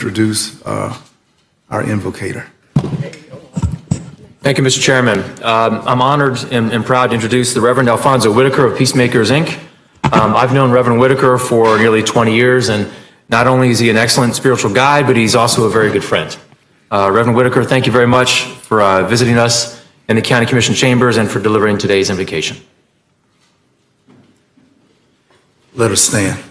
introduce our invocator. Thank you, Mr. Chairman. I'm honored and proud to introduce the Reverend Alfonso Whitaker of Peacemakers, Inc. I've known Reverend Whitaker for nearly 20 years, and not only is he an excellent spiritual guide, but he's also a very good friend. Reverend Whitaker, thank you very much for visiting us in the County Commission chambers and for delivering today's invocation. Let us stand.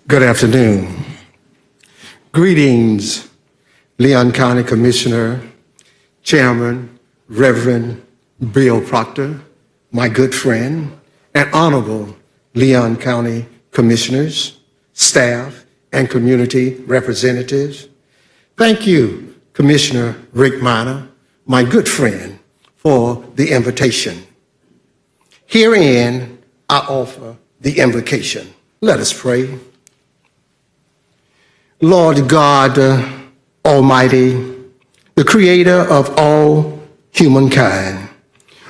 Good afternoon. Greetings, Leon County Commissioner, Chairman, Reverend Bill Proctor, my good friend, and Honorable Leon County Commissioners, staff, and community representatives. Thank you, Commissioner Rick Minor, my good friend, for the invitation. Herein, I offer the invocation. Let us pray. Lord God Almighty, the creator of all humankind,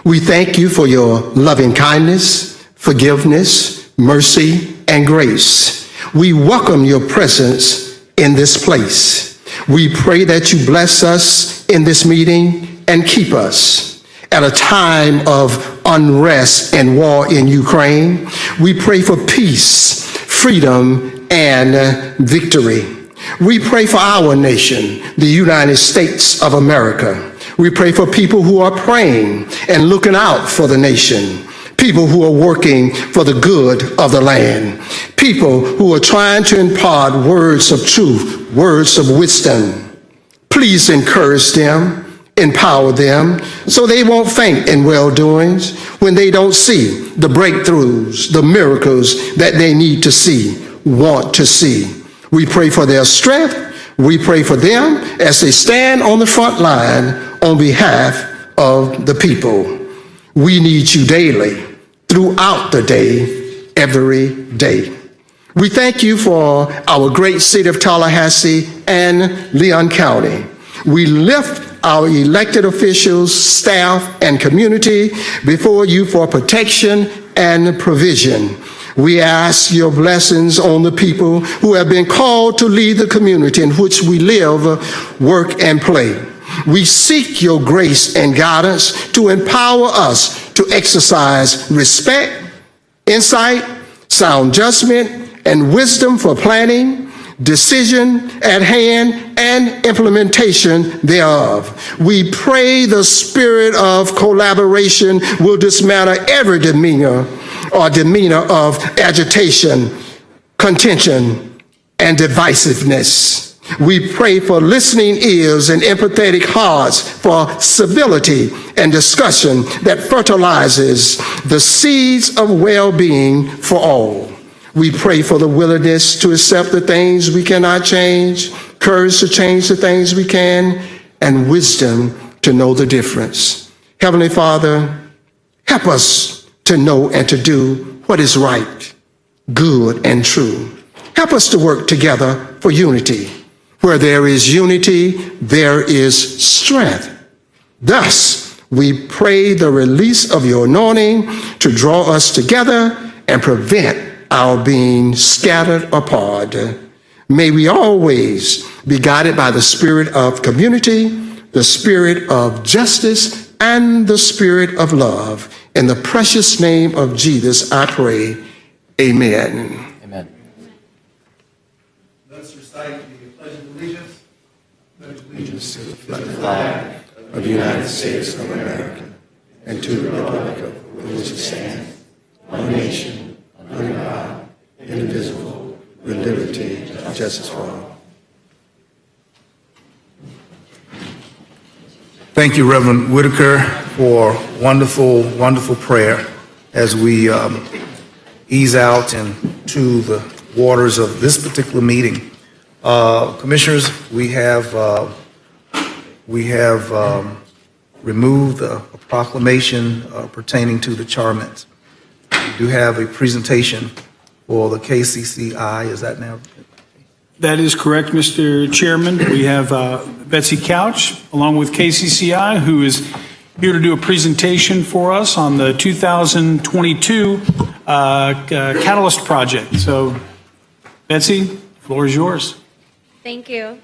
we thank you for your loving kindness, forgiveness, mercy, and grace. We welcome your presence in this place. We pray that you bless us in this meeting and keep us. At a time of unrest and war in Ukraine, we pray for peace, freedom, and victory. We pray for our nation, the United States of America. We pray for people who are praying and looking out for the nation, people who are working for the good of the land, people who are trying to impart words of truth, words of wisdom. Please encourage them, empower them, so they won't faint in well-doings when they don't see the breakthroughs, the miracles that they need to see, want to see. We pray for their strength. We pray for them as they stand on the front line on behalf of the people. We need you daily, throughout the day, every day. We thank you for our great city of Tallahassee and Leon County. We lift our elected officials, staff, and community before you for protection and provision. We ask your blessings on the people who have been called to lead the community in which we live, work, and play. We seek your grace and guidance to empower us to exercise respect, insight, sound judgment, and wisdom for planning, decision at hand, and implementation thereof. We pray the spirit of collaboration will dismantle every demeanor of agitation, contention, and divisiveness. We pray for listening ears and empathetic hearts, for civility and discussion that fertilizes the seeds of well-being for all. We pray for the willingness to accept the things we cannot change, courage to change the things we can, and wisdom to know the difference. Heavenly Father, help us to know and to do what is right, good, and true. Help us to work together for unity. Where there is unity, there is strength. Thus, we pray the release of your anointing to draw us together and prevent our being scattered apart. May we always be guided by the spirit of community, the spirit of justice, and the spirit of love. In the precious name of Jesus, I pray. Amen. Amen. Let's recite the Pledge of Allegiance. Pledge of allegiance To the flag of the United States of America and to the republic for which it stands, one nation, under God, indivisible, with liberty and justice for all. Thank you, Reverend Whitaker, for wonderful, wonderful prayer as we ease out into the waters of this particular meeting. Commissioners, we have removed a proclamation pertaining to the charmants. We do have a presentation for the KCCI. Is that now? That is correct, Mr. Chairman. We have Betsy Couch, along with KCCI, who is here to do a presentation for us on the 2022 Catalyst project. So, Betsy, the floor is yours. Thank you.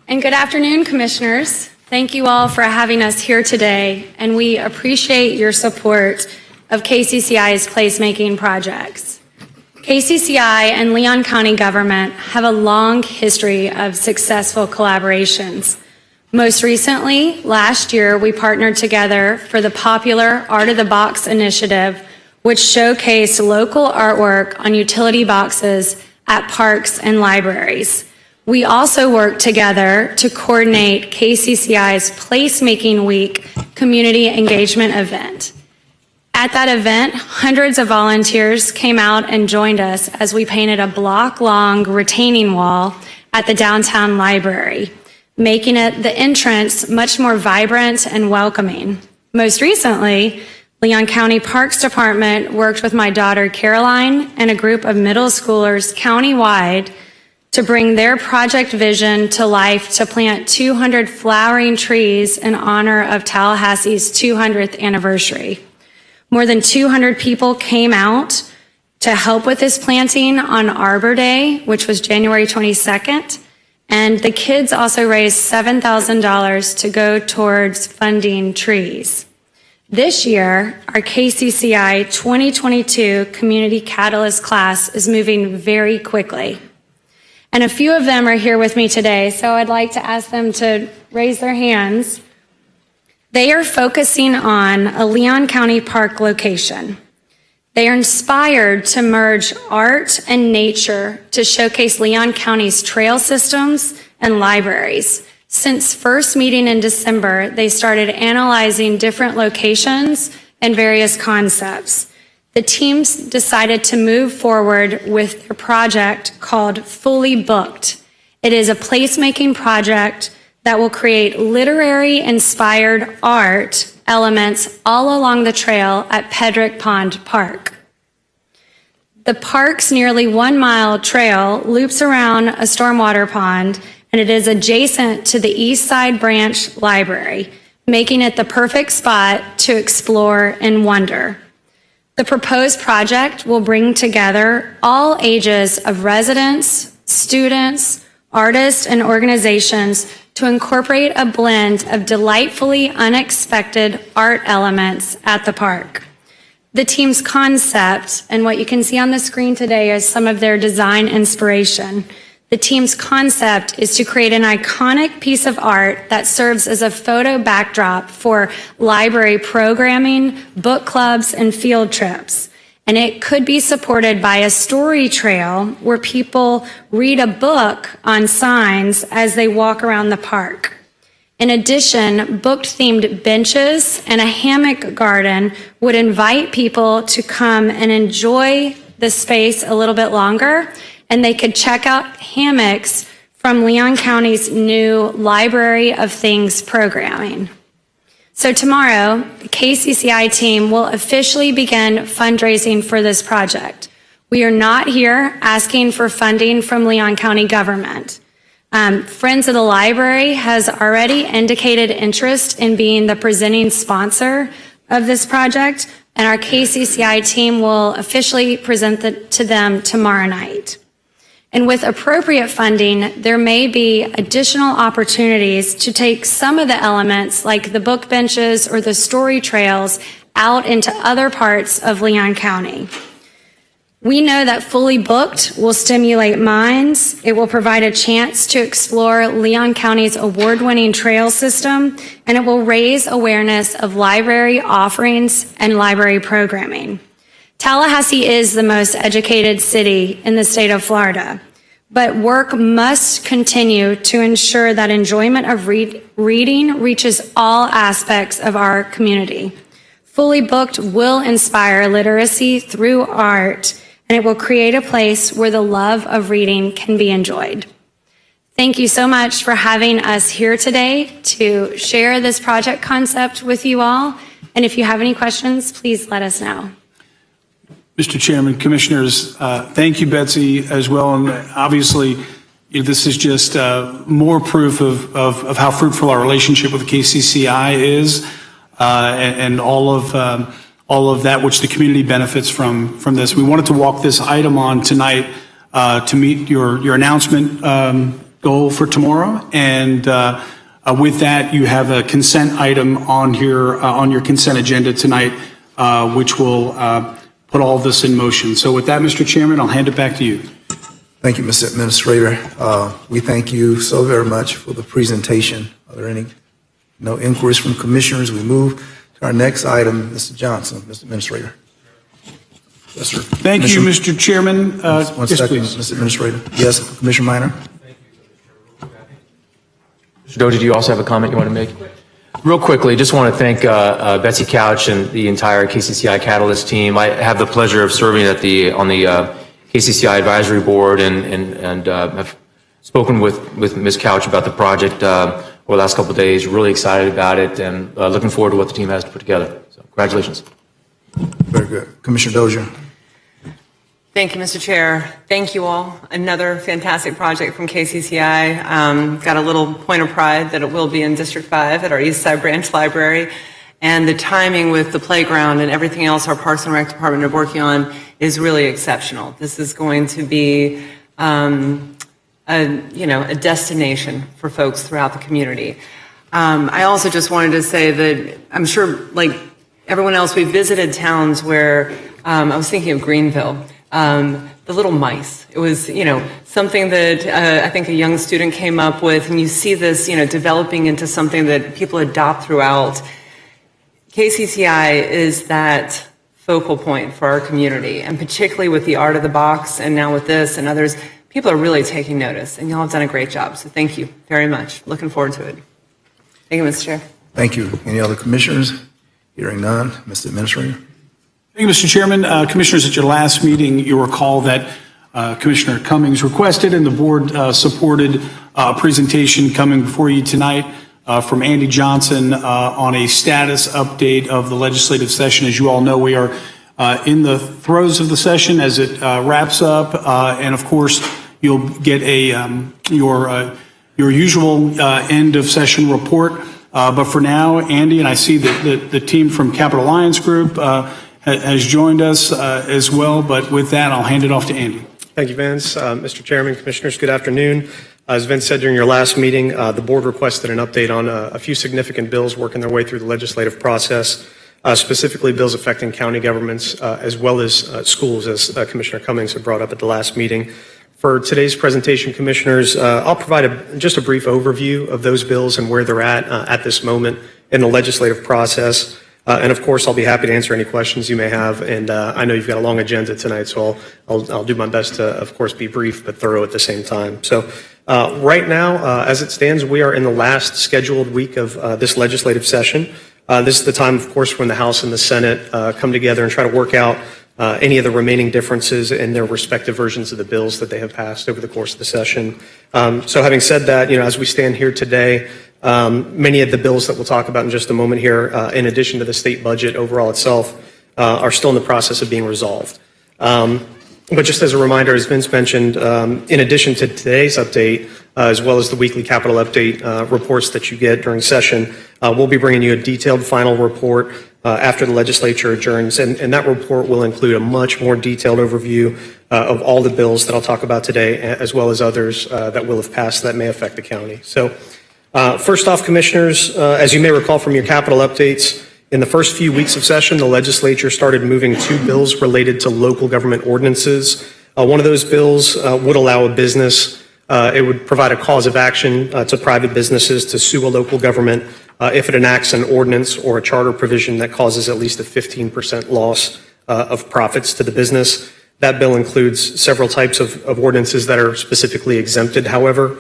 And good afternoon, Commissioners. Thank you all for having us here today, and we appreciate your support of KCCI's placemaking projects. KCCI and Leon County government have a long history of successful collaborations. Most recently, last year, we partnered together for the popular Art of the Box initiative, which showcased local artwork on utility boxes at parks and libraries. We also worked together to coordinate KCCI's Placemaking Week community engagement event. At that event, hundreds of volunteers came out and joined us as we painted a block-long retaining wall at the downtown library, making it the entrance much more vibrant and welcoming. Most recently, Leon County Parks Department worked with my daughter Caroline and a group of middle schoolers countywide to bring their project vision to life to plant 200 flowering trees in honor of Tallahassee's 200th anniversary. More than 200 people came out to help with this planting on Arbor Day, which was January 22nd, and the kids also raised $7,000 to go towards funding trees. This year, our KCCI 2022 Community Catalyst class is moving very quickly. And a few of them are here with me today, so I'd like to ask them to raise their hands. They are focusing on a Leon County Park location. They are inspired to merge art and nature to showcase Leon County's trail systems and libraries. Since first meeting in December, they started analyzing different locations and various concepts. The teams decided to move forward with their project called Fully Booked. It is a placemaking project that will create literary-inspired art elements all along the trail at Pedrick Pond Park. The park's nearly 1-mile trail loops around a stormwater pond, and it is adjacent to the East Side Branch Library, making it the perfect spot to explore and wonder. The proposed project will bring together all ages of residents, students, artists, and organizations to incorporate a blend of delightfully unexpected art elements at the park. The team's concept, and what you can see on the screen today is some of their design inspiration. The team's concept is to create an iconic piece of art that serves as a photo backdrop for library programming, book clubs, and field trips. And it could be supported by a story trail where people read a book on signs as they walk around the park. In addition, book-themed benches and a hammock garden would invite people to come and enjoy the space a little bit longer, and they could check out hammocks from Leon County's new Library of Things programming. So tomorrow, the KCCI team will officially begin fundraising for this project. We are not here asking for funding from Leon County government. Friends of the Library has already indicated interest in being the presenting sponsor of this project, and our KCCI team will officially present it to them tomorrow night. And with appropriate funding, there may be additional opportunities to take some of the elements like the book benches or the story trails out into other parts of Leon County. We know that Fully Booked will stimulate minds. It will provide a chance to explore Leon County's award-winning trail system, and it will raise awareness of library offerings and library programming. Tallahassee is the most educated city in the state of Florida, but work must continue to ensure that enjoyment of reading reaches all aspects of our community. Fully Booked will inspire literacy through art, and it will create a place where the love of reading can be enjoyed. Thank you so much for having us here today to share this project concept with you all. And if you have any questions, please let us know. Mr. Chairman, Commissioners, thank you, Betsy, as well. And obviously, this is just more proof of how fruitful our relationship with KCCI is. and all of that which the community benefits from this. We wanted to walk this item on tonight to meet your announcement goal for tomorrow. And with that, you have a consent item on here on your consent agenda tonight, which will put all of this in motion. So with that, Mr. Chairman, I'll hand it back to you. Thank you, Mr. Administrator. We thank you so very much for the presentation. Are there no inquiries from commissioners? We move to our next item, Mr. Johnson, Mr. Administrator. Yes, sir. Thank you, Mr. Chairman. One Yes, second, please. Mr. Administrator. Yes, Commissioner Minor. Mr. Doe, did you also have a comment you want to make? Real quickly, just want to thank Betsy Couch and the entire KCCI Catalyst team. I have the pleasure of serving on the KCCI Advisory Board and have spoken with Ms. Couch about the project over the last couple of days. Really excited about it and looking forward to what the team has to put together. So congratulations. Very good. Commissioner Dozier. Thank you, Mr. Chair. Thank you all. Another fantastic project from KCCI. Got a little point of pride that it will be in District 5 at our East Side Branch Library. And the timing with the playground and everything else our Parks and Rec Department are working on is really exceptional. This is going to be a destination for folks throughout the community. I also just wanted to say that I'm sure, like everyone else, we visited towns where I was thinking of Greenville. The little mice. It was, something that I think a young student came up with, and you see this, developing into something that people adopt throughout. KCCI is that focal point for our community, and particularly with the Art of the Box, and now with this and others, people are really taking notice, and y'all have done a great job. So thank you very much. Looking forward to it. Thank you, Mr. Chair. Thank you. Any other commissioners? Hearing none. Mr. Administrator. Thank you, Mr. Chairman. Commissioners, at your last meeting, you'll recall that Commissioner Cummings requested and the board supported a presentation coming before you tonight from Andy Johnson on a status update of the legislative session. As you all know, we are in the throes of the session as it wraps up. And of course, you'll get your usual end of session report. But for now, Andy, and I see that the team from Capital Alliance Group has joined us as well. But with that, I'll hand it off to Andy. Thank you, Vince. Mr. Chairman, Commissioners, good afternoon. As Vince said during your last meeting, the board requested an update on a few significant bills working their way through the legislative process, specifically bills affecting county governments as well as schools, as Commissioner Cummings had brought up at the last meeting. For today's presentation, Commissioners, I'll provide just a brief overview of those bills and where they're at this moment in the legislative process. And of course, I'll be happy to answer any questions you may have. And I know you've got a long agenda tonight, so I'll do my best to, of course, be brief but thorough at the same time. So right now, as it stands, we are in the last scheduled week of this legislative session. This is the time, of course, when the House and the Senate come together and try to work out any of the remaining differences in their respective versions of the bills that they have passed over the course of the session. So having said that, as we stand here today, many of the bills that we'll talk about in just a moment here, in addition to the state budget overall itself, are still in the process of being resolved. But just as a reminder, as Vince mentioned, in addition to today's update, as well as the weekly capital update reports that you get during session, we'll be bringing you a detailed final report after the legislature adjourns. And that report will include a much more detailed overview of all the bills that I'll talk about today, as well as others that will have passed that may affect the county. So first off, Commissioners, as you may recall from your capital updates, in the first few weeks of session, the legislature started moving 2 bills related to local government ordinances. One of those bills would allow a business, it would provide a cause of action to private businesses to sue a local government if it enacts an ordinance or a charter provision that causes at least a 15% loss of profits to the business. That bill includes several types of ordinances that are specifically exempted, however,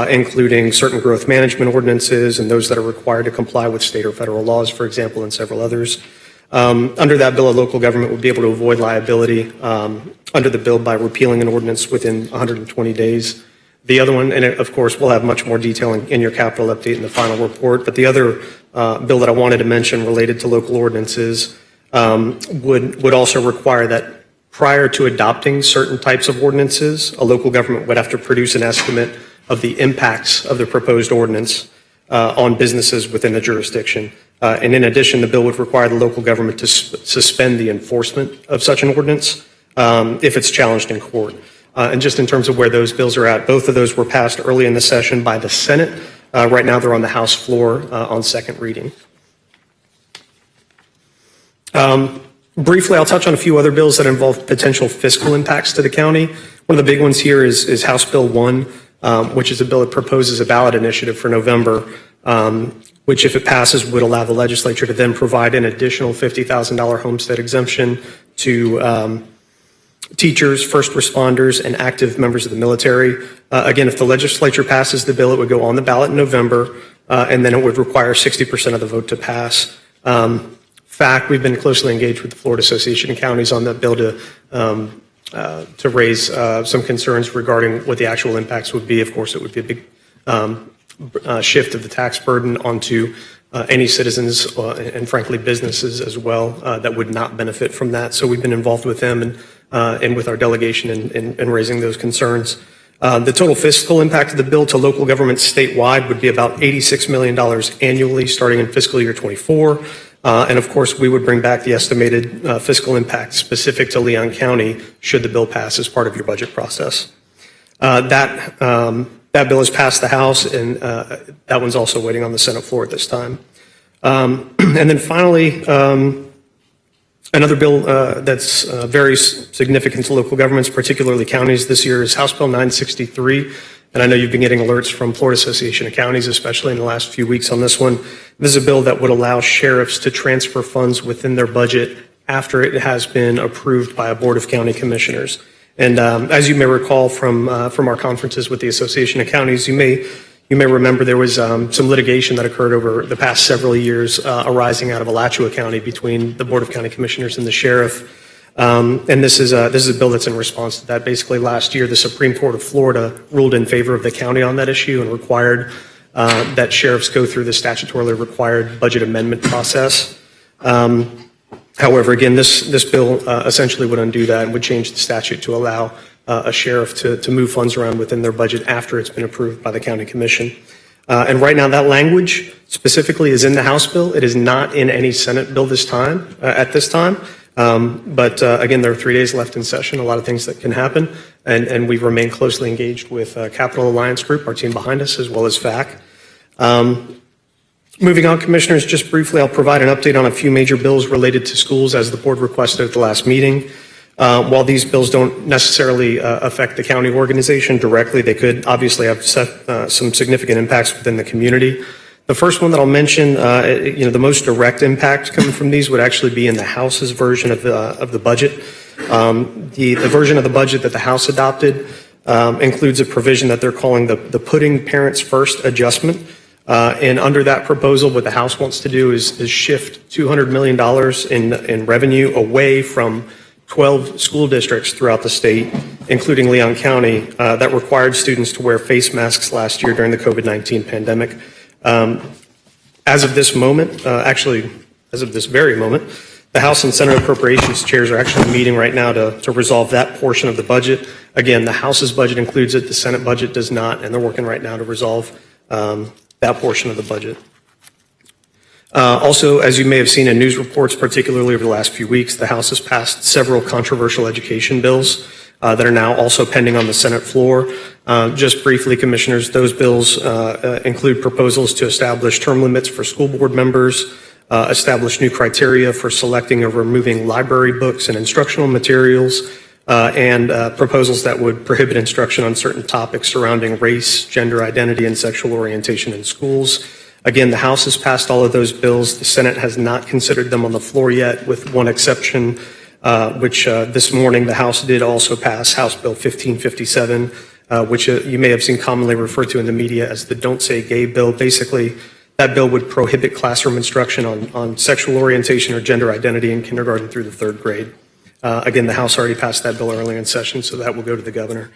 including certain growth management ordinances and those that are required to comply with state or federal laws, for example, and several others. Under that bill, a local government would be able to avoid liability under the bill by repealing an ordinance within 120 days. The other one, and of course, we'll have much more detail in your capital update in the final report, but the other bill that I wanted to mention related to local ordinances would also require that prior to adopting certain types of ordinances, a local government would have to produce an estimate of the impacts of the proposed ordinance on businesses within the jurisdiction. And in addition, the bill would require the local government to suspend the enforcement of such an ordinance if it's challenged in court. And just in terms of where those bills are at, both of those were passed early in the session by the Senate. Right now, they're on the House floor on second reading. Briefly, I'll touch on a few other bills that involve potential fiscal impacts to the county. One of the big ones here is House Bill 1, which is a bill that proposes a ballot initiative for November, which, if it passes, would allow the legislature to then provide an additional $50,000 homestead exemption to teachers, first responders, and active members of the military. Again, if the legislature passes the bill, it would go on the ballot in November, and then it would require 60% of the vote to pass. Fact, we've been closely engaged with the Florida Association of Counties on that bill to raise some concerns regarding what the actual impacts would be. Of course, it would be a big shift of the tax burden onto any citizens and frankly businesses as well that would not benefit from that. So we've been involved with them and with our delegation in raising those concerns. The total fiscal impact of the bill to local governments statewide would be about $86 million annually starting in fiscal year 24. And of course, we would bring back the estimated fiscal impact specific to Leon County should the bill pass as part of your budget process. That bill has passed the House, and that one's also waiting on the Senate floor at this time. And then finally, another bill that's very significant to local governments, particularly counties this year, is House Bill 963. And I know you've been getting alerts from Florida Association of Counties, especially in the last few weeks on this one. This is a bill that would allow sheriffs to transfer funds within their budget after it has been approved by a board of county commissioners. And as you may recall from our conferences with the Association of Counties, you may remember there was some litigation that occurred over the past several years arising out of Alachua County between the Board of County Commissioners and the sheriff. And this is a bill that's in response to that. Basically, last year, the Supreme Court of Florida ruled in favor of the county on that issue and required that sheriffs go through the statutorily required budget amendment process. However, again, this bill essentially would undo that and would change the statute to allow a sheriff to move funds around within their budget after it's been approved by the county commission. And right now, that language specifically is in the House bill. It is not in any Senate bill at this time. But again, there are 3 days left in session, a lot of things that can happen. And we remain closely engaged with Capital Alliance Group, our team behind us, as well as FAC. Moving on, Commissioners, just briefly, I'll provide an update on a few major bills related to schools as the board requested at the last meeting. While these bills don't necessarily affect the county organization directly, they could obviously have some significant impacts within the community. The first one that I'll mention, the most direct impact coming from these would actually be in the House's version of the budget. The version of the budget that the House adopted includes a provision that they're calling the Putting Parents First adjustment. And under that proposal, what the House wants to do is shift $200 million in revenue away from 12 school districts throughout the state, including Leon County, that required students to wear face masks last year during the COVID-19 pandemic. As of this moment, as of this very moment, the House and Senate Appropriations chairs are actually meeting right now to resolve that portion of the budget. Again, the House's budget includes it, the Senate budget does not, and they're working right now to resolve that portion of the budget. Also, as you may have seen in news reports, particularly over the last few weeks, the House has passed several controversial education bills that are now also pending on the Senate floor. Just briefly, Commissioners, those bills include proposals to establish term limits for school board members, establish new criteria for selecting or removing library books and instructional materials, and proposals that would prohibit instruction on certain topics surrounding race, gender identity, and sexual orientation in schools. Again, the House has passed all of those bills. The Senate has not considered them on the floor yet, with one exception, which this morning the House did also pass House Bill 1557, which you may have seen commonly referred to in the media as the Don't Say Gay bill. Basically, that bill would prohibit classroom instruction on sexual orientation or gender identity in kindergarten through the third grade. Again, the House already passed that bill earlier in session, so that will go to the governor.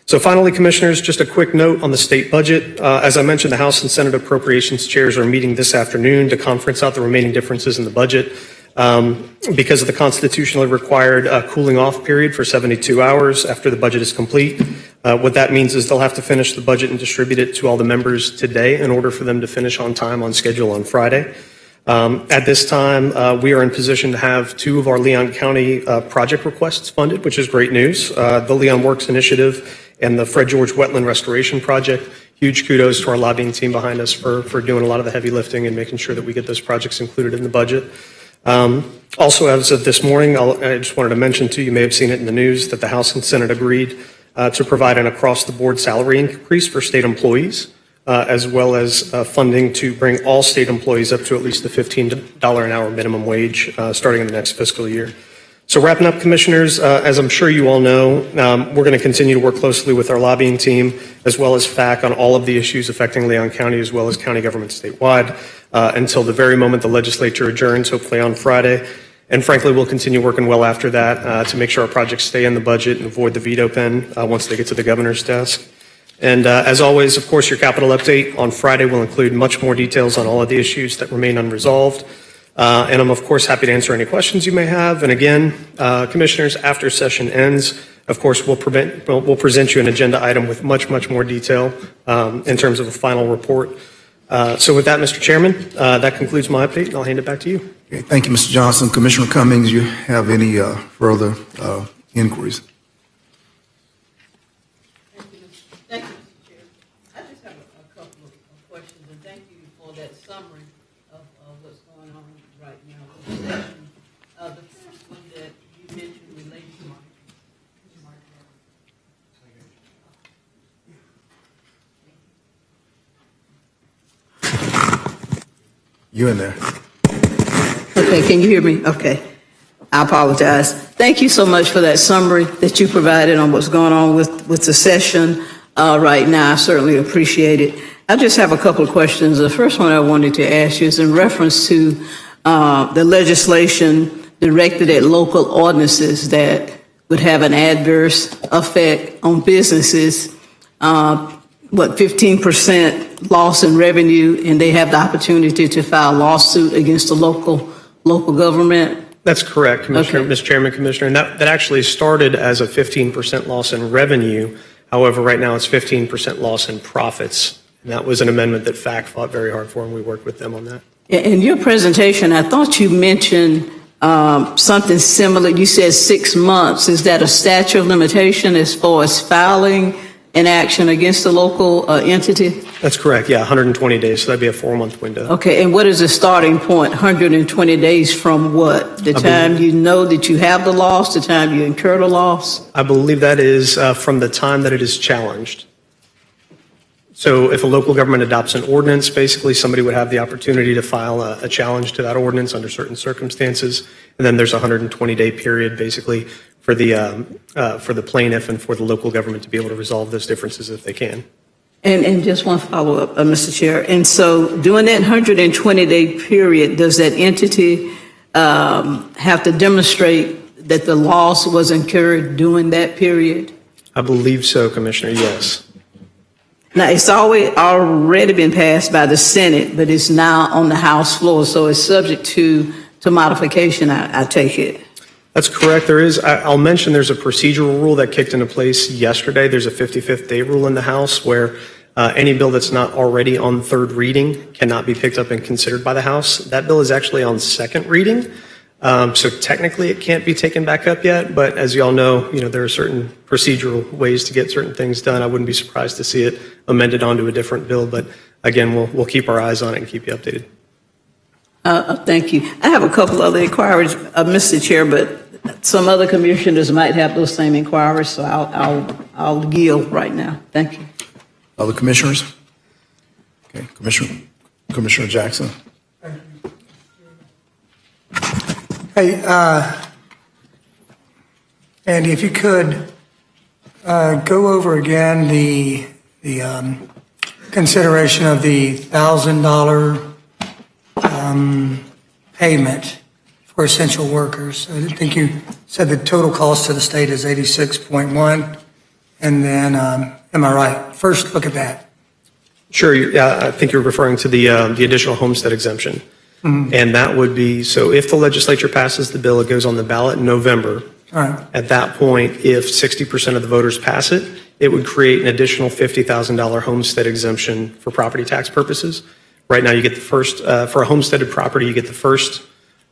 So finally, Commissioners, just a quick note on the state budget. As I mentioned, the House and Senate Appropriations chairs are meeting this afternoon to conference out the remaining differences in the budget. Because of the constitutionally required cooling off period for 72 hours after the budget is complete. What that means is they'll have to finish the budget and distribute it to all the members today in order for them to finish on time on schedule on Friday. At this time, we are in position to have 2 of our Leon County project requests funded, which is great news. The Leon Works Initiative and the Fred George Wetland Restoration Project. Huge kudos to our lobbying team behind us for doing a lot of the heavy lifting and making sure that we get those projects included in the budget. Also, as of this morning, I just wanted to mention too, you may have seen it in the news, that the House and Senate agreed to provide an across-the-board salary increase for state employees, as well as funding to bring all state employees up to at least the $15 an hour minimum wage starting in the next fiscal year. So wrapping up, Commissioners, as I'm sure you all know, we're going to continue to work closely with our lobbying team as well as FAC on all of the issues affecting Leon County as well as county government statewide until the very moment the legislature adjourns, hopefully on Friday. And frankly, we'll continue working well after that to make sure our projects stay in the budget and avoid the veto pen once they get to the governor's desk. And as always, of course, your capital update on Friday will include much more details on all of the issues that remain unresolved. And I'm, of course, happy to answer any questions you may have. And again, Commissioners, after session ends, of course, we'll present you an agenda item with much, much more detail in terms of a final report. So with that, Mr. Chairman, that concludes my update, and I'll hand it back to you. Okay, thank you, Mr. Johnson. Commissioner Cummings, you have any further inquiries? Thank you, Mr. Chair. I just have a couple of questions, and thank you for that summary of what's going on right now with the session. The first one that you mentioned related to You in there? Okay, can you hear me? Okay. I apologize. Thank you so much for that summary that you provided on what's going on with the session right now. I certainly appreciate it. I just have a couple of questions. The first one I wanted to ask you is in reference to the legislation directed at local ordinances that would have an adverse effect on businesses. 15% loss in revenue, and they have the opportunity to file a lawsuit against the local government? That's correct, Commissioner, Okay. Mr. Chairman, Commissioner. And that actually started as a 15% loss in revenue. However, right now it's 15% loss in profits. And that was an amendment that FAC fought very hard for, and we worked with them on that. In your presentation, I thought you mentioned something similar. You said 6 months. Is that a statute of limitation as far as filing an action against a local entity? That's correct, yeah, 120 days, so that'd be a 4-month window. Okay, and what is the starting point? 120 days from what? The time you know that you have the loss, the time you incur the loss? I believe that is from the time that it is challenged. So if a local government adopts an ordinance, basically somebody would have the opportunity to file a challenge to that ordinance under certain circumstances, and then there's a 120-day period basically for the plaintiff and for the local government to be able to resolve those differences if they can. And just one follow-up, Mr. Chair. And so during that 120-day period, does that entity have to demonstrate that the loss was incurred during that period? I believe so, Commissioner, yes. Now, it's already been passed by the Senate, but it's now on the House floor, so it's subject to modification, I take it. That's correct. There is, I'll mention there's a procedural rule that kicked into place yesterday. There's a 55th day rule in the House where any bill that's not already on third reading cannot be picked up and considered by the House. That bill is actually on second reading. So technically it can't be taken back up yet, but as you all know, there are certain procedural ways to get certain things done. I wouldn't be surprised to see it amended onto a different bill, but again, we'll keep our eyes on it and keep you updated. Thank you. I have a couple other inquiries, Mr. Chair, but some other commissioners might have those same inquiries, so I'll yield right now. Thank you. Other commissioners? Okay, Commissioner Jackson. Hey, Andy, if you could go over again the consideration of the $1,000 payment for essential workers. I think you said the total cost to the state is 86.1, and then am I right? First, look at that. Sure. I think you're referring to the additional homestead exemption. Mm-hmm. And that would be, so if the legislature passes the bill, it goes on the ballot in November. All right. At that point, if 60% of the voters pass it, it would create an additional $50,000 homestead exemption for property tax purposes. Right now, you get the first, for a homesteaded property, you get the first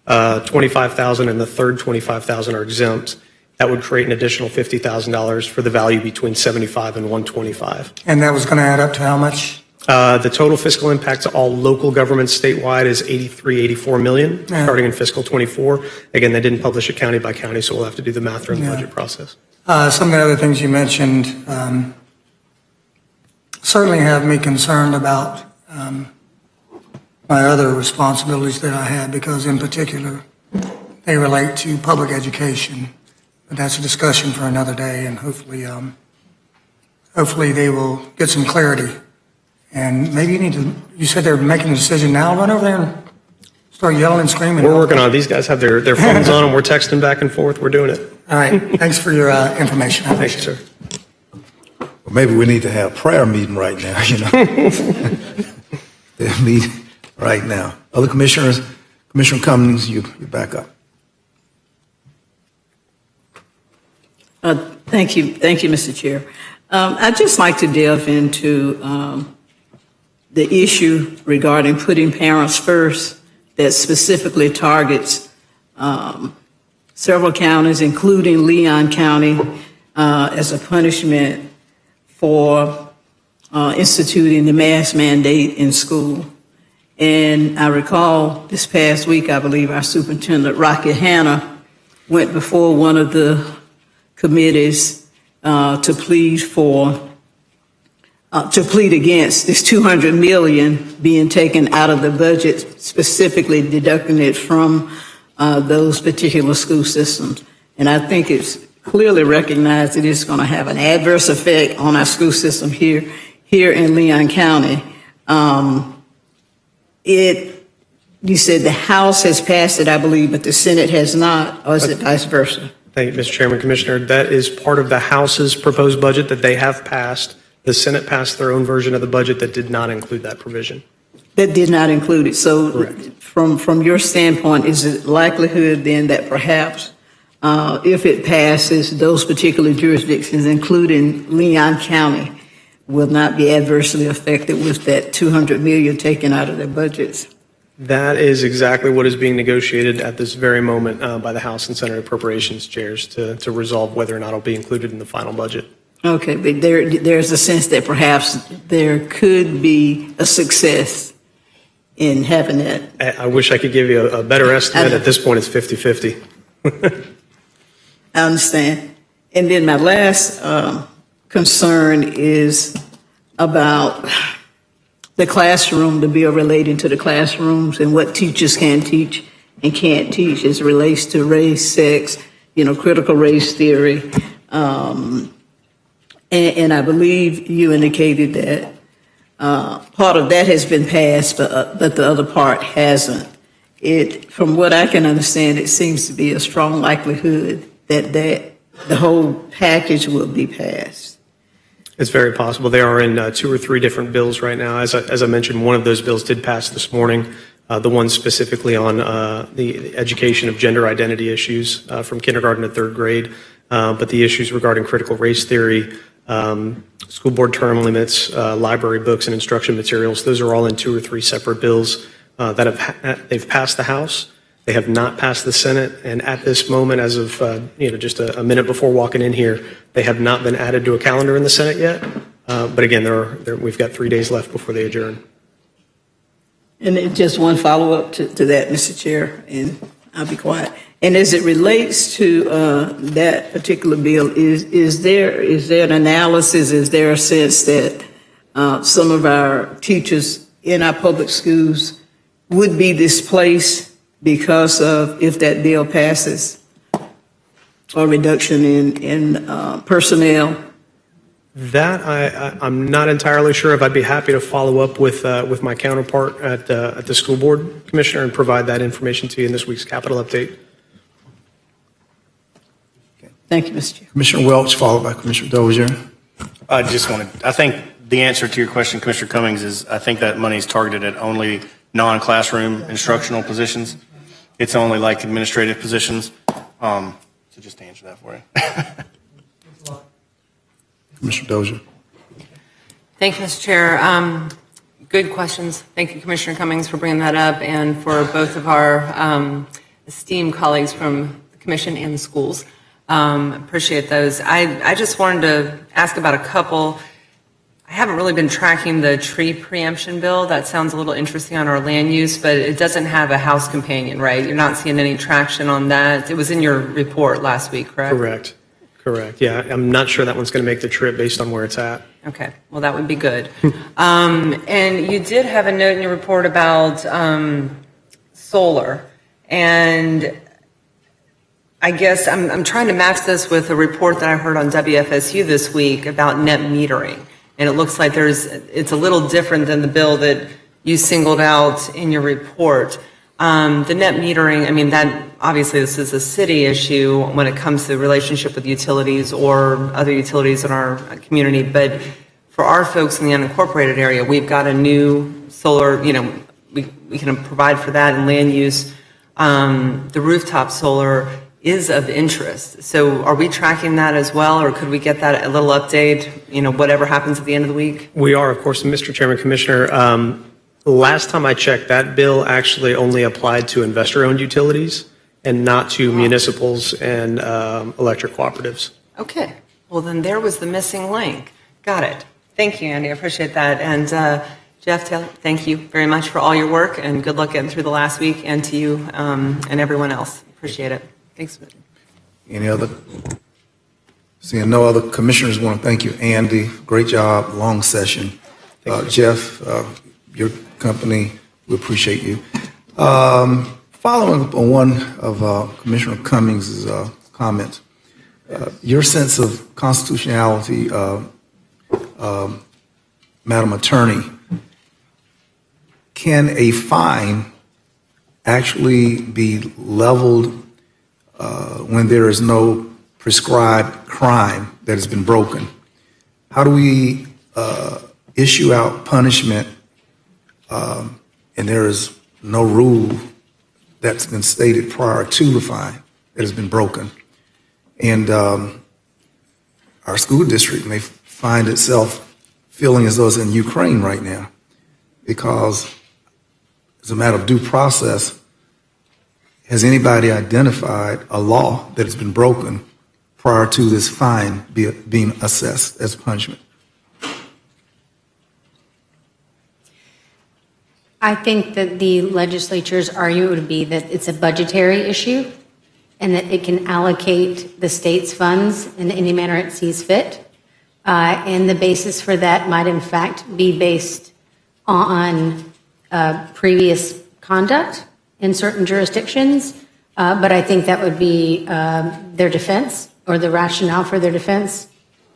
$25,000 and the third $25,000 are exempt. That would create an additional $50,000 for the value between 75 and 125. And that was going to add up to how much? The total fiscal impact to all local governments statewide is 84 million, starting in fiscal 24. Again, they didn't publish it county by county, so we'll have to do the math during the budget process. Some of the other things you mentioned certainly have me concerned about my other responsibilities that I have, because in particular, they relate to public education. But that's a discussion for another day, and hopefully they will get some clarity. And maybe you said they're making a decision now, run over there and start yelling and screaming. We're working on it. These guys have their phones on them. We're texting back and forth. We're doing it. All right, thanks for your information. I Thank you, appreciate sir. it. Well, maybe we need to have a prayer meeting right now, They're meeting right now. Other commissioners, Commissioner Cummings, you're back up. Thank you, Mr. Chair. I'd just like to delve into the issue regarding putting parents first that specifically targets several counties, including Leon County, as a punishment for instituting the mask mandate in school. And I recall this past week, I believe our superintendent, Rocky Hanna, went before one of the committees to plead against this $200 million being taken out of the budget, specifically deducting it from those particular school systems. And I think it's clearly recognized that it's going to have an adverse effect on our school system here in Leon County. You said the House has passed it, I believe, but the Senate has not, or is it vice versa? Thank you, Mr. Chairman, Commissioner. That is part of the House's proposed budget that they have passed. The Senate passed their own version of the budget that did not include that provision. That did not include it. So Correct. from your standpoint, is it likelihood then that perhaps if it passes, those particular jurisdictions, including Leon County, will not be adversely affected with that $200 million taken out of their budgets? That is exactly what is being negotiated at this very moment by the House and Senate Appropriations chairs to resolve whether or not it'll be included in the final budget. Okay, but there's a sense that perhaps there could be a success in having that. I wish I could give you a better estimate. At this point, it's 50-50. I understand. And then my last concern is about the classroom, the bill relating to the classrooms and what teachers can teach and can't teach as it relates to race, sex, critical race theory. And I believe you indicated that part of that has been passed, but the other part hasn't. From what I can understand, it seems to be a strong likelihood that the whole package will be passed. It's very possible. They are in 2 or 3 different bills right now. As I mentioned, one of those bills did pass this morning, the one specifically on the education of gender identity issues from kindergarten to 3rd grade. But the issues regarding critical race theory, school board term limits, library books and instruction materials, those are all in 2 or 3 separate bills that they've passed the House. They have not passed the Senate, and at this moment, as of just a minute before walking in here, they have not been added to a calendar in the Senate yet. But again, we've got 3 days left before they adjourn. And then just one follow-up to that, Mr. Chair, and I'll be quiet. And as it relates to that particular bill, is there an analysis? Is there a sense that some of our teachers in our public schools would be displaced because of, if that bill passes, a reduction in personnel? That I'm not entirely sure of. I'd be happy to follow up with my counterpart at the school board, Commissioner, and provide that information to you in this week's capital update. Thank you, Mr. Chair. Commissioner Welch, followed by Commissioner Dozier. I think the answer to your question, Commissioner Cummings, is I think that money is targeted at only non-classroom instructional positions. It's only like administrative positions. So just to answer that for you. Commissioner Dozier. Thank you, Mr. Chair. Good questions. Thank you, Commissioner Cummings, for bringing that up, and for both of our esteemed colleagues from the Commission and the schools. Appreciate those. I just wanted to ask about a couple. I haven't really been tracking the tree preemption bill. That sounds a little interesting on our land use, but it doesn't have a House companion, right? You're not seeing any traction on that. It was in your report last week, correct? Correct. Yeah, I'm not sure that one's going to make the trip based on where it's at. Okay, well, that would be good. And you did have a note in your report about solar, and I guess I'm trying to match this with a report that I heard on WFSU this week about net metering. And it looks like it's a little different than the bill that you singled out in your report. The net metering, I mean, that obviously this is a city issue when it comes to the relationship with utilities or other utilities in our community. But for our folks in the unincorporated area, we've got a new solar, we can provide for that in land use. The rooftop solar is of interest. So are we tracking that as well, or could we get that a little update, whatever happens at the end of the week? We are, of course, Mr. Chairman, Commissioner. Last time I checked, that bill actually only applied to investor-owned utilities and not to municipals and electric cooperatives. Okay. Well, then there was the missing link. Got it. Thank you, Andy. I appreciate that. And Jeff, Taylor, thank you very much for all your work, and good luck getting through the last week, and to you and everyone else. Appreciate it. Thanks. Any other? Seeing no other commissioners, want to thank you, Andy. Great job, long session. Jeff, your company, we appreciate you. Following up on one of Commissioner Cummings' comments, your sense of constitutionality, Madam Attorney, can a fine actually be leveled when there is no prescribed crime that has been broken? How do we issue out punishment and there is no rule that's been stated prior to the fine that has been broken? And our school district may find itself feeling as though it's in Ukraine right now, because as a matter of due process, has anybody identified a law that has been broken prior to this fine being assessed as punishment? I think that the legislature's argument would be that it's a budgetary issue and that it can allocate the state's funds in any manner it sees fit. And the basis for that might in fact be based on previous conduct in certain jurisdictions. But I think that would be their defense, or the rationale for their defense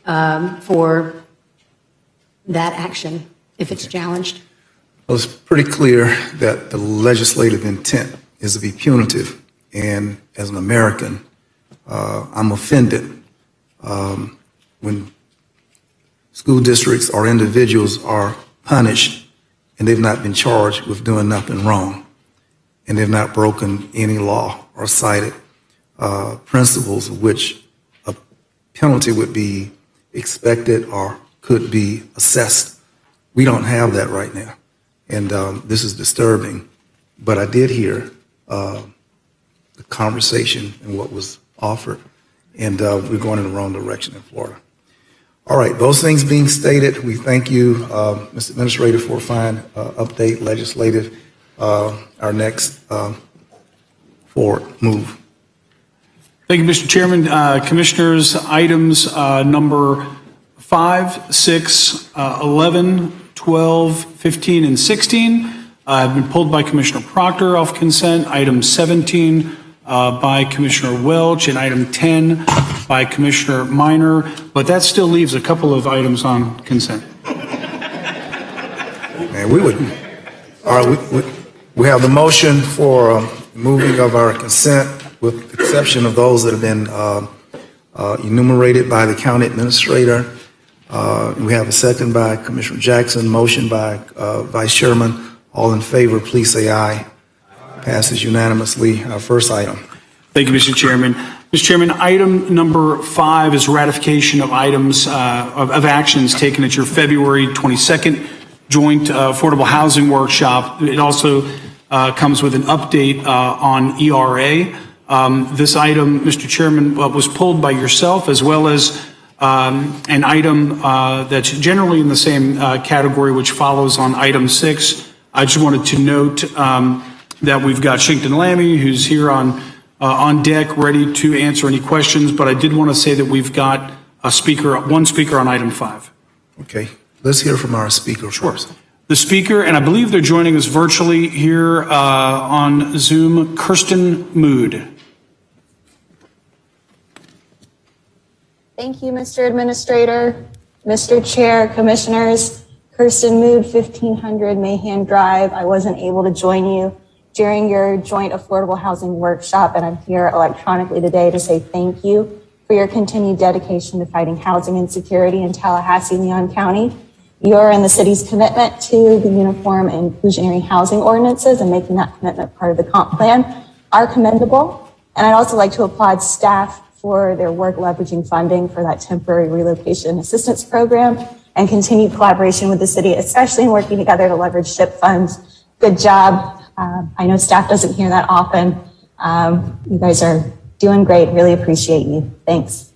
for that action if it's challenged. Well, it's pretty clear that the legislative intent is to be punitive. And as an American, I'm offended when school districts or individuals are punished and they've not been charged with doing nothing wrong, and they've not broken any law or cited principles of which a penalty would be expected or could be assessed. We don't have that right now. And this is disturbing, but I did hear the conversation and what was offered, and we're going in the wrong direction in Florida. All right, those things being stated, we thank you, Mr. Administrator, for a fine update, legislative, our next forward move. Thank you, Mr. Chairman. Commissioners, items number 5, 6, 11, 12, 15, and 16 have been pulled by Commissioner Proctor off consent. Item 17 by Commissioner Welch, and item 10 by Commissioner Minor. But that still leaves a couple of items on consent. And we would. All right, we have the motion for moving of our consent, with the exception of those that have been enumerated by the county administrator. We have a second by Commissioner Jackson, motion by Vice Chairman. All in favor, please say aye. Passes unanimously. Our first item. Thank you, Mr. Chairman. Mr. Chairman, item number 5 is ratification of items of actions taken at your February 22nd, joint affordable housing workshop. It also comes with an update on ERA. This item, Mr. Chairman, was pulled by yourself, as well as an item that's generally in the same category, which follows on item 6. I just wanted to note that we've got Shinkton Lammy, who's here on deck, ready to answer any questions, but I did want to say that we've got one speaker on item 5. Okay, let's hear from our speaker first. The speaker, and I believe they're joining us virtually here on Zoom, Kirsten Mood. Thank you, Mr. Administrator, Mr. Chair, Commissioners. Kirsten Mood, 1500 Mahan Drive. I wasn't able to join you during your joint affordable housing workshop, and I'm here electronically today to say thank you for your continued dedication to fighting housing insecurity in Tallahassee and Leon County. Your and the city's commitment to the uniform and inclusionary housing ordinances and making that commitment part of the comp plan are commendable. And I'd also like to applaud staff for their work leveraging funding for that temporary relocation assistance program and continued collaboration with the city, especially in working together to leverage SHIP funds. Good job. I know staff doesn't hear that often. You guys are doing great. Really appreciate you. Thanks.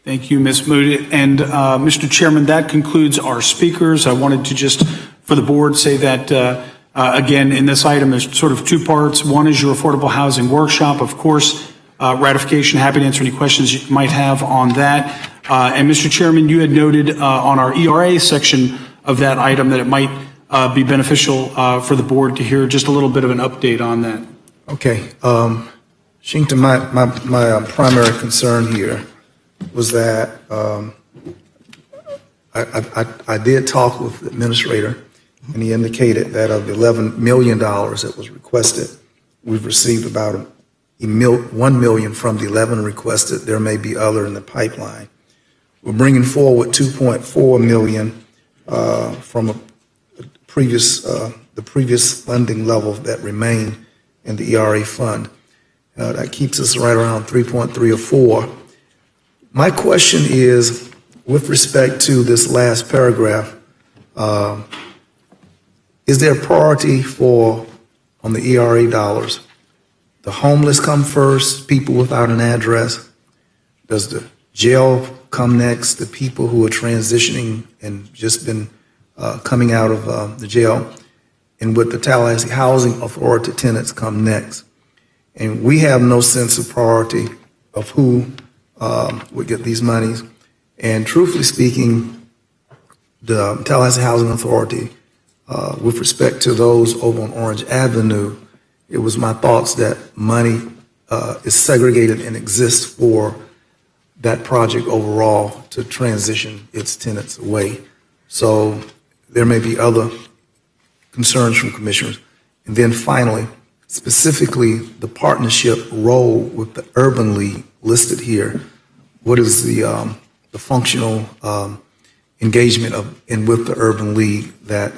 Thank you, Ms. Moody. And Mr. Chairman, that concludes our speakers. I wanted to just, for the board, say that, again, in this item, there's sort of two parts. One is your affordable housing workshop, of course, ratification. Happy to answer any questions you might have on that. And Mr. Chairman, you had noted on our ERA section of that item that it might be beneficial for the board to hear just a little bit of an update on that. Okay, Shinkton, my primary concern here was that I did talk with the administrator, and he indicated that of the $11 million that was requested, we've received about $1 million from the 11 requested. There may be other in the pipeline. We're bringing forward $2.4 million from the previous funding level that remained in the ERA fund. That keeps us right around 3.3 or 4. My question is, with respect to this last paragraph, is there a priority on the ERA dollars? The homeless come first, people without an address? Does the jail come next, the people who are transitioning and just been coming out of the jail? And would the Tallahassee Housing Authority tenants come next? And we have no sense of priority of who would get these monies. And truthfully speaking, the Tallahassee Housing Authority, with respect to those over on Orange Avenue, it was my thoughts that money is segregated and exists for that project overall to transition its tenants away. So there may be other concerns from commissioners. And then finally, specifically the partnership role with the Urban League listed here. What is the functional engagement with the Urban League that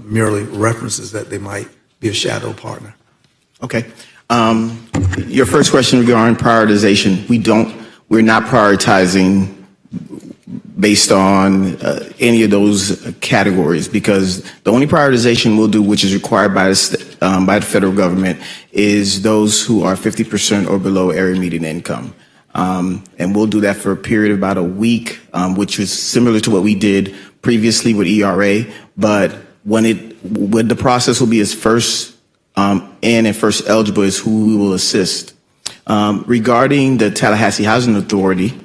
merely references that they might be a shadow partner? Okay. Your first question regarding prioritization, we're not prioritizing based on any of those categories, because the only prioritization we'll do, which is required by the federal government, is those who are 50% or below area median income. And we'll do that for a period of about a week, which was similar to what we did previously with ERA. But when the process will be as first in and first eligible is who we will assist. Regarding the Tallahassee Housing Authority,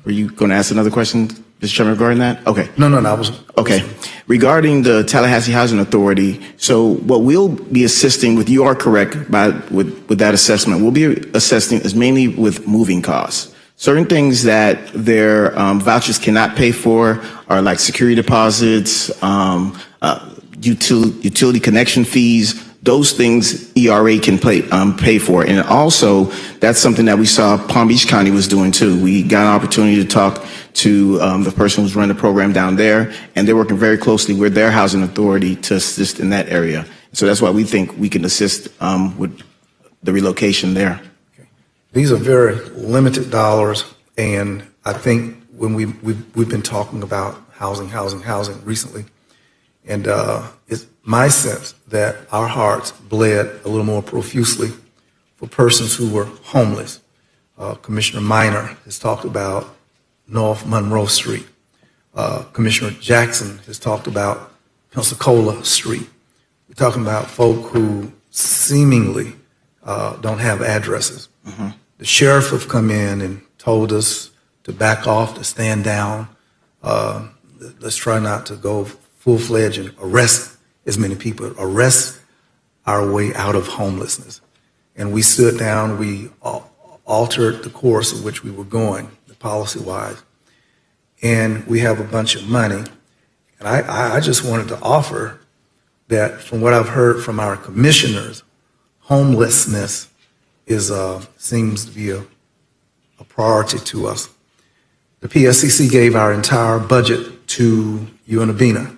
were you going to ask another question, Mr. Chairman, regarding that? Okay. No, I was. Okay. Regarding the Tallahassee Housing Authority, so what we'll be assisting with, you are correct with that assessment, we'll be assessing is mainly with moving costs. Certain things that their vouchers cannot pay for are like security deposits, utility connection fees. Those things ERA can pay for. And also, that's something that we saw Palm Beach County was doing too. We got an opportunity to talk to the person who's running the program down there, and they're working very closely with their housing authority to assist in that area. So that's why we think we can assist with the relocation there. Okay. These are very limited dollars, and I think when we've been talking about housing recently, and it's my sense that our hearts bled a little more profusely for persons who were homeless. Commissioner Minor has talked about North Monroe Street. Commissioner Jackson has talked about Pensacola Street. We're talking about folk who seemingly don't have addresses. The sheriff have come in and told us to back off, to stand down. Let's try not to go full-fledged and arrest as many people, arrest our way out of homelessness. And we stood down, we altered the course of which we were going, policy-wise, and we have a bunch of money. And I just wanted to offer that from what I've heard from our commissioners, homelessness seems to be a priority to us. The PSCC gave our entire budget to UNABINA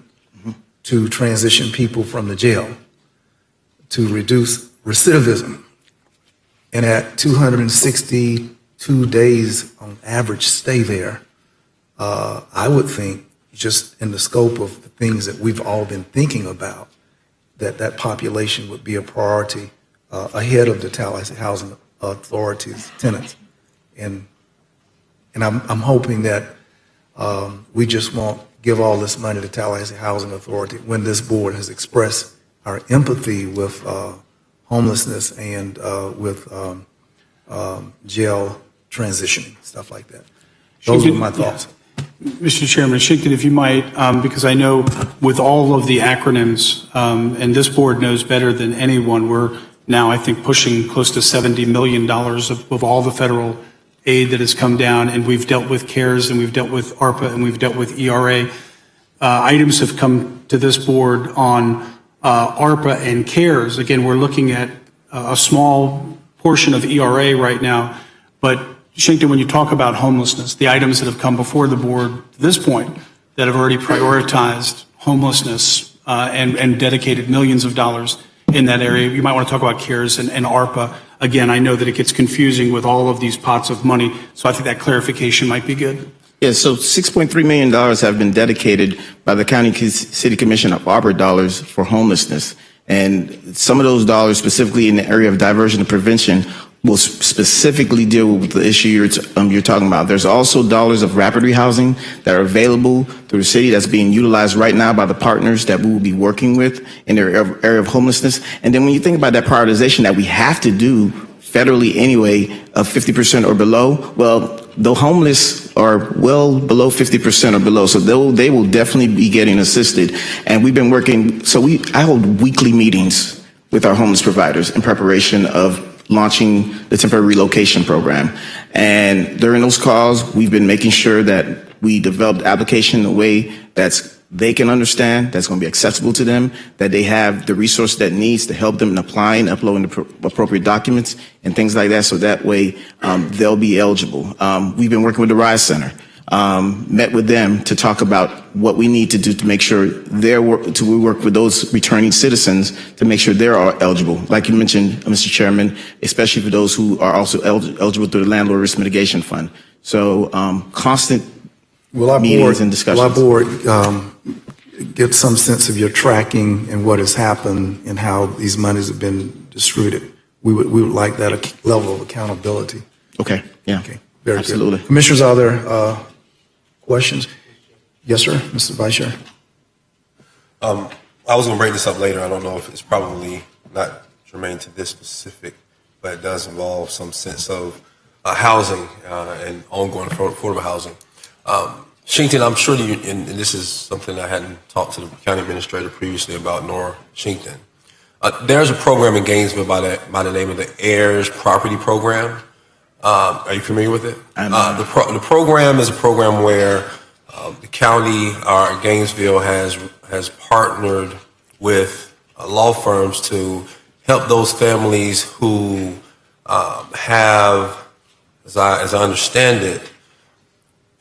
to transition people from the jail, to reduce recidivism. And at 262 days on average stay there, I would think, just in the scope of the things that we've all been thinking about, that population would be a priority ahead of the Tallahassee Housing Authority's tenants. And I'm hoping that we just won't give all this money to Tallahassee Housing Authority when this board has expressed our empathy with homelessness and with jail transitioning, stuff like that. Those were my thoughts. Mr. Chairman, Shinkton, if you might, because I know with all of the acronyms, and this board knows better than anyone, we're now, I think, pushing close to $70 million of all the federal aid that has come down, and we've dealt with CARES, and we've dealt with ARPA, and we've dealt with ERA. Items have come to this board on ARPA and CARES. Again, we're looking at a small portion of ERA right now, but Shinkton, when you talk about homelessness, the items that have come before the board to this point that have already prioritized homelessness and dedicated millions of dollars in that area, you might want to talk about CARES and ARPA. Again, I know that it gets confusing with all of these pots of money, so I think that clarification might be good. Yeah, so $6.3 million have been dedicated by the County City Commission of ARPA dollars for homelessness. And some of those dollars, specifically in the area of diversion and prevention, will specifically deal with the issue you're talking about. There's also dollars of rapid rehousing that are available through the city that's being utilized right now by the partners that we will be working with in their area of homelessness. And then when you think about that prioritization that we have to do federally anyway of 50% or below, well, the homeless are well below 50% or below, so they will definitely be getting assisted. And we've been working, I hold weekly meetings with our homeless providers in preparation of launching the temporary relocation program. And during those calls, we've been making sure that we develop the application in a way they can understand, that's going to be accessible to them, that they have the resource that needs to help them in applying, uploading the appropriate documents and things like that, so that way they'll be eligible. We've been working with the RISE Center, met with them to talk about what we need to do to make sure we work with those returning citizens to make sure they're all eligible. Like you mentioned, Mr. Chairman, especially for those who are also eligible through the Landlord Risk Mitigation Fund. So constant meetings and discussions. Will our board get some sense of your tracking and what has happened and how these monies have been distributed? We would like that level of accountability. Okay, yeah. Okay, very absolutely. Good. Commissioners, are there questions? Yes, sir, Mr. Vice Chair. I was going to bring this up later. I don't know if it's probably not germane to this specific, but it does involve some sense of housing and ongoing affordable housing. Shinkton, I'm sure you, and this is something I hadn't talked to the county administrator previously about, nor Shinkton. There's a program in Gainesville by the name of the Heirs Property Program. Are you familiar with it? The program is a program where the county, Gainesville, has partnered with law firms to help those families who have, as I understand it,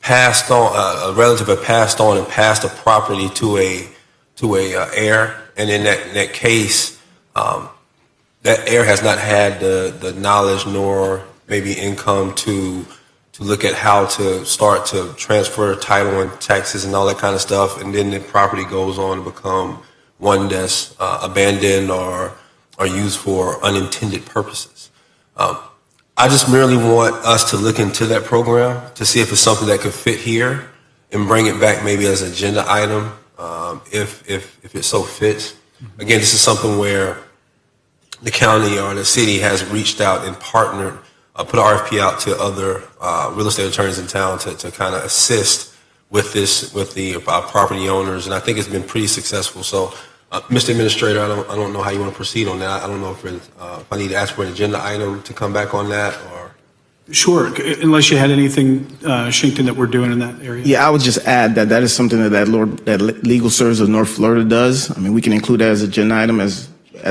passed on, a relative had passed on and passed a property to a heir, and in that case, that heir has not had the knowledge nor maybe income to to look at how to start to transfer title and taxes and all that kind of stuff, and then the property goes on to become one that's abandoned or used for unintended purposes. I just merely want us to look into that program to see if it's something that could fit here and bring it back maybe as an agenda item, if it so fits. Again, this is something where the county or the city has reached out and partnered, put an RFP out to other real estate attorneys in town to kind of assist with this, with the property owners, and I think it's been pretty successful. So, Mr. Administrator, I don't know how you want to proceed on that. I don't know if I need to ask for an agenda item to come back on that, or. Sure, unless you had anything, Shinkton, that we're doing in that area. Yeah, I would just add that is something that Legal Services of North Florida does. I mean, we can include that as an agenda item as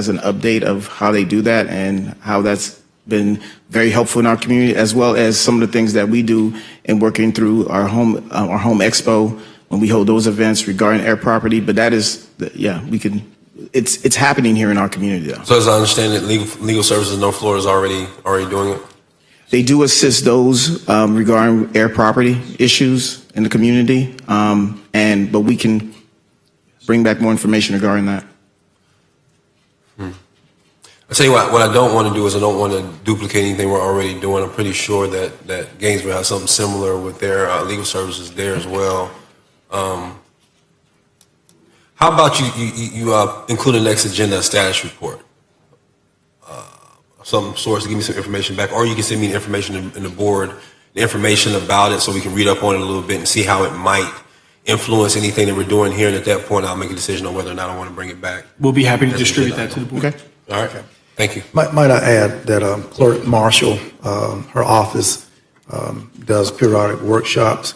an update of how they do that and how that's been very helpful in our community, as well as some of the things that we do in working through our home expo when we hold those events regarding air property. But that is, we can. It's happening here in our community, though. So as I understand it, Legal Services of North Florida is already doing it. They do assist those regarding air property issues in the community, but we can bring back more information regarding that. I tell you what I don't want to do is I don't want to duplicate anything we're already doing. I'm pretty sure that Gainesville has something similar with their legal services there as well. How about you include in the next agenda a status report? Some source to give me some information back, or you can send me the information in the board, the information about it, so we can read up on it a little bit and see how it might influence anything that we're doing here. And at that point, I'll make a decision on whether or not I want to bring it back. We'll be happy to distribute that to the board. Okay. All right. Okay. Thank you. Might I add that Clerk Marshall, her office does periodic workshops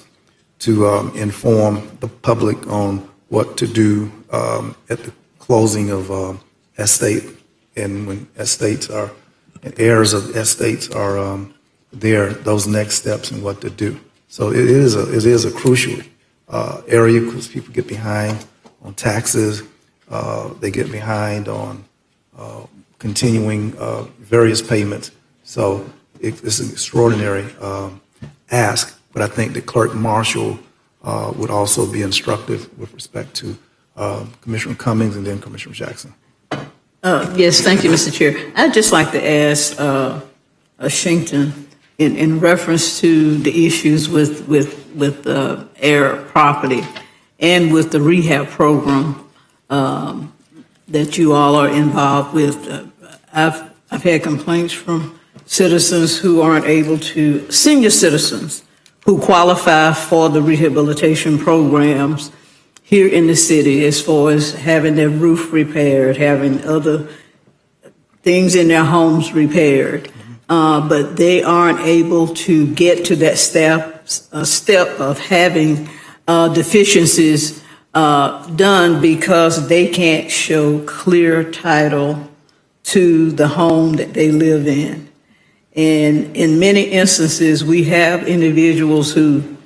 to inform the public on what to do at the closing of estate, and when estates are, and heirs of estates are there, those next steps and what to do. So it is a crucial area, because people get behind on taxes, they get behind on continuing various payments. So it's an extraordinary ask, but I think that Clerk Marshall would also be instructive with respect to Commissioner Cummings and then Commissioner Jackson. Yes, thank you, Mr. Chair. I'd just like to ask Shinkton, in reference to the issues with air property and with the rehab program that you all are involved with. I've had complaints from citizens who aren't able to, senior citizens who qualify for the rehabilitation programs here in the city, as far as having their roof repaired, having other things in their homes repaired, but they aren't able to get to that step of having deficiencies done because they can't show clear title to the home that they live in. And in many instances, we have individuals who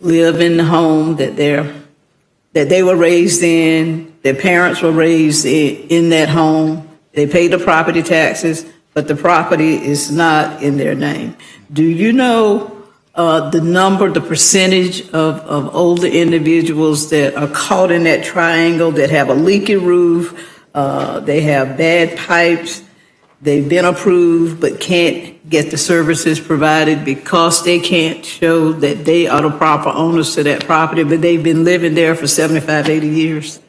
live in the home that they were raised in, their parents were raised in that home, they pay the property taxes, but the property is not in their name. Do you know the percentage of older individuals that are caught in that triangle, that have a leaky roof, they have bad pipes, they've been approved but can't get the services provided because they can't show that they are the proper owners to that property, but they've been living there for 75, 80 years?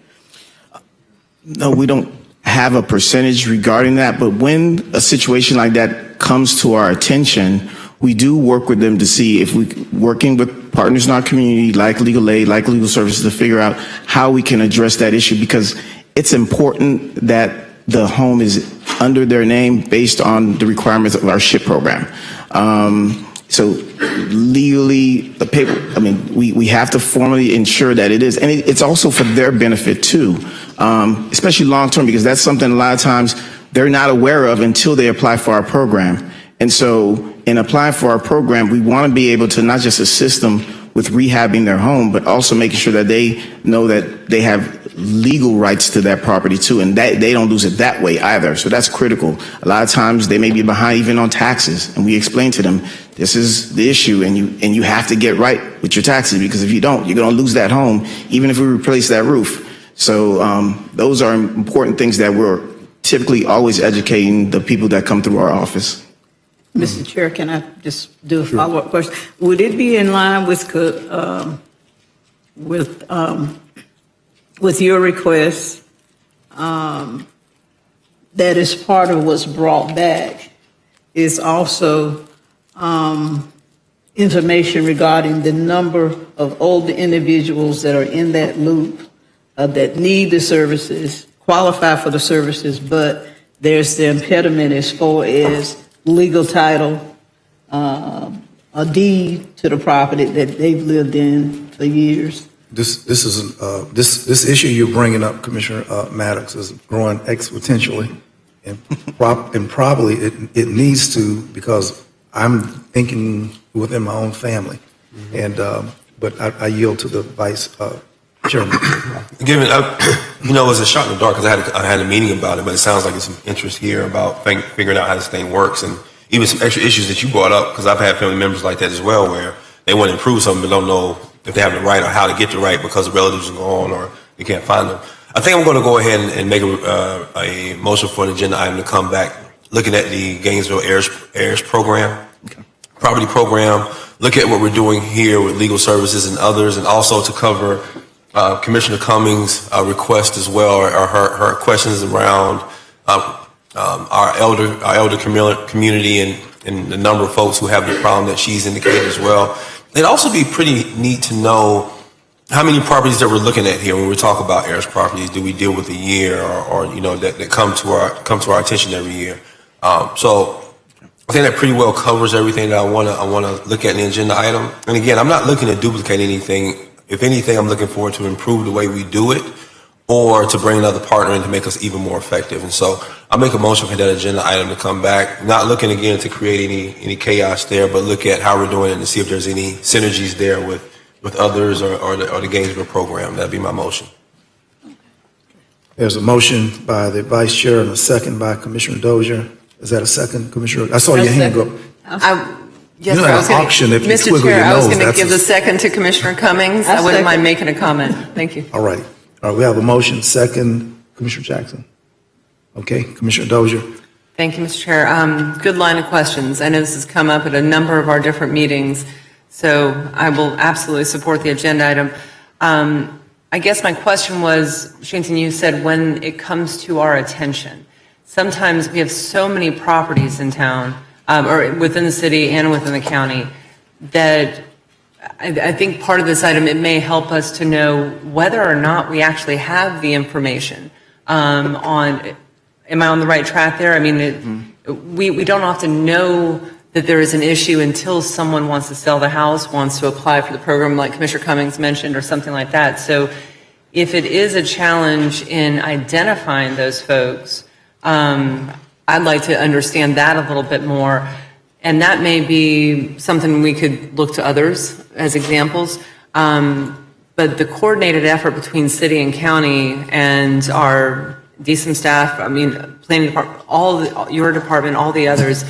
No, we don't have a percentage regarding that, but when a situation like that comes to our attention, we do work with them to see if working with partners in our community, like legal aid, like legal services, to figure out how we can address that issue, because it's important that the home is under their name based on the requirements of our SHIP program. So legally, the paper, we have to formally ensure that it is, and it's also for their benefit too, especially long-term, because that's something a lot of times they're not aware of until they apply for our program. And so in applying for our program, we want to be able to not just assist them with rehabbing their home, but also making sure that they know that they have legal rights to that property too, and that they don't lose it that way either. So that's critical. A lot of times they may be behind even on taxes, and we explain to them, this is the issue, and you have to get right with your taxes, because if you don't, you're going to lose that home, even if we replace that roof. So those are important things that we're typically always educating the people that come through our office. Mr. Chair, can I just do a follow-up question? Would it be in line with your request that as part of what's brought back is also information regarding the number of older individuals that are in that loop that need the services, qualify for the services, but there's the impediment as far as legal title, a deed to the property that they've lived in for years? This issue you're bringing up, Commissioner Maddox, is growing exponentially, and probably it needs to, because I'm thinking within my own family, and but I yield to the Vice Chairman. Given, it was a shot in the dark because I had a meeting about it, but it sounds like there's some interest here about figuring out how this thing works, and even some extra issues that you brought up, because I've had family members like that as well, where they want to improve something but don't know if they have the right or how to get the right because the relatives are gone or they can't find them. I think I'm going to go ahead and make a motion for an agenda item to come back, looking at the Gainesville heirs program, property program, look at what we're doing here with legal services and others, and also to cover Commissioner Cummings' request as well, or her questions around our elder community and the number of folks who have the problem that she's indicated as well. It'd also be pretty neat to know how many properties that we're looking at here when we talk about heirs properties. Do we deal with a year, or that come to our attention every year? So I think that pretty well covers everything that I want to look at in the agenda item. And again, I'm not looking to duplicate anything. If anything, I'm looking forward to improve the way we do it, or to bring another partner in to make us even more effective. And so I'll make a motion for that agenda item to come back, not looking again to create any chaos there, but look at how we're doing it and to see if there's any synergies there with others or the Gainesville program. That'd be my motion. There's a motion by the Vice Chair and a second by Commissioner Dozier. Is that a second, Commissioner? I saw your hand go. Yes, You know, sir, I was an gonna- auction, if you Mr. twiddle Chair, your I was nose, going to that's give a- the second to Commissioner Cummings. I wouldn't mind making a comment. Thank you. All right. All right, we have a motion, second, Commissioner Jackson. Okay, Commissioner Dozier. Thank you, Mr. Chair. Good line of questions. I know this has come up at a number of our different meetings, so I will absolutely support the agenda item. I guess my question was, Shanton, you said when it comes to our attention. Sometimes we have so many properties in town, or within the city and within the county, that I think part of this item, it may help us to know whether or not we actually have the information on, am I on the right track there? I mean, we don't often know that there is an issue until someone wants to sell the house, wants to apply for the program like Commissioner Cummings mentioned or something like that. So if it is a challenge in identifying those folks, I'd like to understand that a little bit more. And that may be something we could look to others as examples. But the coordinated effort between city and county and our decent staff, I mean, planning department, your department, all the others,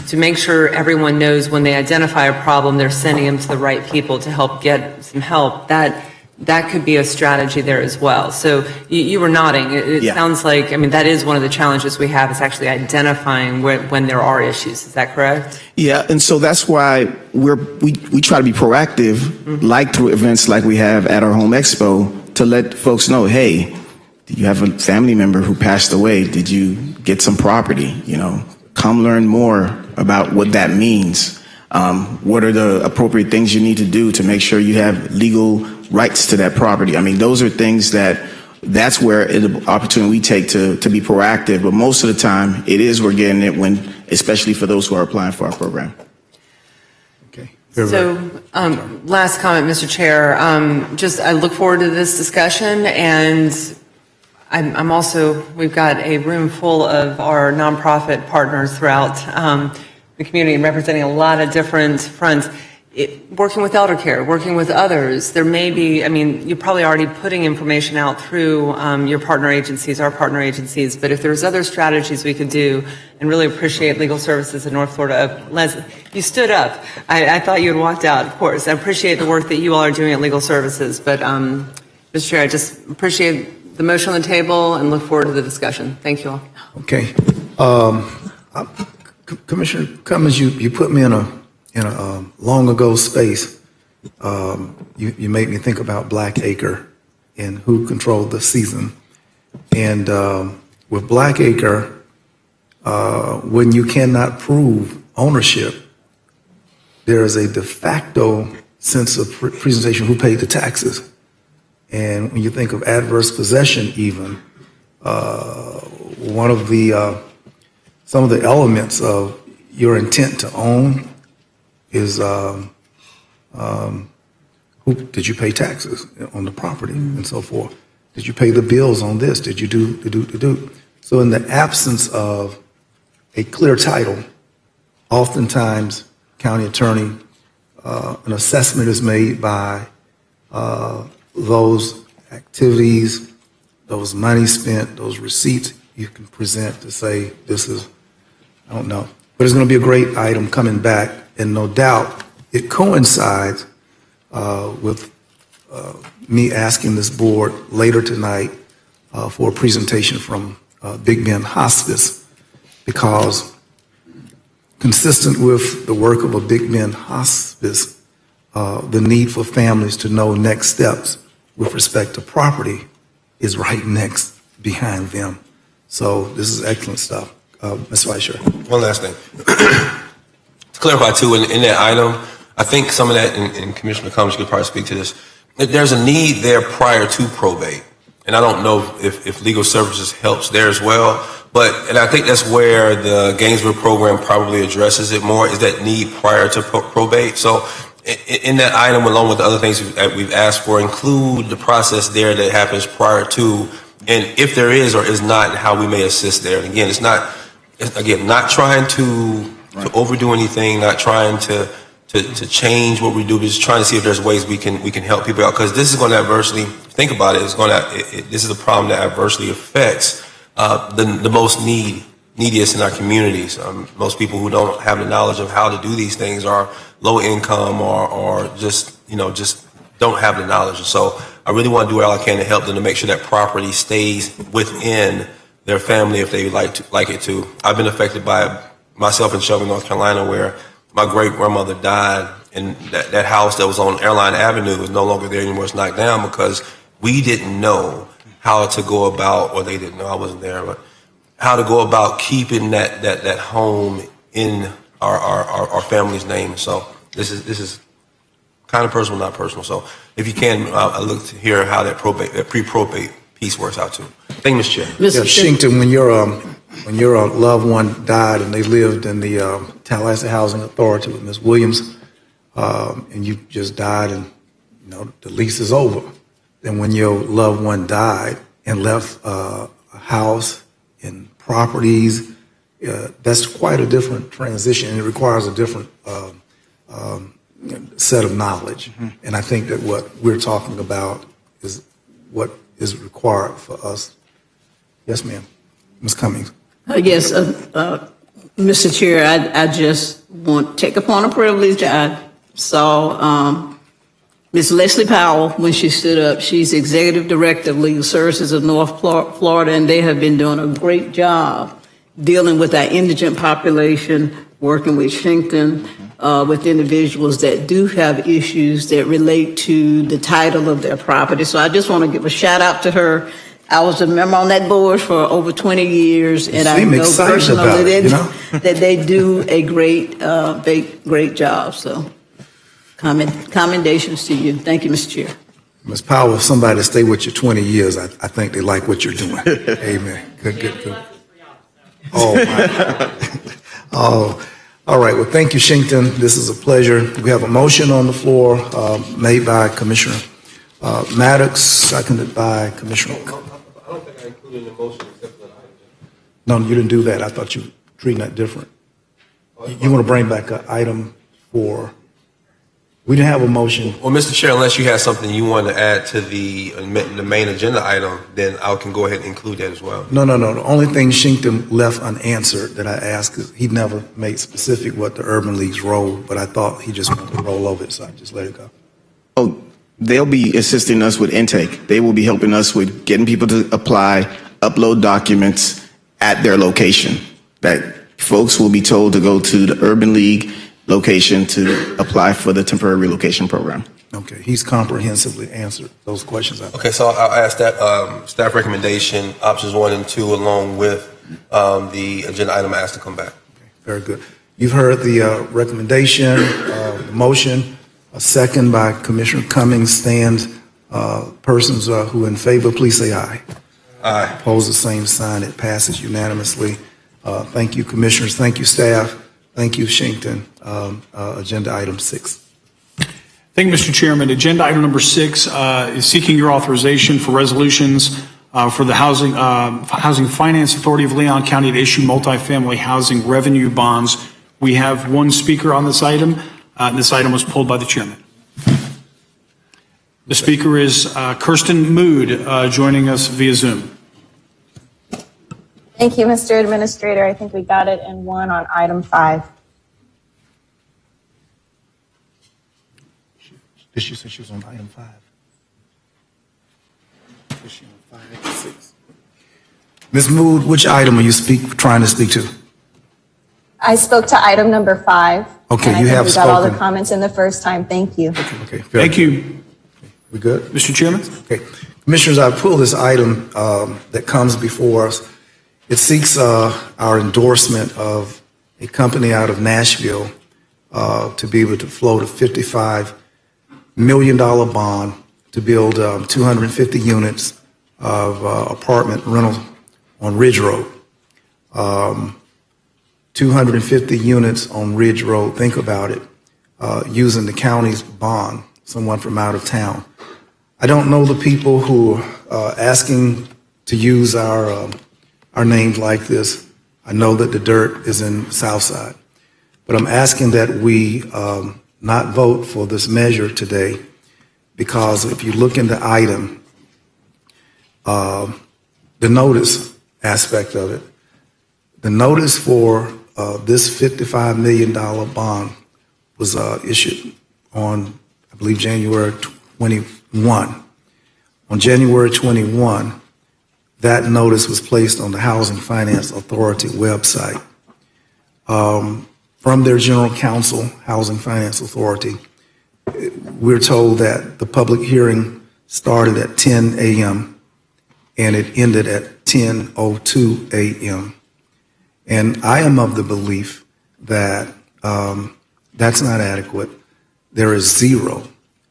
to make sure everyone knows when they identify a problem, they're sending them to the right people to help get some help. That could be a strategy there as well. So you were nodding. It sounds like, I mean, that is one of the challenges we have, is actually identifying when there are issues. Is that correct? Yeah, and so that's why we try to be proactive, like through events like we have at our home expo, to let folks know, hey, do you have a family member who passed away? Did you get some property? Come learn more about what that means. What are the appropriate things you need to do to make sure you have legal rights to that property? I mean, those are things that's where the opportunity we take to be proactive. But most of the time, we're getting it especially for those who are applying for our program. Okay. So, last comment, Mr. Chair. I look forward to this discussion, and I'm also, we've got a room full of our nonprofit partners throughout the community and representing a lot of different fronts. Working with elder care, working with others, there may be, I mean, you're probably already putting information out through your partner agencies, our partner agencies, but if there's other strategies we could do, and really appreciate Legal Services in North Florida, You stood up. I thought you had walked out, of course. I appreciate the work that you all are doing at Legal Services, but Mr. Chair, I just appreciate the motion on the table and look forward to the discussion. Thank you all. Okay. Commissioner Cummings, you put me in a long ago space. You made me think about Blackacre and who controlled the season. And with Blackacre, when you cannot prove ownership, there is a de facto sense of presentation who paid the taxes. And when you think of adverse possession even, one of the, some of the elements of your intent to own is who did you pay taxes on the property and so forth? Did you pay the bills on this? Did you do? So in the absence of a clear title, oftentimes county attorney, an assessment is made by those activities, those money spent, those receipts you can present to say this is, I don't know. But it's going to be a great item coming back, and no doubt it coincides with me asking this board later tonight for a presentation from Big Bend Hospice, because consistent with the work of a Big Bend Hospice, the need for families to know next steps with respect to property is right next behind them. So this is excellent stuff. Mr. Vice Chair. One last thing. To clarify too, in that item, I think some of that, and Commissioner Cummings could probably speak to this, that there's a need there prior to probate. And I don't know if legal services helps there as well, and I think that's where the Gainesville program probably addresses it more, is that need prior to probate. So in that item, along with the other things that we've asked for, include the process there that happens prior to, and if there is or is not, how we may assist there. And again, it's not, again, not trying to overdo anything, not trying to change what we do, but just trying to see if there's ways we can help people out, because this is going to adversely, think about it, this is a problem that adversely affects the most neediest in our communities. Most people who don't have the knowledge of how to do these things are low income or just don't have the knowledge. And so I really want to do all I can to help them to make sure that property stays within their family if they like it to. I've been affected by myself in Shelby, North Carolina, where my great-grandmother died, and that house that was on Airline Avenue is no longer there anymore. It's knocked down because we didn't know how to go about, or they didn't know, I wasn't there, but how to go about keeping that home in our family's name. So this is kind of personal, not personal. So if you can, I look to hear how that pre-probate piece works out too. Thank you, Mr. Chair. Yeah, Shington, when your loved one died and they lived in the Tallahassee Housing Authority with Ms. Williams, and you just died and the lease is over. Then when your loved one died and left a house and properties, that's quite a different transition, and it requires a different set of knowledge. Mm-hmm. And I think that what we're talking about is what is required for us. Yes, ma'am. Ms. Cummings. Yes, Mr. Chair, I just want to take upon a privilege. I saw Ms. Leslie Powell when she stood up. She's Executive Director of Legal Services of North Florida, and they have been doing a great job dealing with our indigent population, working with Shington, with individuals that do have issues that relate to the title of their property. So I just want to give a shout out to her. I was a member on that board for over 20 years, and I know personally that they do a great job. So commendations to you. Thank you, Mr. Chair. Ms. Powell, if somebody stay with you 20 years, I think they like what you're doing. Amen. Good. Oh, my. Oh, all right. Well, thank you, Shington. This is a pleasure. We have a motion on the floor made by Commissioner Maddox, seconded by Commissioner. I don't think I included an motion except for the item. No, you didn't do that. I thought you were treating that different. You want to bring back an item for We didn't have a motion. Well, Mr. Chair, unless you have something you want to add to the main agenda item, then I can go ahead and include that as well. No. The only thing Shinkton left unanswered that I asked is he never made specific what the Urban League's role, but I thought he just wanted to roll over it, so I just let it go. Oh, they'll be assisting us with intake. They will be helping us with getting people to apply, upload documents at their location. That folks will be told to go to the Urban League location to apply for the temporary relocation program. Okay, he's comprehensively answered those questions. Okay, so I'll ask that staff recommendation, options 1 and 2, along with the agenda item asked to come back. Okay, very good. You've heard the recommendation, motion, a second by Commissioner Cummings stands. Persons who are in favor, please say aye. Aye. Opposed, the same sign. It passes unanimously. Thank you, commissioners. Thank you, staff. Thank you, Shinkton. Agenda item 6. Thank you, Mr. Chairman. Agenda item number 6 is seeking your authorization for resolutions for the Housing Finance Authority of Leon County to issue multifamily housing revenue bonds. We have one speaker on this item. This item was pulled by the chairman. The speaker is Kirsten Mood, joining us via Zoom. Thank you, Mr. Administrator. I think we got it in one on item 5. Did she say she was on item 5? Is she on 5 and 6? Ms. Mood, which item are you trying to speak to? I spoke to item number 5. Okay, and you have I think we got all the spoken. comments in the first time. Thank you. Okay. Thank you. We good? Mr. Chairman? Okay. Commissioners, I pulled this item that comes before us. It seeks our endorsement of a company out of Nashville to be able to float a $55 million bond to build 250 units of apartment rental on Ridge Road. 250 units on Ridge Road, think about it, using the county's bond, someone from out of town. I don't know the people who are asking to use our names like this. I know that the dirt is in Southside, but I'm asking that we not vote for this measure today, because if you look in the item, the notice aspect of it, the notice for this $55 million bond was issued on, I believe, January 21. On January 21, that notice was placed on the Housing Finance Authority website. From their general counsel, Housing Finance Authority, we're told that the public hearing started at 10 a.m. and it ended at 10:02 a.m. And I am of the belief that that's not adequate. There is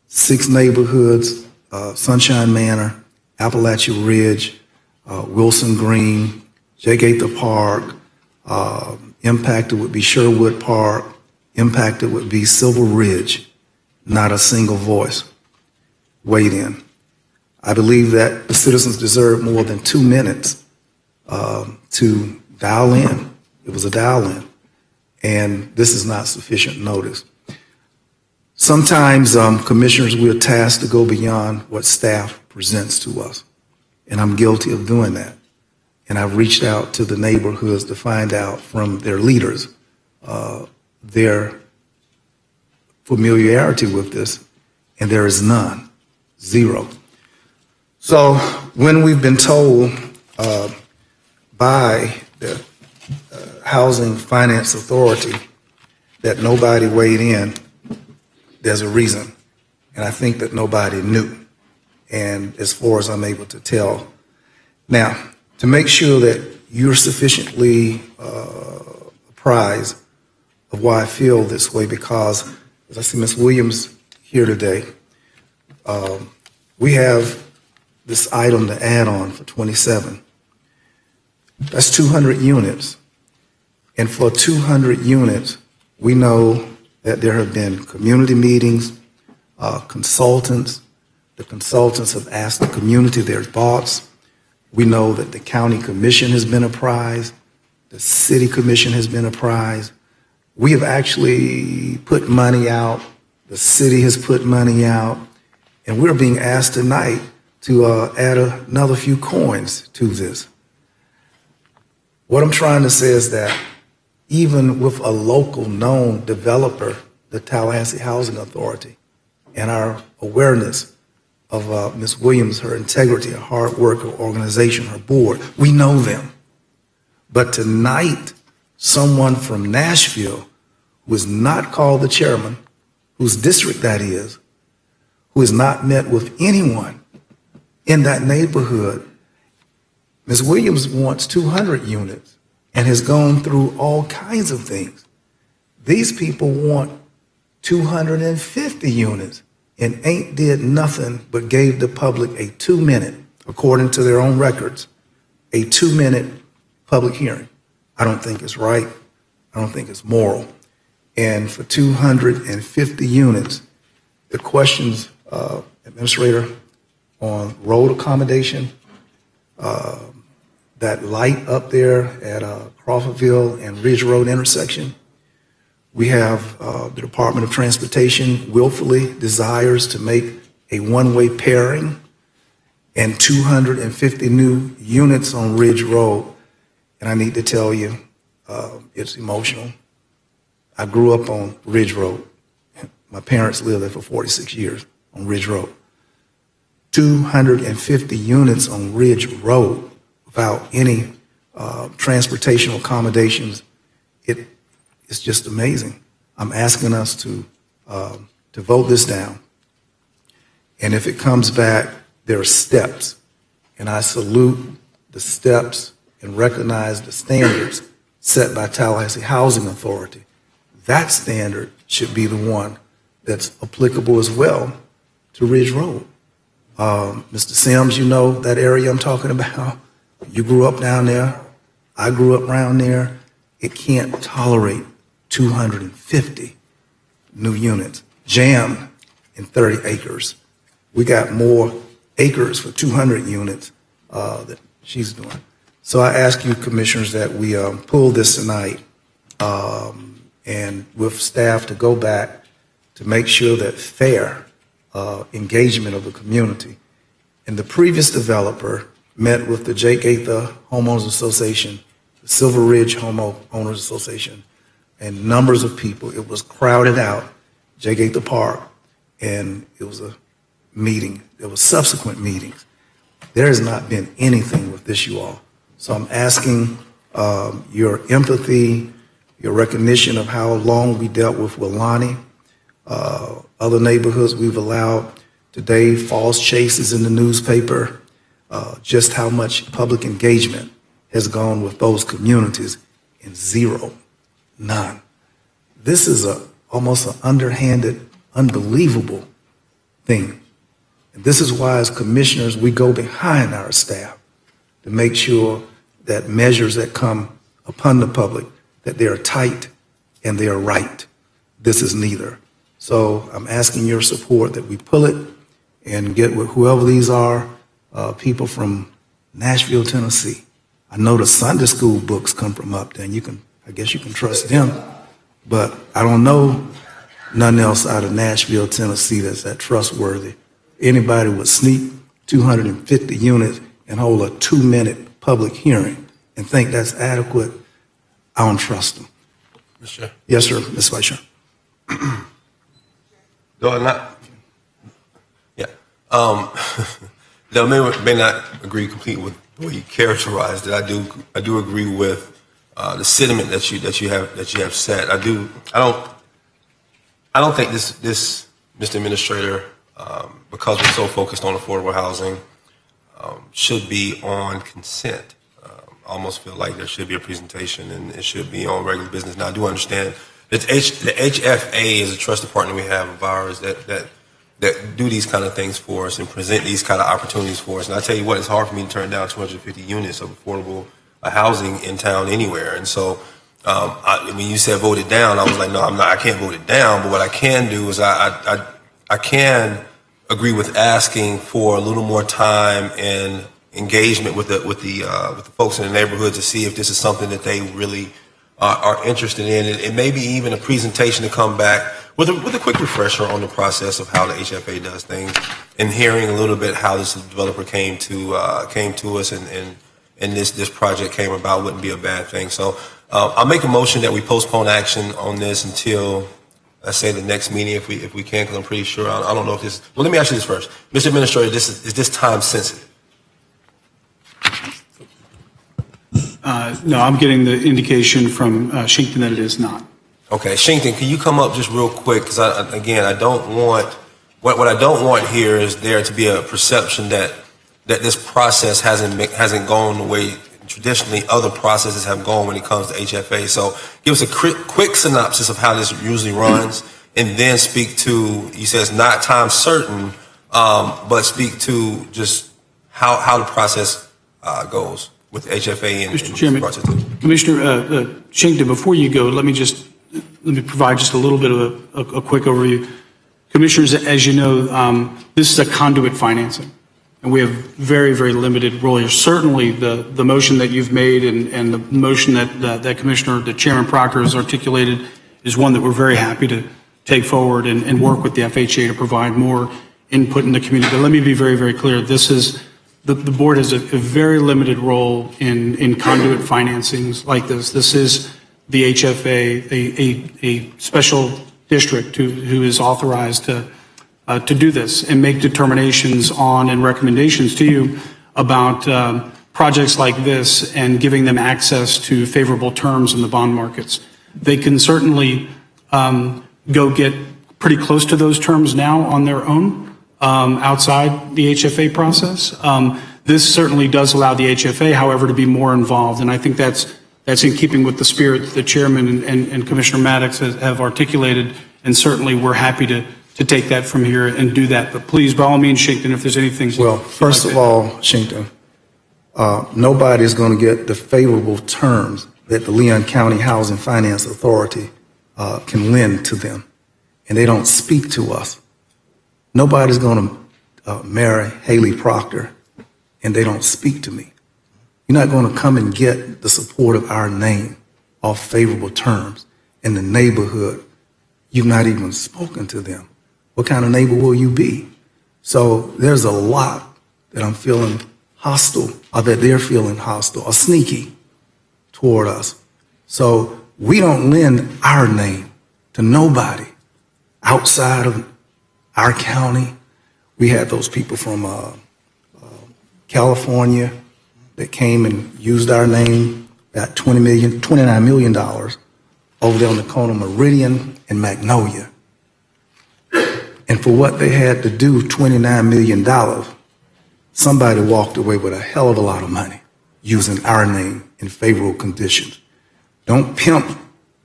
6 neighborhoods, Sunshine Manor, Appalachia Ridge, Wilson Green, J. Gaither Park, impacted would be Sherwood Park, impacted would be Silver Ridge. Not a single voice weighed in. I believe that the citizens deserve more than 2 minutes to dial in. It was a dial in, and this is not sufficient notice. Sometimes, commissioners, we're tasked to go beyond what staff presents to us, and I'm guilty of doing that. And I've reached out to the neighborhoods to find out from their leaders their familiarity with this, and there is none, 0. So when we've been told by the Housing Finance Authority that nobody weighed in, there's a reason, and I think that nobody knew, and as far as I'm able to tell. Now, to make sure that you're sufficiently apprised of why I feel this way, because as I see Ms. Williams here today, we have this item to add on for 27. That's 200 units. And for 200 units, we know that there have been community meetings, consultants. The consultants have asked the community their thoughts. We know that the county commission has been apprised. The city commission has been apprised. We have actually put money out. The city has put money out, and we're being asked tonight to add another few coins to this. What I'm trying to say is that even with a local known developer, the Tallahassee Housing Authority, and our awareness of Ms. Williams, her integrity, her hard work, her organization, her board, we know them. But tonight, someone from Nashville who is not called the chairman, whose district that is, who has not met with anyone in that neighborhood. Ms. Williams wants 200 units and has gone through all kinds of things. These people want 250 units and ain't did nothing but gave the public a 2-minute, according to their own records, a 2-minute public hearing. I don't think it's right. I don't think it's moral. And for 250 units, the questions, Administrator, on road accommodation, that light up there at Crawfordville and Ridge Road intersection, we have the Department of Transportation willfully desires to make a one-way pairing and 250 new units on Ridge Road. And I need to tell you, it's emotional. I grew up on Ridge Road. My parents lived there for 46 years on Ridge Road. 250 units on Ridge Road without any transportation accommodations. It's just amazing. I'm asking us to vote this down. And if it comes back, there are steps. And I salute the steps and recognize the standards set by Tallahassee Housing Authority. That standard should be the one that's applicable as well to Ridge Road. Mr. Sims, you know that area I'm talking about. You grew up down there. I grew up around there. It can't tolerate 250 new units jammed in 30 acres. We got more acres for 200 units that she's doing. So I ask you, commissioners, that we pull this tonight and with staff to go back to make sure that fair engagement of the community. And the previous developer met with the Jake Gaither Homeowners Association, the Silver Ridge Homeowners Association, and numbers of people. It was crowded out, Jake Gaither Park, and it was a meeting. There were subsequent meetings. There has not been anything with this, you all. So I'm asking your empathy, your recognition of how long we dealt with Wilani, other neighborhoods we've allowed today, false chases in the newspaper, just how much public engagement has gone with those communities, and zero, none. This is almost an underhanded, unbelievable thing. And this is why as commissioners, we go behind our staff to make sure that measures that come upon the public, that they are tight and they are right. This is neither. So I'm asking your support that we pull it and get with whoever these are, people from Nashville, Tennessee. I know the Sunday school books come from up there, and I guess you can trust them, but I don't know nothing else out of Nashville, Tennessee that's that trustworthy. Anybody would sneak 250 units and hold a 2-minute public hearing and think that's adequate. I don't trust them. Mr. Chair. Yes, sir, Ms. Vice Chair. Though I'm not, yeah. Though I may not agree completely with the way you characterized it. I do agree with the sentiment that you have set. I don't think this Mr. Administrator, because we're so focused on affordable housing, should be on consent. I almost feel like there should be a presentation and it should be on regular business. Now, I do understand that the HFA is a trusted partner we have of ours that do these kind of things for us and present these kind of opportunities for us. And I tell you what, it's hard for me to turn down 250 units of affordable housing in town anywhere. And so when you said vote it down, I was like, no, I can't vote it down. But what I can do is I can agree with asking for a little more time and engagement with the folks in the neighborhood to see if this is something that they really are interested in, and maybe even a presentation to come back with a quick refresher on the process of how the HFA does things, and hearing a little bit how this developer came to us, and this project came about wouldn't be a bad thing. So I'll make a motion that we postpone action on this until, let's say, the next meeting, if we can, because I'm pretty sure, I don't know if this. Well, let me ask you this first, Mr. Administrator. Is this time sensitive? No, I'm getting the indication from Shinkton that it is not. Okay, Shinkton, can you come up just real quick? Because I don't want what I don't want here is there to be a perception that this process hasn't gone the way traditionally other processes have gone when it comes to HFA. So give us a quick synopsis of how this usually runs, and then speak to, you said it's not time certain, but speak to just how the process goes with HFA and Mr. Chairman, process. Commissioner Shinkton, before you go, let me provide just a little bit of a quick overview. Commissioners, as you know, this is a conduit financing, and we have very, very limited role here. Certainly, the motion that you've made and the motion that Commissioner, that Chairman Proctor has articulated is one that we're very happy to take forward and work with the FHA to provide more input in the community. But let me be very, very clear. This is, the board has a very limited role in conduit financings like this. This is the HFA, a special district who is authorized to do this and make determinations on and recommendations to you about projects like this and giving them access to favorable terms in the bond markets. They can certainly go get pretty close to those terms now on their own outside the HFA process. This certainly does allow the HFA, however, to be more involved, and I think that's in keeping with the spirit that the Chairman and Commissioner Maddox have articulated, and certainly we're happy to take that from here and do that. But please, by all means, Shinkton, if there's anything. Well, first of all, Shinkton, nobody's going to get the favorable terms that the Leon County Housing Finance Authority can lend to them, and they don't speak to us. Nobody's going to marry Haley Proctor, and they don't speak to me. You're not going to come and get the support of our name off favorable terms in the neighborhood. You've not even spoken to them. What kind of neighbor will you be? So there's a lot that I'm feeling hostile, or that they're feeling hostile or sneaky toward us. So we don't lend our name to nobody outside of our county. We had those people from California that came and used our name, got $29 million over there on the corner of Meridian and Magnolia. And for what they had to do, $29 million, somebody walked away with a hell of a lot of money using our name in favorable conditions. Don't pimp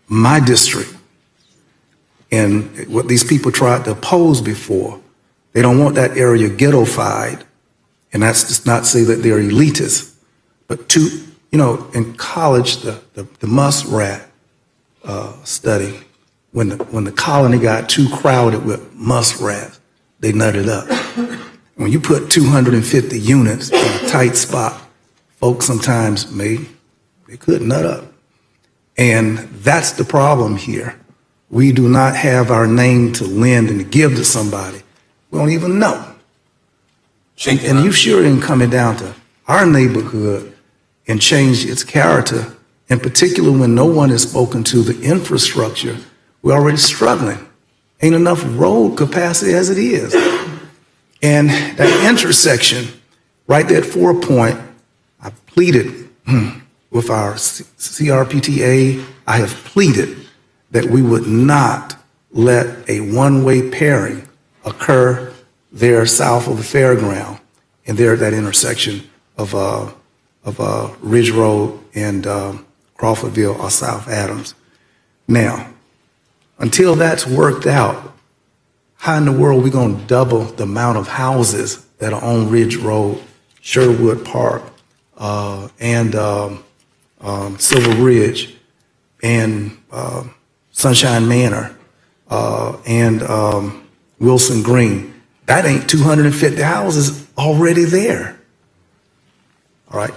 my district. And what these people tried to oppose before, they don't want that area ghettofied. And that's just not say that they're elitists. But in college, the muskrat study, when the colony got too crowded with muskrats, they nutted up. When you put 250 units in a tight spot, folks sometimes they could nut up. And that's the problem here. We do not have our name to lend and to give to somebody. We don't even know. And you sure ain't coming down to our neighborhood and change its character, in particular when no one has spoken to the infrastructure. We're already struggling. Ain't enough road capacity as it is. And that intersection, right there at 4 Point, I pleaded with our CRPTA, I have pleaded that we would not let a one-way pairing occur there south of the fairground and there at that intersection of Ridge Road and Crawfordville or South Adams. Now, until that's worked out, how in the world are we going to double the amount of houses that are on Ridge Road, Sherwood Park, and Silver Ridge, and Sunshine Manor, and Wilson Green? That ain't 250 houses already there. All right?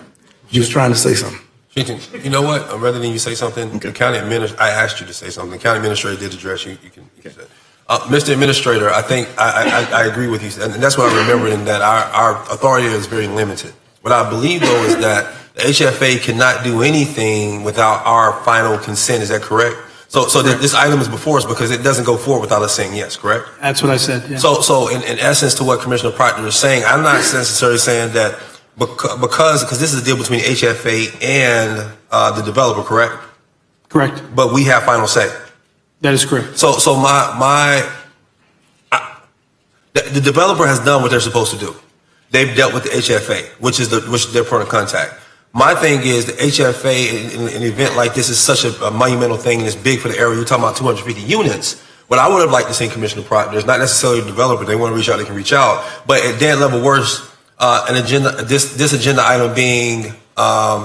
You was trying to say something. You know what? Rather than you say something, the county administrator, I asked you to say something. The county administrator did address you. You can say. Mr. Administrator, I think I agree with you, and that's what I remember in that our authority is very limited. What I believe, though, is that the HFA cannot do anything without our final consent. Is that correct? So that this item is before us because it doesn't go forward without us saying yes, correct? That's what I said, yeah. So in essence to what Commissioner Proctor is saying, I'm not necessarily saying that because this is a deal between HFA and the developer, correct? Correct. But we have final say. That is correct. So the developer has done what they're supposed to do. They've dealt with the HFA, which is their point of contact. My thing is the HFA in an event like this is such a monumental thing and it's big for the area. You're talking about 250 units. What I would have liked to see Commissioner Proctor is not necessarily a developer. They want to reach out, they can reach out. But at that level worse, this agenda item being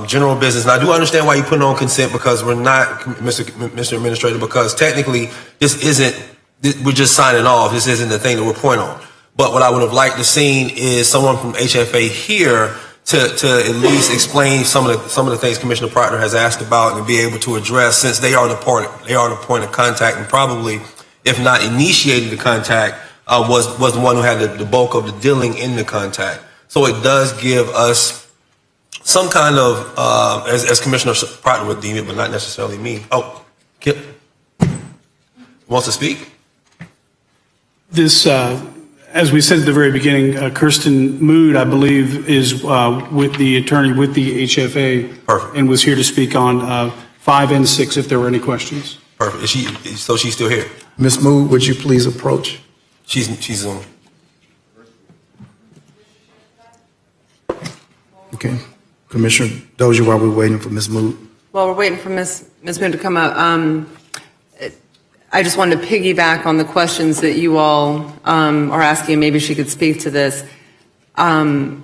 general business. And I do understand why you put it on consent because we're not, Mr. Administrator, because technically we're just signing off. This isn't the thing that we're pointing on. But what I would have liked to seen is someone from HFA here to at least explain some of the things Commissioner Proctor has asked about and be able to address, since they are the point of contact, and probably, if not initiating the contact, was the one who had the bulk of the dealing in the contact. So it does give us some kind of, as Commissioner Proctor would deem it, but not necessarily me. Oh, Kip wants to speak? This, as we said at the very beginning, Kirsten Mood, I believe, is with the attorney with the HFA. Perfect. And was here to speak on 5 and 6 if there were any questions. Perfect. So she's still here? Ms. Mood, would you please approach? She's on. Okay. Commissioner Dozier, while we're waiting for Ms. Mood. Well, we're waiting for Ms. Moon to come up. I just wanted to piggyback on the questions that you all are asking. Maybe she could speak to this. I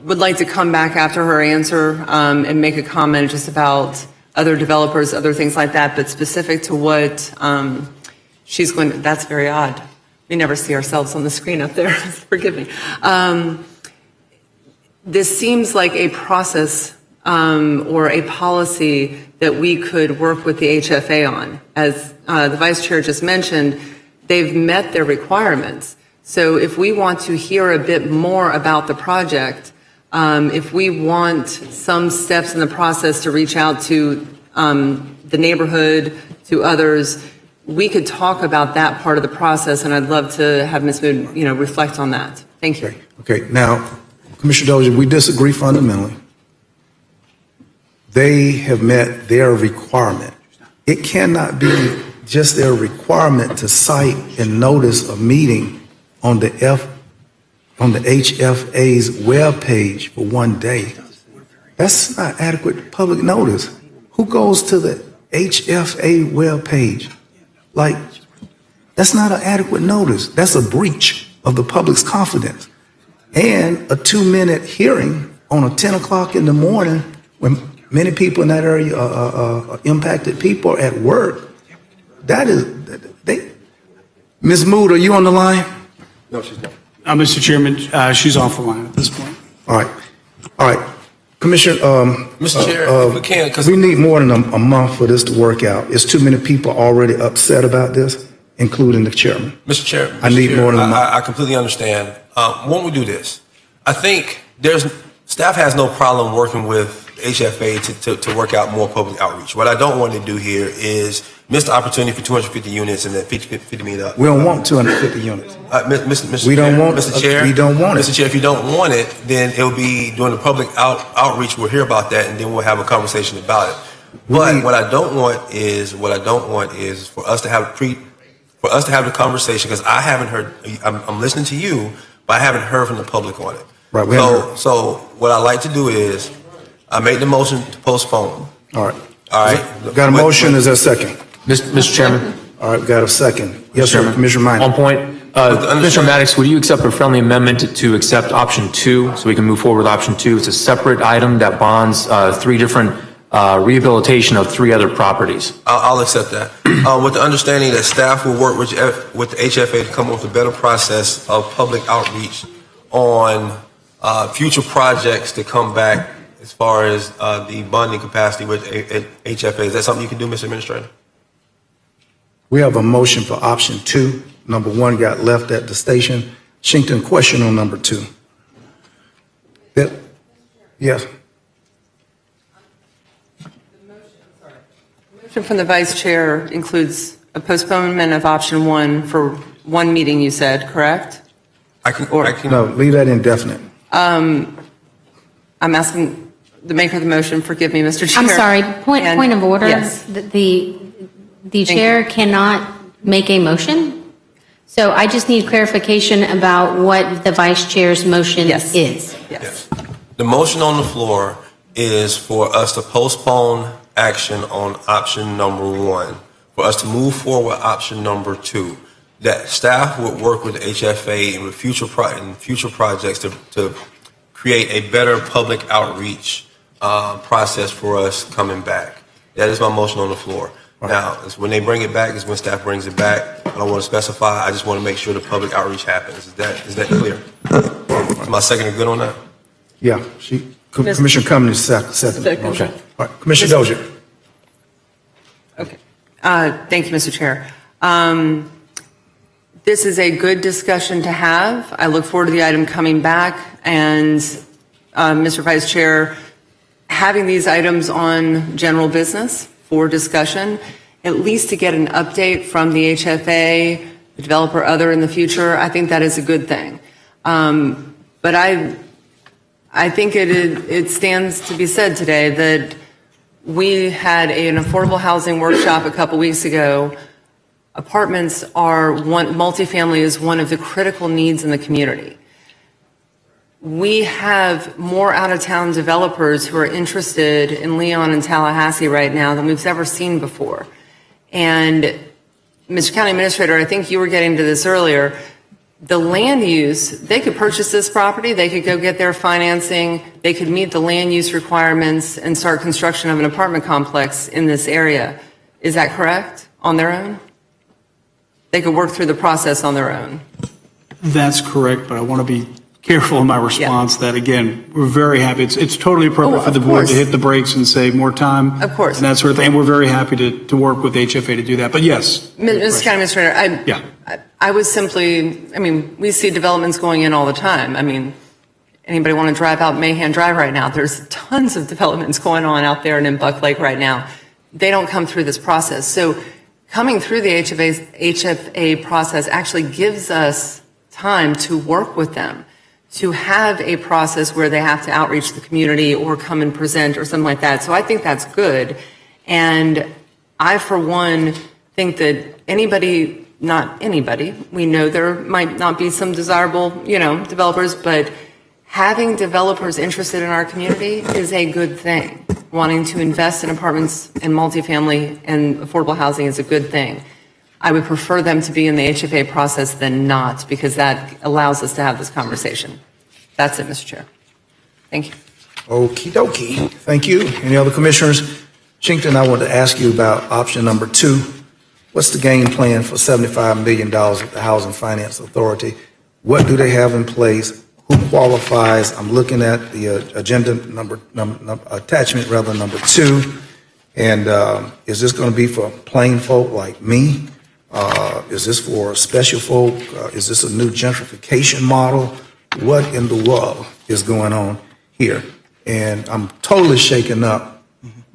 would like to come back after her answer and make a comment just about other developers, other things like that, but specific to what she's going to, that's very odd. We never see ourselves on the screen up there. Forgive me. This seems like a process or a policy that we could work with the HFA on. As the Vice Chair just mentioned, they've met their requirements. So if we want to hear a bit more about the project, if we want some steps in the process to reach out to the neighborhood, to others, we could talk about that part of the process, and I'd love to have Ms. Mood, reflect on that. Thank you. Okay. Now, Commissioner Dozier, we disagree fundamentally. They have met their requirement. It cannot be just their requirement to cite and notice a meeting on the HFA's webpage for one day. That's not adequate public notice. Who goes to the HFA webpage? Like, that's not an adequate notice. That's a breach of the public's confidence. And a 2-minute hearing on a 10 o'clock in the morning when many people in that area are impacted people are at work. Ms. Mood, are you on the line? No, she's not. Mr. Chairman, she's off the line at this point. All right. Commissioner, Mr. Chair, if we can, because we need more than a month for this to work out. It's too many people already upset about this, including the chairman. Mr. Chair, I need more than a month. I completely understand. When we do this, I think staff has no problem working with HFA to work out more public outreach. What I don't want to do here is miss the opportunity for 250 units and then 50 meet up. We don't want 250 units. Mr. We don't Chair, want Mr. Chair, we don't want it. Mr. Chair, if you don't want it, then it'll be during the public outreach. We'll hear about that, and then we'll have a conversation about it. But what I don't want is for us to have the conversation, because I haven't heard. I'm listening to you, but I haven't heard from the public on it. Right. So what I like to do is I make the motion to postpone. All right. Got a motion. Is there a second? Mr. Chairman. All right. Got a second. Yes, sir. Commissioner Minor. On point. Commissioner Maddox, would you accept a friendly amendment to accept option 2 so we can move forward with option 2? It's a separate item that bonds 3 different rehabilitation of 3 other properties. I'll accept that. With the understanding that staff will work with the HFA to come up with a better process of public outreach on future projects to come back as far as the bonding capacity with HFA. Is that something you can do, Mr. Administrator? We have a motion for option 2. Number 1 got left at the station. Shinkton, question on number 2. Yes. The motion from the vice chair includes a postponement of option 1 for 1 meeting, you said, correct? No, leave that indefinite. I'm asking the maker of the motion, forgive me, Mr. Chair. I'm sorry, point of order. Yes. The chair cannot make a motion. So I just need clarification about what the vice chair's motion is. Yes. The motion on the floor is for us to postpone action on option number 1, for us to move forward with option number 2, that staff would work with HFA and with future projects to create a better public outreach process for us coming back. That is my motion on the floor. Now, when they bring it back is when staff brings it back. I don't want to specify. I just want to make sure the public outreach happens. Is that clear? Is my second good on that? Yeah. Commissioner Cummings second motion. All right, Commissioner Dozier. Okay. Thank you, Mr. Chair. This is a good discussion to have. I look forward to the item coming back, and Mr. Vice Chair, having these items on general business for discussion, at least to get an update from the HFA, the developer, other in the future, I think that is a good thing. But I think it stands to be said today that we had an affordable housing workshop a couple weeks ago. Apartments multifamily is one of the critical needs in the community. We have more out-of-town developers who are interested in Leon and Tallahassee right now than we've ever seen before. And Mr. County Administrator, I think you were getting to this earlier. The land use, they could purchase this property, they could go get their financing, they could meet the land use requirements and start construction of an apartment complex in this area. Is that correct? On their own? They could work through the process on their own. That's correct, but I want to be careful in my response that, again, we're very happy. It's totally appropriate for the board to hit the brakes and say more time. Of course. And that sort of thing. And we're very happy to work with HFA to do that. But yes. Mr. County Administrator, I was simply, we see developments going in all the time. Anybody want to drive out Mahan Drive right now? There's tons of developments going on out there and in Buck Lake right now. They don't come through this process. So coming through the HFA process actually gives us time to work with them, to have a process where they have to outreach the community or come and present or something like that. So I think that's good. And I, for one, think that not anybody, we know there might not be some desirable, developers, but having developers interested in our community is a good thing. Wanting to invest in apartments and multifamily and affordable housing is a good thing. I would prefer them to be in the HFA process than not, because that allows us to have this conversation. That's it, Mr. Chair. Thank you. Okie dokie. Thank you. Any other commissioners? Shinkton, I want to ask you about option number 2. What's the game plan for $75 million with the Housing Finance Authority? What do they have in place? Who qualifies? I'm looking at the agenda attachment number 2. And is this going to be for plain folk like me? Is this for special folk? Is this a new gentrification model? What in the world is going on here? And I'm totally shaken up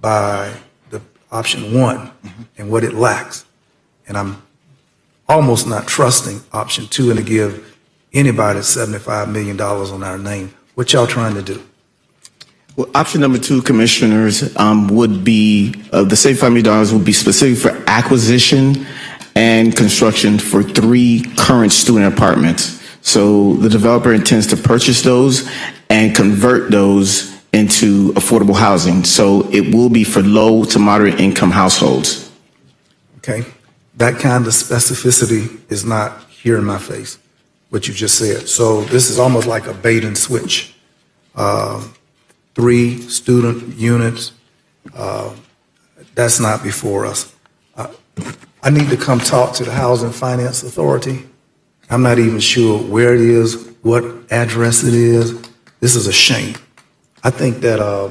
by the option 1 and what it lacks. And I'm almost not trusting option 2 and to give anybody $75 million on our name. What y'all trying to do? Well, option number 2, commissioners, would be, the $75 million would be specific for acquisition and construction for 3 current student apartments. So the developer intends to purchase those and convert those into affordable housing. So it will be for low to moderate income households. Okay. That kind of specificity is not here in my face, what you just said. So this is almost like a bait and switch. 3 student units, that's not before us. I need to come talk to the Housing Finance Authority. I'm not even sure where it is, what address it is. This is a shame. I think that I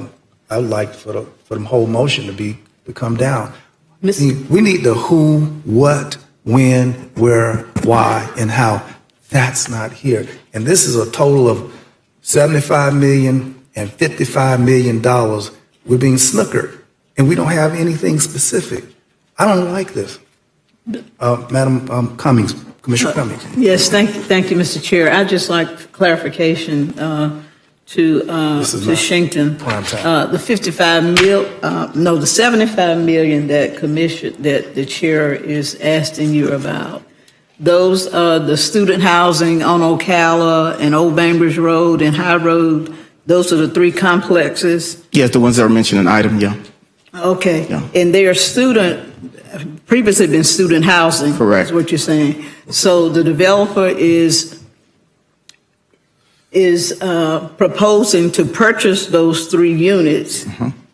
would like for the whole motion to come down. We need the who, what, when, where, why, and how. That's not here. And this is a total of $75 million and $55 million. We're being snookered, and we don't have anything specific. I don't like this. Madam Cummings, Commissioner Cummings. Yes, thank you, Mr. Chair. I'd just like clarification to Shinkton. The the $75 million that the chair is asking you about. Those the student housing on Ocala and Old Bainbridge Road and High Road. Those are the three complexes. Yes, the ones that were mentioned in item, yeah. Okay, Yeah. and they are previously been student housing. Correct. Is what you're saying. So the developer is proposing to purchase those 3 units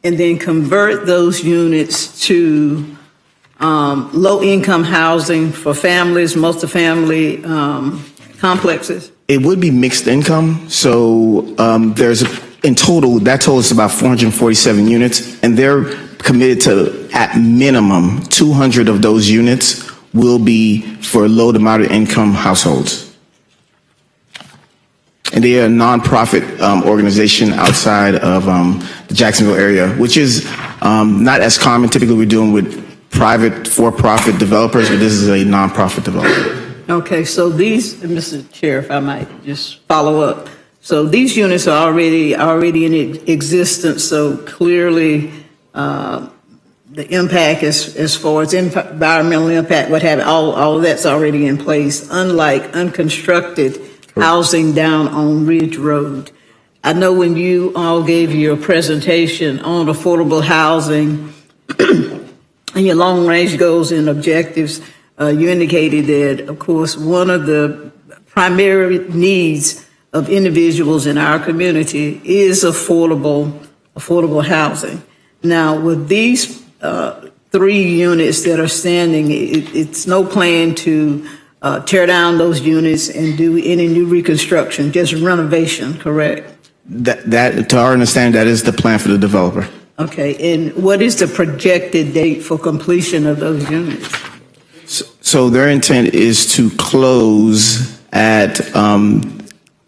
and then convert those units to low-income housing for families, multifamily complexes. It would be mixed income, so there's in total, that total is about 447 units, and they're committed to, at minimum, 200 of those units will be for low to moderate income households. And they are a nonprofit organization outside of the Jacksonville area, which is not as common. Typically, we're dealing with private for-profit developers, but this is a nonprofit developer. Okay, so these, Mr. Chair, if I might just follow up. So these units are already in existence, so clearly the impact as far as environmental impact, what have you, all of that's already in place, unlike unconstructed housing down on Ridge Road. I know when you all gave your presentation on affordable housing and your long-range goals and objectives, you indicated that, of course, one of the primary needs of individuals in our community is affordable housing. Now, with these 3 units that are standing, it's no plan to tear down those units and do any new reconstruction, just renovation, correct? That, to our understanding, that is the plan for the developer. Okay, and what is the projected date for completion of those units? So their intent is to close at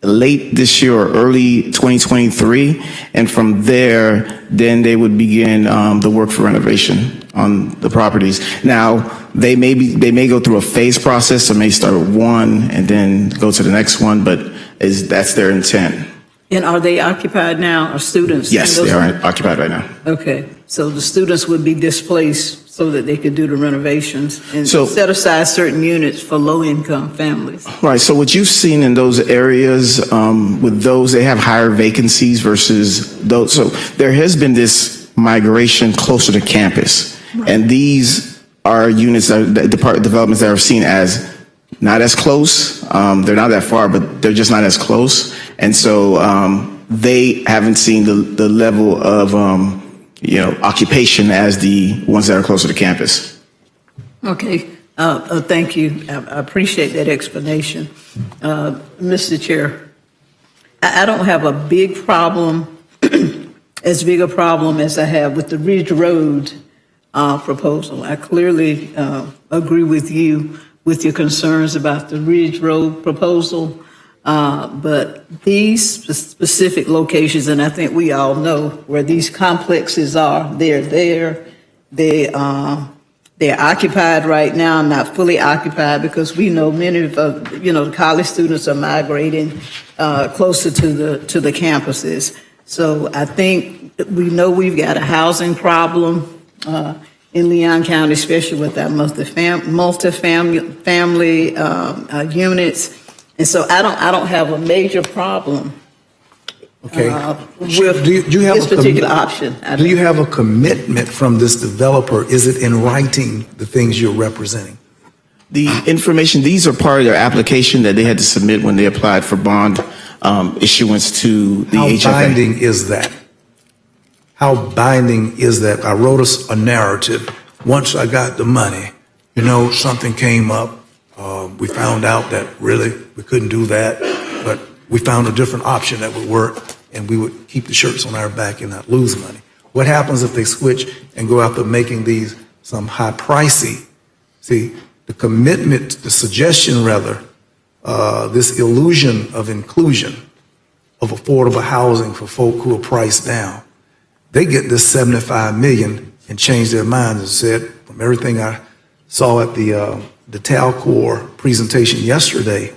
late this year or early 2023, and from there, then they would begin the work for renovation on the properties. Now, they may go through a phase process, so may start with one and then go to the next one, but that's their intent. And are they occupied now, or students? Yes, they are occupied right now. Okay, so the students would be displaced so that they could do the renovations and set aside certain units for low-income families. Right, so what you've seen in those areas, with those, they have higher vacancies versus those. So there has been this migration closer to campus. Right. And these are units, developments that are seen as not as close. They're not that far, but they're just not as close. And so they haven't seen the level of occupation as the ones that are closer to campus. Okay, thank you. I appreciate that explanation. Mr. Chair, I don't have a big problem, as big a problem as I have with the Ridge Road proposal. I clearly agree with you with your concerns about the Ridge Road proposal. But these specific locations, and I think we all know where these complexes are, they're there. They're occupied right now, not fully occupied, because we know many of the college students are migrating closer to the campuses. So I think we know we've got a housing problem in Leon County, especially with our multifamily units. And so I don't have a major problem with this particular option. Do you have a commitment from this developer? Is it in writing, the things you're representing? The information, these are part of their application that they had to submit when they applied for bond issuance to the HFA. How binding is that? How binding is that? I wrote us a narrative. Once I got the money, something came up. We found out that really we couldn't do that, but we found a different option that would work. and we would keep the shirts on our back and not lose money. What happens if they switch and go after making these some high pricey? See, the commitment, the suggestion rather, this illusion of inclusion of affordable housing for folk who are priced down. They get this 75 million and change their minds and said, from everything I saw at the Talcor presentation yesterday,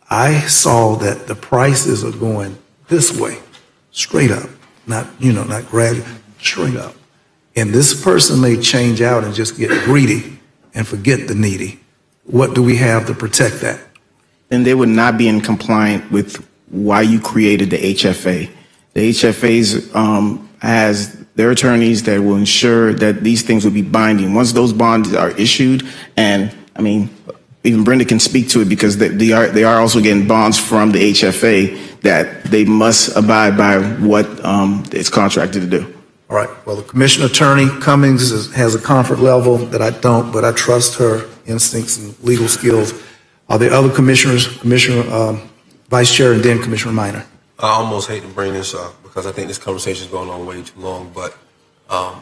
I saw that the prices are going this way, straight up, not gradually, straight up. And this person may change out and just get greedy and forget the needy. What do we have to protect that? Then they would not be in compliance with why you created the HFA. The HFAs has their attorneys that will ensure that these things will be binding. Once those bonds are issued, and I mean, even Brenda can speak to it because they are also getting bonds from the HFA that they must abide by what it's contracted to do. All right, well, the Commissioner Attorney Cummings has a comfort level that I don't, but I trust her instincts and legal skills. Are there other commissioners, Commissioner Vice Chair and then Commissioner Minor? I almost hate to bring this up because I think this conversation is going on way too long, but I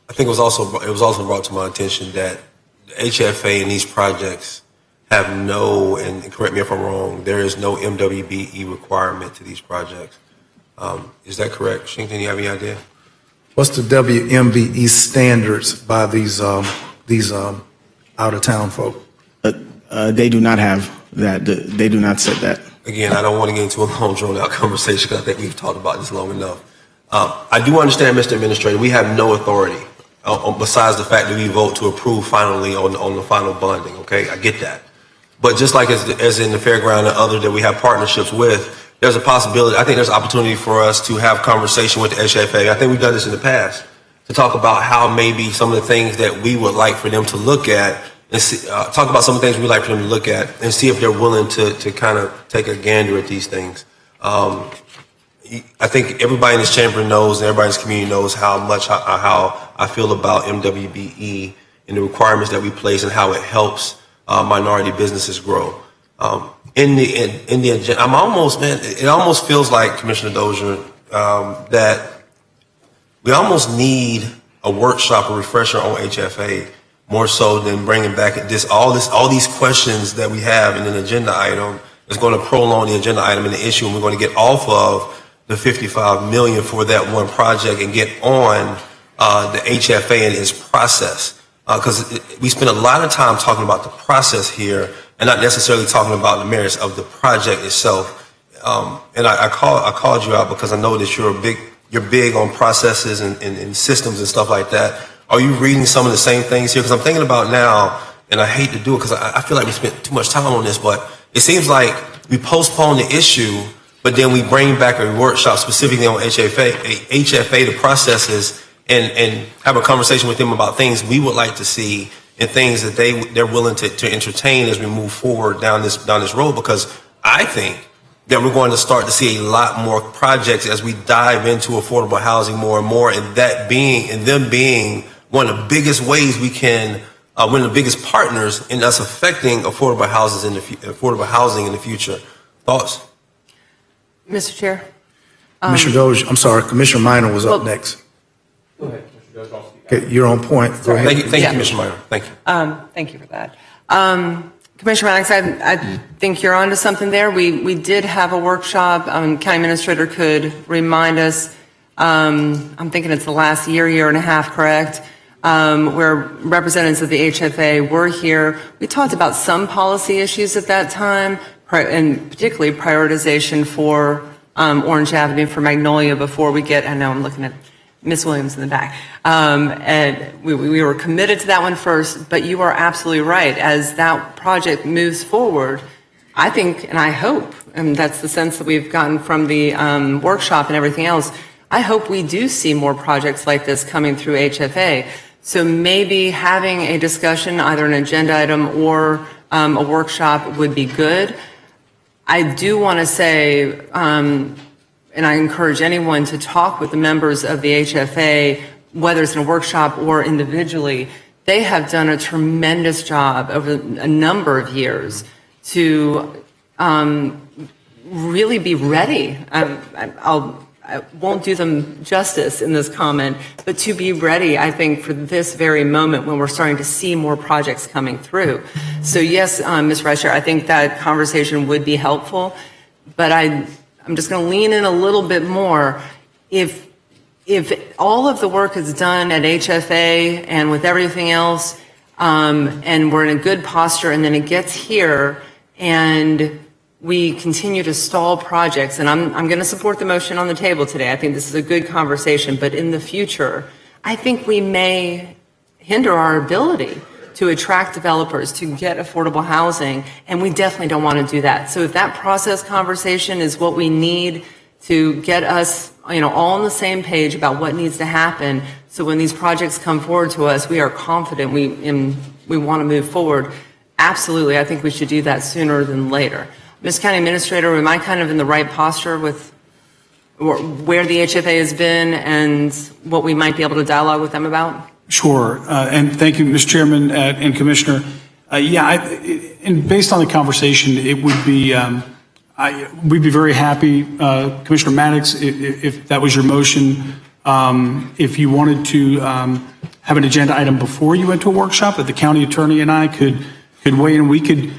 think it was also brought to my attention that the HFA and these projects have no, and correct me if I'm wrong, there is no MWBE requirement to these projects. Is that correct? Shington, do you have any idea? What's the WMBE standards by these out-of-town folk? They do not have that. They do not set that. Again, I don't want to get into a long, drawn-out conversation because I think we've talked about this long enough. I do understand, Mr. Administrator, we have no authority besides the fact that we vote to approve finally on the final bonding, okay? I get that. But just like as in the fairground and other that we have partnerships with, there's a possibility, I think there's opportunity for us to have conversation with the HFA. I think we've done this in the past, to talk about how maybe some of the things that we would like for them to look at and see, talk about some of the things we'd like for them to look at and see if they're willing to kind of take a gander at these things. I think everybody in this chamber knows and everybody in this community knows how I feel about MWBE and the requirements that we place and how it helps minority businesses grow. In the agenda, it almost feels like, Commissioner Dozier, that we almost need a workshop, a refresher on HFA, more so than bringing back all these questions that we have in an agenda item is going to prolong the agenda item and the issue, and we're going to get off of the $55 million for that one project and get on the HFA and its process. Because we spend a lot of time talking about the process here and not necessarily talking about the merits of the project itself. And I called you out because I know that you're big on processes and systems and stuff like that. Are you reading some of the same things here? Because I'm thinking about now, and I hate to do it because I feel like we spent too much time on this, but it seems like we postpone the issue, but then we bring back a workshop specifically on HFA, the processes, and have a conversation with them about things we would like to see and things that they're willing to entertain as we move forward down this road. Because I think that we're going to start to see a lot more projects as we dive into affordable housing more and more, and them being one of the biggest ways we can, one of the biggest partners in us affecting affordable housing in the future. Thoughts? Mr. Chair? Commissioner Dozier, I'm sorry, Commissioner Minor was up next. Go ahead, Commissioner Dozier. Okay, you're on point. Go ahead. Thank you, Commissioner Minor. Thank you. Thank you for that. Commissioner Maddox, I think you're onto something there. We did have a workshop. County Administrator could remind us. I'm thinking it's the last year and a half, correct? Where representatives of the HFA were here. We talked about some policy issues at that time, and particularly prioritization for Orange Avenue, for Magnolia before we get, I know I'm looking at Ms. Williams in the back. And we were committed to that one first, but you are absolutely right. As that project moves forward, I think, and I hope, and that's the sense that we've gotten from the workshop and everything else, I hope we do see more projects like this coming through HFA. So maybe having a discussion, either an agenda item or a workshop would be good. I do want to say, and I encourage anyone to talk with the members of the HFA, whether it's in a workshop or individually. They have done a tremendous job over a number of years to really be ready. I won't do them justice in this comment, but to be ready, I think, for this very moment when we're starting to see more projects coming through. So yes, Ms. Reicher, I think that conversation would be helpful, but I'm just going to lean in a little bit more. If all of the work is done at HFA and with everything else, and we're in a good posture, and then it gets here, and we continue to stall projects, and I'm going to support the motion on the table today. I think this is a good conversation, but in the future, I think we may hinder our ability to attract developers to get affordable housing, and we definitely don't want to do that. So if that process conversation is what we need to get us, all on the same page about what needs to happen, so when these projects come forward to us, we are confident we want to move forward. Absolutely, I think we should do that sooner than later. Ms. County Administrator, am I kind of in the right posture with where the HFA has been and what we might be able to dialogue with them about? Sure. And thank you, Mr. Chairman and Commissioner. And based on the conversation, it would be, we'd be very happy, Commissioner Maddox, if that was your motion, if you wanted to have an agenda item before you went to a workshop, that the county attorney and I could weigh in. We could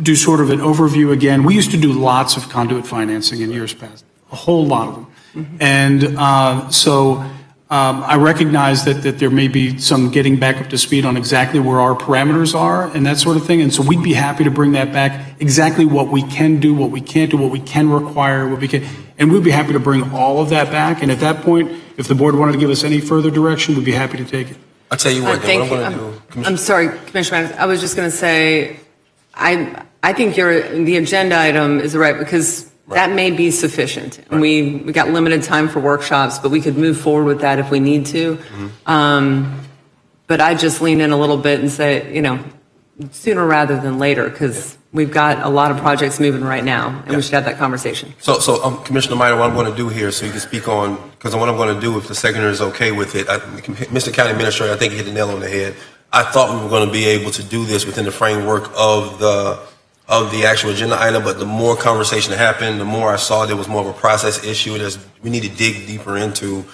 do sort of an overview again. We used to do lots of conduit financing in years past, a whole lot of them. Mm-hmm. And so I recognize that there may be some getting back up to speed on exactly where our parameters are and that sort of thing. And so we'd be happy to bring that back, exactly what we can do, what we can't do, what we can require, what we can, and we'd be happy to bring all of that back. And at that point, if the board wanted to give us any further direction, we'd be happy to take it. I'll tell you what, what I'm going to do. I'm sorry, Commissioner Maddox. I was just going to say, I think the agenda item is right, because that may be sufficient. And we got limited time for workshops, but we could move forward with that if we need to. Mm-hmm. But I just lean in a little bit and say, sooner rather than later, because we've got a lot of projects moving right now, and we should have that conversation. So Commissioner Minor, what I'm going to do here, so you can speak on, because what I'm going to do, if the secretary is okay with it, Mr. County Administrator, I think he hit the nail on the head. I thought we were going to be able to do this within the framework of the actual agenda item, but the more conversation happened, the more I saw there was more of a process issue. We need to dig deeper into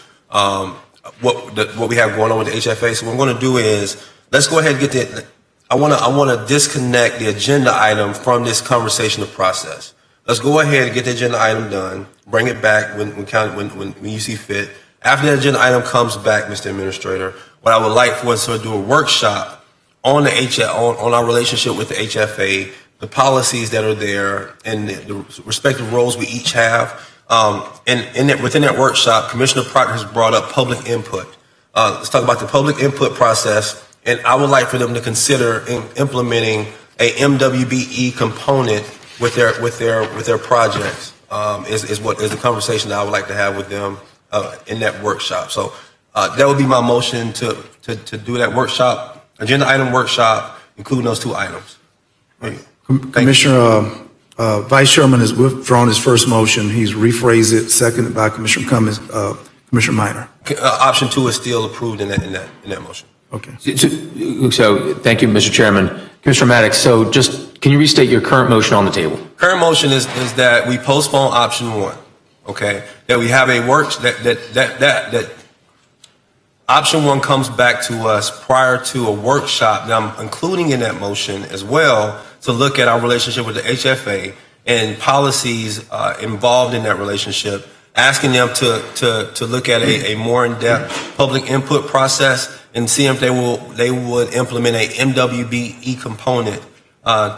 what we have going on with the HFA. So what I'm going to do is, let's go ahead and get I want to disconnect the agenda item from this conversation of process. Let's go ahead and get the agenda item done, bring it back when you see fit. After the agenda item comes back, Mr. Administrator, what I would like for us to do a workshop on on our relationship with the HFA, the policies that are there, and the respective roles we each have. Within that workshop, Commissioner Proctor has brought up public input. Let's talk about the public input process, and I would like for them to consider implementing a MWBE component with their projects. Is the conversation that I would like to have with them in that workshop. So that would be my motion to do that workshop, agenda item workshop, including those two items. Commissioner, Vice Chairman has withdrawn his first motion. He's rephrased it, seconded by Commissioner Cummings, Commissioner Minor. Option 2 is still approved in that motion. Okay. So thank you, Mr. Chairman. Commissioner Maddox, so just, can you restate your current motion on the table? Current motion is that we postpone option 1, okay? That we have a that option 1 comes back to us prior to a workshop that I'm including in that motion as well, to look at our relationship with the HFA and policies involved in that relationship, asking them to look at a more in-depth public input process and see if they would implement a MWBE component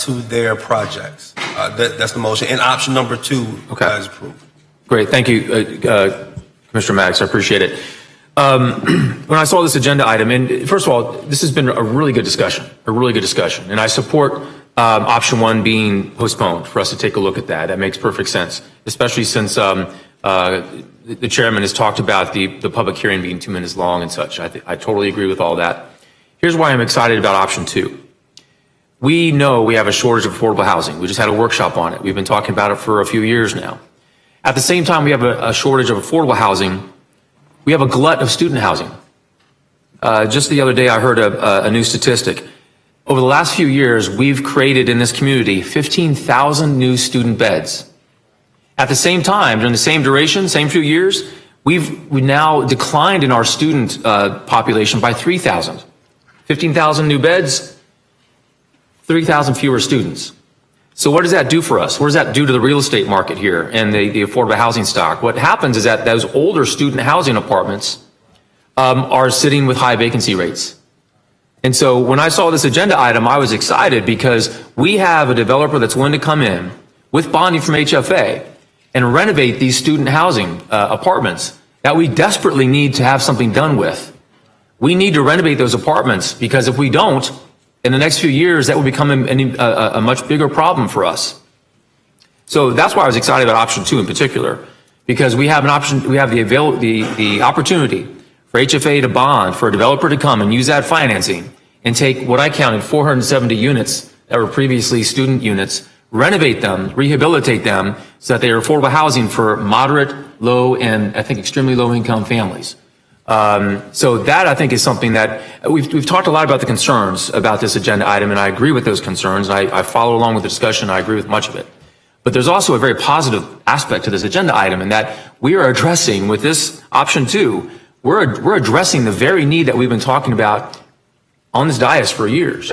to their projects. That's the motion. And option number 2 is approved. Great, thank you, Commissioner Maddox. I appreciate it. When I saw this agenda item, and first of all, this has been a really good discussion, and I support option 1 being postponed for us to take a look at that. That makes perfect sense, especially since the chairman has talked about the public hearing being 2 minutes long and such. I totally agree with all that. Here's why I'm excited about option 2. We know we have a shortage of affordable housing. We just had a workshop on it. We've been talking about it for a few years now. At the same time we have a shortage of affordable housing, we have a glut of student housing. Just the other day I heard a new statistic. Over the last few years, we've created in this community 15,000 new student beds. At the same time, during the same duration, same few years, we've now declined in our student population by 3,000. 15,000 new beds, 3,000 fewer students. So what does that do for us? What does that do to the real estate market here and the affordable housing stock? What happens is that those older student housing apartments are sitting with high vacancy rates. And so when I saw this agenda item, I was excited because we have a developer that's willing to come in with bonding from HFA and renovate these student housing apartments that we desperately need to have something done with. We need to renovate those apartments because if we don't, in the next few years, that will become a much bigger problem for us. So that's why I was excited about option 2 in particular, because we have an option, we have the opportunity for HFA to bond, for a developer to come and use that financing and take what I counted 470 units that were previously student units, renovate them, rehabilitate them so that they are affordable housing for moderate, low, and I think extremely low income families. So that I think is something that we've talked a lot about the concerns about this agenda item, and I agree with those concerns. I follow along with the discussion. I agree with much of it. But there's also a very positive aspect to this agenda item in that we are addressing with this option 2, we're addressing the very need that we've been talking about on this dais for years.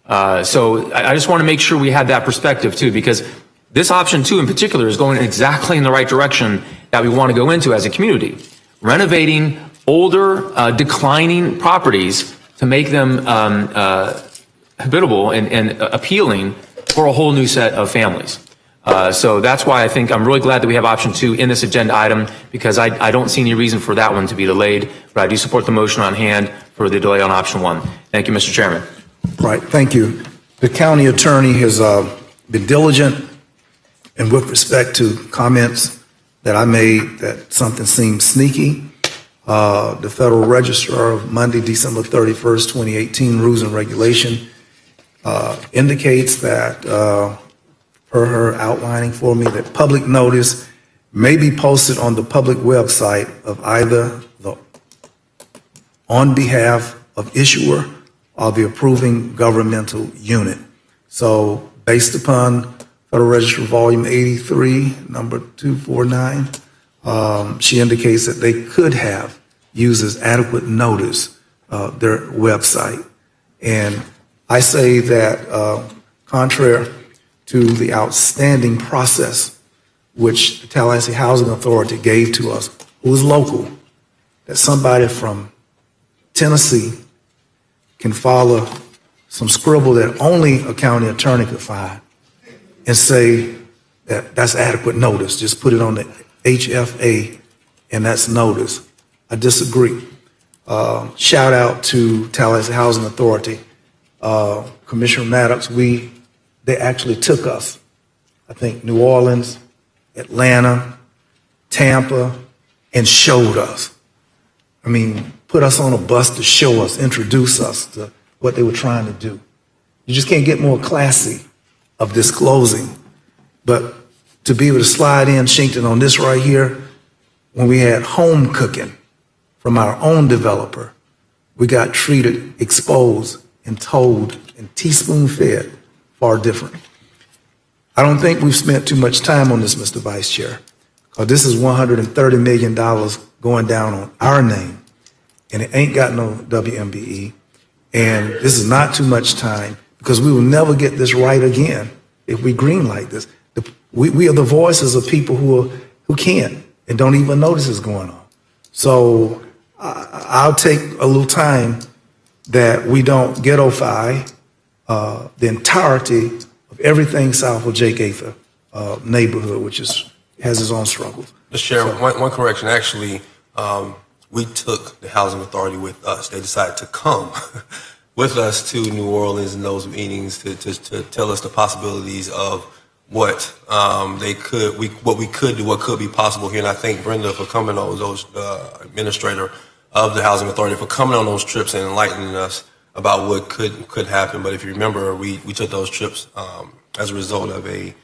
So I just want to make sure we have that perspective too, because this option 2 in particular is going exactly in the right direction that we want to go into as a community. Renovating older, declining properties to make them habitable and appealing for a whole new set of families. So that's why I think I'm really glad that we have option 2 in this agenda item, because I don't see any reason for that one to be delayed, but I do support the motion on hand for the delay on option 1. Thank you, Mr. Chairman. Right, thank you. The county attorney has been diligent, and with respect to comments that I made that something seemed sneaky, the Federal Register of Monday, December 31st, 2018, Rules and Regulation indicates that, per her outlining for me, that public notice may be posted on the public website of either the on behalf of issuer or the approving governmental unit. So based upon Federal Register Volume 83, number 249, she indicates that they could have used as adequate notice their website. And I say that contrary to the outstanding process which the Tallahassee Housing Authority gave to us, who is local, that somebody from Tennessee can follow some scribble that only a county attorney could find and say that that's adequate notice. Just put it on the HFA and that's notice. I disagree. Shout out to Tallahassee Housing Authority. Commissioner Maddox, they actually took us, I think, New Orleans, Atlanta, Tampa, and showed us. I mean, put us on a bus to show us, introduce us to what they were trying to do. You just can't get more classy of disclosing. But to be able to slide in Shinkton on this right here, when we had home cooking from our own developer, we got treated, exposed, and told, and teaspoon fed, far different. I don't think we've spent too much time on this, Mr. Vice Chair, because this is $130 million going down on our name, and it ain't got no WMBE, and this is not too much time, because we will never get this right again if we greenlight this. We are the voices of people who can't and don't even know this is going on. So I'll take a little time that we don't ghettoify the entirety of everything south of Jake Ather neighborhood, which has its own struggles. Mr. Chair, one correction. Actually, we took the Housing Authority with us. They decided to come with us to New Orleans in those meetings to tell us the possibilities of what we could do, what could be possible here. And I thank Brenda for coming on those, administrator of the Housing Authority, for coming on those trips and enlightening us about what could happen. But if you remember, we took those trips as a result of a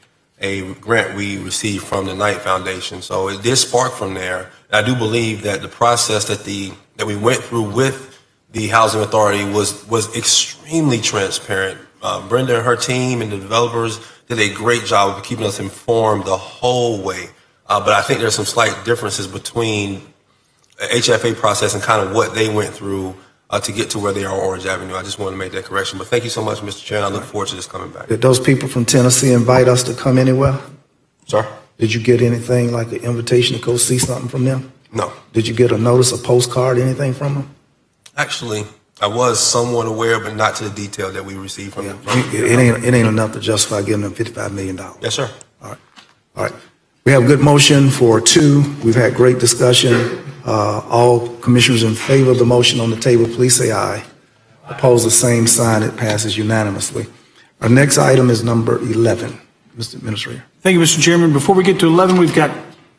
grant we received from the Knight Foundation. So it did spark from there. And I do believe that the process that we went through with the Housing Authority was extremely transparent. Brenda and her team and the developers did a great job of keeping us informed the whole way. But I think there's some slight differences between HFA process and kind of what they went through to get to where they are on Orange Avenue. I just want to make that correction. But thank you so much, Mr. Chair, and I look forward to this coming back. Did those people from Tennessee invite us to come anywhere? Sir? Did you get anything like an invitation to go see something from them? No. Did you get a notice, a postcard, anything from them? Actually, I was somewhat aware, but not to the detail that we received from them. It ain't enough to justify giving them $55 million. Yes, sir. All right. We have good motion for 2. We've had great discussion. All commissioners in favor of the motion on the table, please say aye. Opposed, the same sign. It passes unanimously. Our next item is number 11. Mr. Administrator. Thank you, Mr. Chairman. Before we get to 11, we've got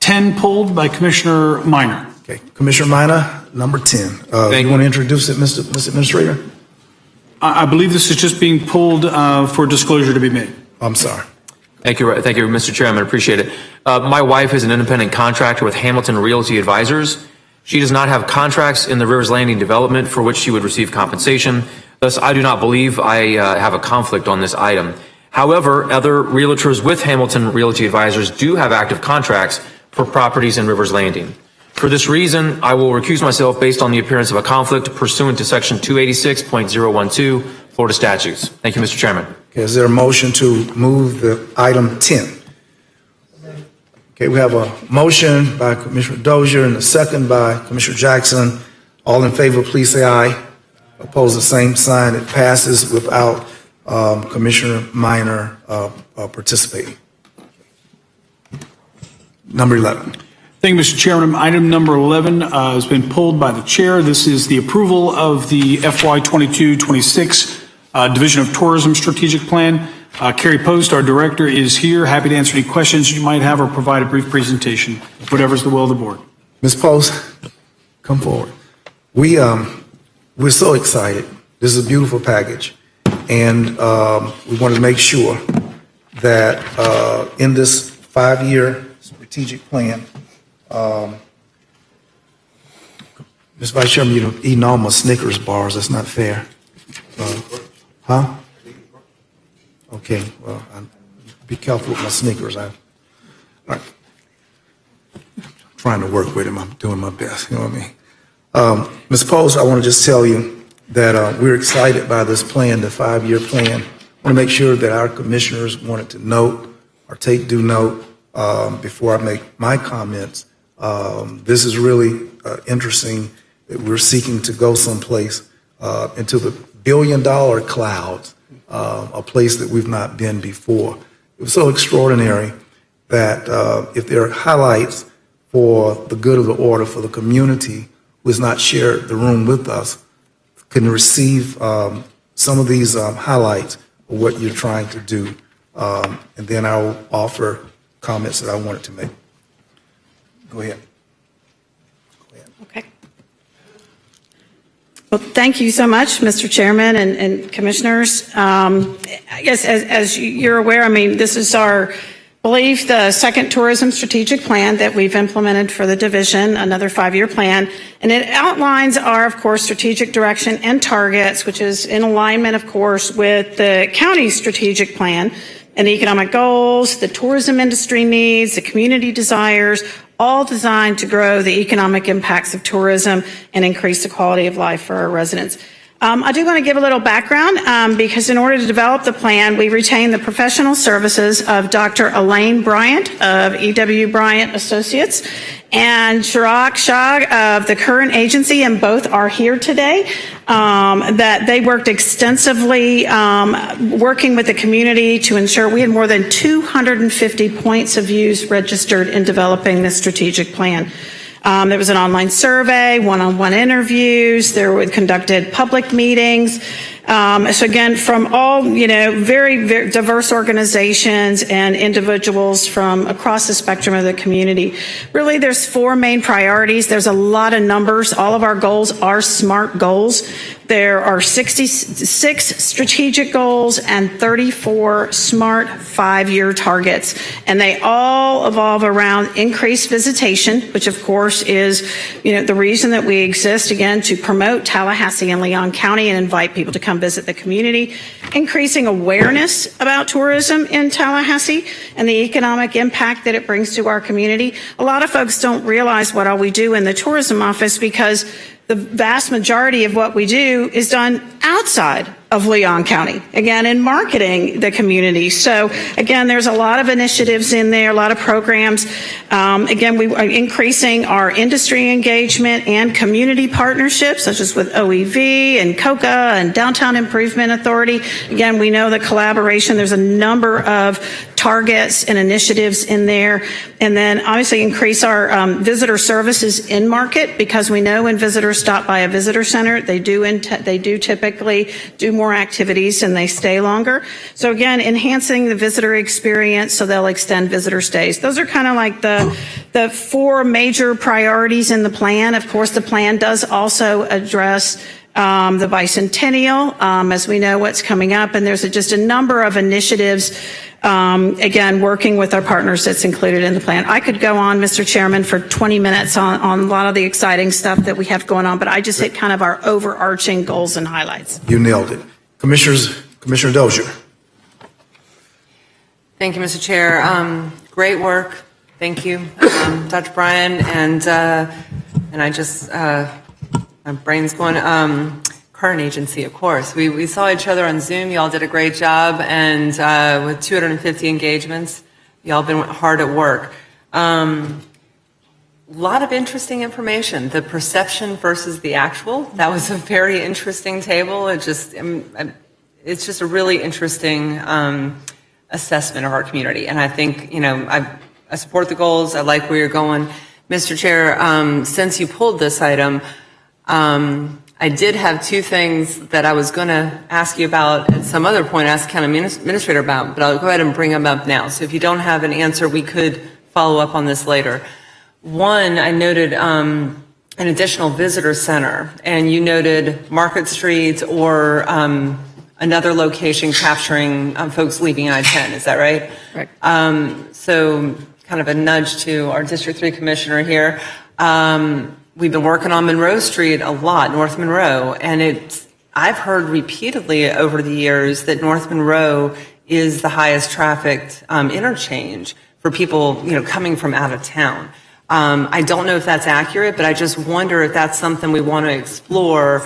10 pulled by Commissioner Minor. Okay, Commissioner Minor, number 10. You want to introduce it, Mr. Administrator? I believe this is just being pulled for disclosure to be made. I'm sorry. Thank you, Mr. Chairman. Appreciate it. My wife is an independent contractor with Hamilton Realty Advisors. She does not have contracts in the Rivers Landing development for which she would receive compensation. Thus, I do not believe I have a conflict on this item. However, other realtors with Hamilton Realty Advisors do have active contracts for properties in Rivers Landing. For this reason, I will recuse myself based on the appearance of a conflict pursuant to Section 286.012 Florida statutes. Thank you, Mr. Chairman. Okay, is there a motion to move the item 10? Okay, we have a motion by Commissioner Dozier and a second by Commissioner Jackson. All in favor, please say aye. Opposed, the same sign. It passes without Commissioner Minor participating. Number 11. Thank you, Mr. Chairman. Item number 11 has been pulled by the chair. This is the approval of the FY 22-26 Division of Tourism Strategic Plan. Carrie Post, our director, is here, happy to answer any questions you might have or provide a brief presentation, whatever's the will of the board. Ms. Post, come forward. We're so excited. This is a beautiful package, and we wanted to make sure that in this 5-year strategic plan, Ms. Vice Chairman, you're eating all my Snickers bars. That's not fair. Huh? Okay, well, be careful with my Snickers. All right. I'm trying to work with him. I'm doing my best. You know what I mean? Ms. Post, I want to just tell you that we're excited by this plan, the 5-year plan. I want to make sure that our commissioners wanted to note or take due note before I make my comments. This is really interesting that we're seeking to go someplace into the billion-dollar clouds, a place that we've not been before. It was so extraordinary that if there are highlights for the good of the order for the community who has not shared the room with us, can receive some of these highlights of what you're trying to do. And then I'll offer comments that I wanted to make. Go ahead. Okay. Well, thank you so much, Mr. Chairman and Commissioners. I guess as you're aware, I mean, this is our belief, the second tourism strategic plan that we've implemented for the division, another 5-year plan. And it outlines our, of course, strategic direction and targets, which is in alignment, of course, with the county's strategic plan and the economic goals, the tourism industry needs, the community desires, all designed to grow the economic impacts of tourism and increase the quality of life for our residents. I do want to give a little background because in order to develop the plan, we retained the professional services of Dr. Elaine Bryant of E.W. Bryant Associates and Chirag Shah of the current agency, and both are here today, that they worked extensively working with the community to ensure we had more than 250 points of views registered in developing this strategic plan. There was an online survey, one-on-one interviews. There were conducted public meetings. So again, from all, very, very diverse organizations and individuals from across the spectrum of the community. Really, there's 4 main priorities. There's a lot of numbers. All of our goals are SMART goals. There are 66 strategic goals and 34 SMART 5-year targets. And they all evolve around increased visitation, which of course is, the reason that we exist, again, to promote Tallahassee and Leon County and invite people to come come visit the community, increasing awareness about tourism in Tallahassee and the economic impact that it brings to our community. A lot of folks don't realize what all we do in the tourism office because the vast majority of what we do is done outside of Leon County, again, in marketing the community. So again, there's a lot of initiatives in there, a lot of programs. Again, we are increasing our industry engagement and community partnerships, such as with OEV and COCA and Downtown Improvement Authority. Again, we know the collaboration, there's a number of targets and initiatives in there. And then obviously increase our visitor services in market, because we know when visitors stop by a visitor center, they do typically do more activities and they stay longer. So again, enhancing the visitor experience so they'll extend visitor stays. Those are kind of like the four major priorities in the plan. Of course, the plan does also address the bicentennial, as we know what's coming up, and there's just a number of initiatives, again, working with our partners that's included in the plan. I could go on, Mr. Chairman, for 20 minutes on a lot of the exciting stuff that we have going on, but I just hit kind of our overarching goals and highlights. You nailed it. Commissioner Dozier. Thank you, Mr. Chair. Great work. Thank you, Dr. Bryan. And I just, my brain's going, current agency, of course. We saw each other on Zoom. Y'all did a great job. And with 250 engagements, y'all been hard at work. A lot of interesting information. The perception versus the actual. That was a very interesting table. It's just a really interesting assessment of our community. And I think, I support the goals. I like where you're going. Mr. Chair, since you pulled this item, I did have two things that I was going to ask you about at some other point, ask county administrator about, but I'll go ahead and bring them up now. So if you don't have an answer, we could follow up on this later. One, I noted an additional visitor center, and you noted Market Street or another location capturing folks leaving I-10. Is that right? Right. So kind of a nudge to our District 3 Commissioner here. We've been working on Monroe Street a lot, North Monroe, and I've heard repeatedly over the years that North Monroe is the highest trafficked interchange for people, coming from out of town. I don't know if that's accurate, but I just wonder if that's something we want to explore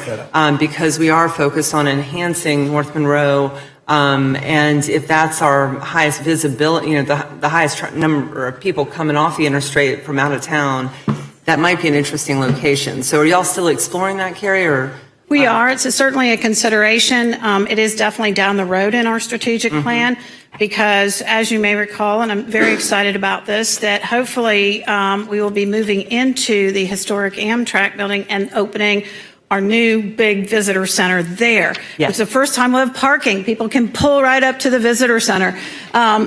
because we are focused on enhancing North Monroe, and if that's our highest visibility, the highest number of people coming off the interstate from out of town, that might be an interesting location. So are y'all still exploring that, Carrie, or? We are. It's certainly a consideration. It is definitely down the road in our strategic plan because, as you may recall, and I'm very excited about this, that hopefully we will be moving into the historic Amtrak building and opening our new big visitor center there. Yes. It's the first time we'll have parking. People can pull right up to the visitor center.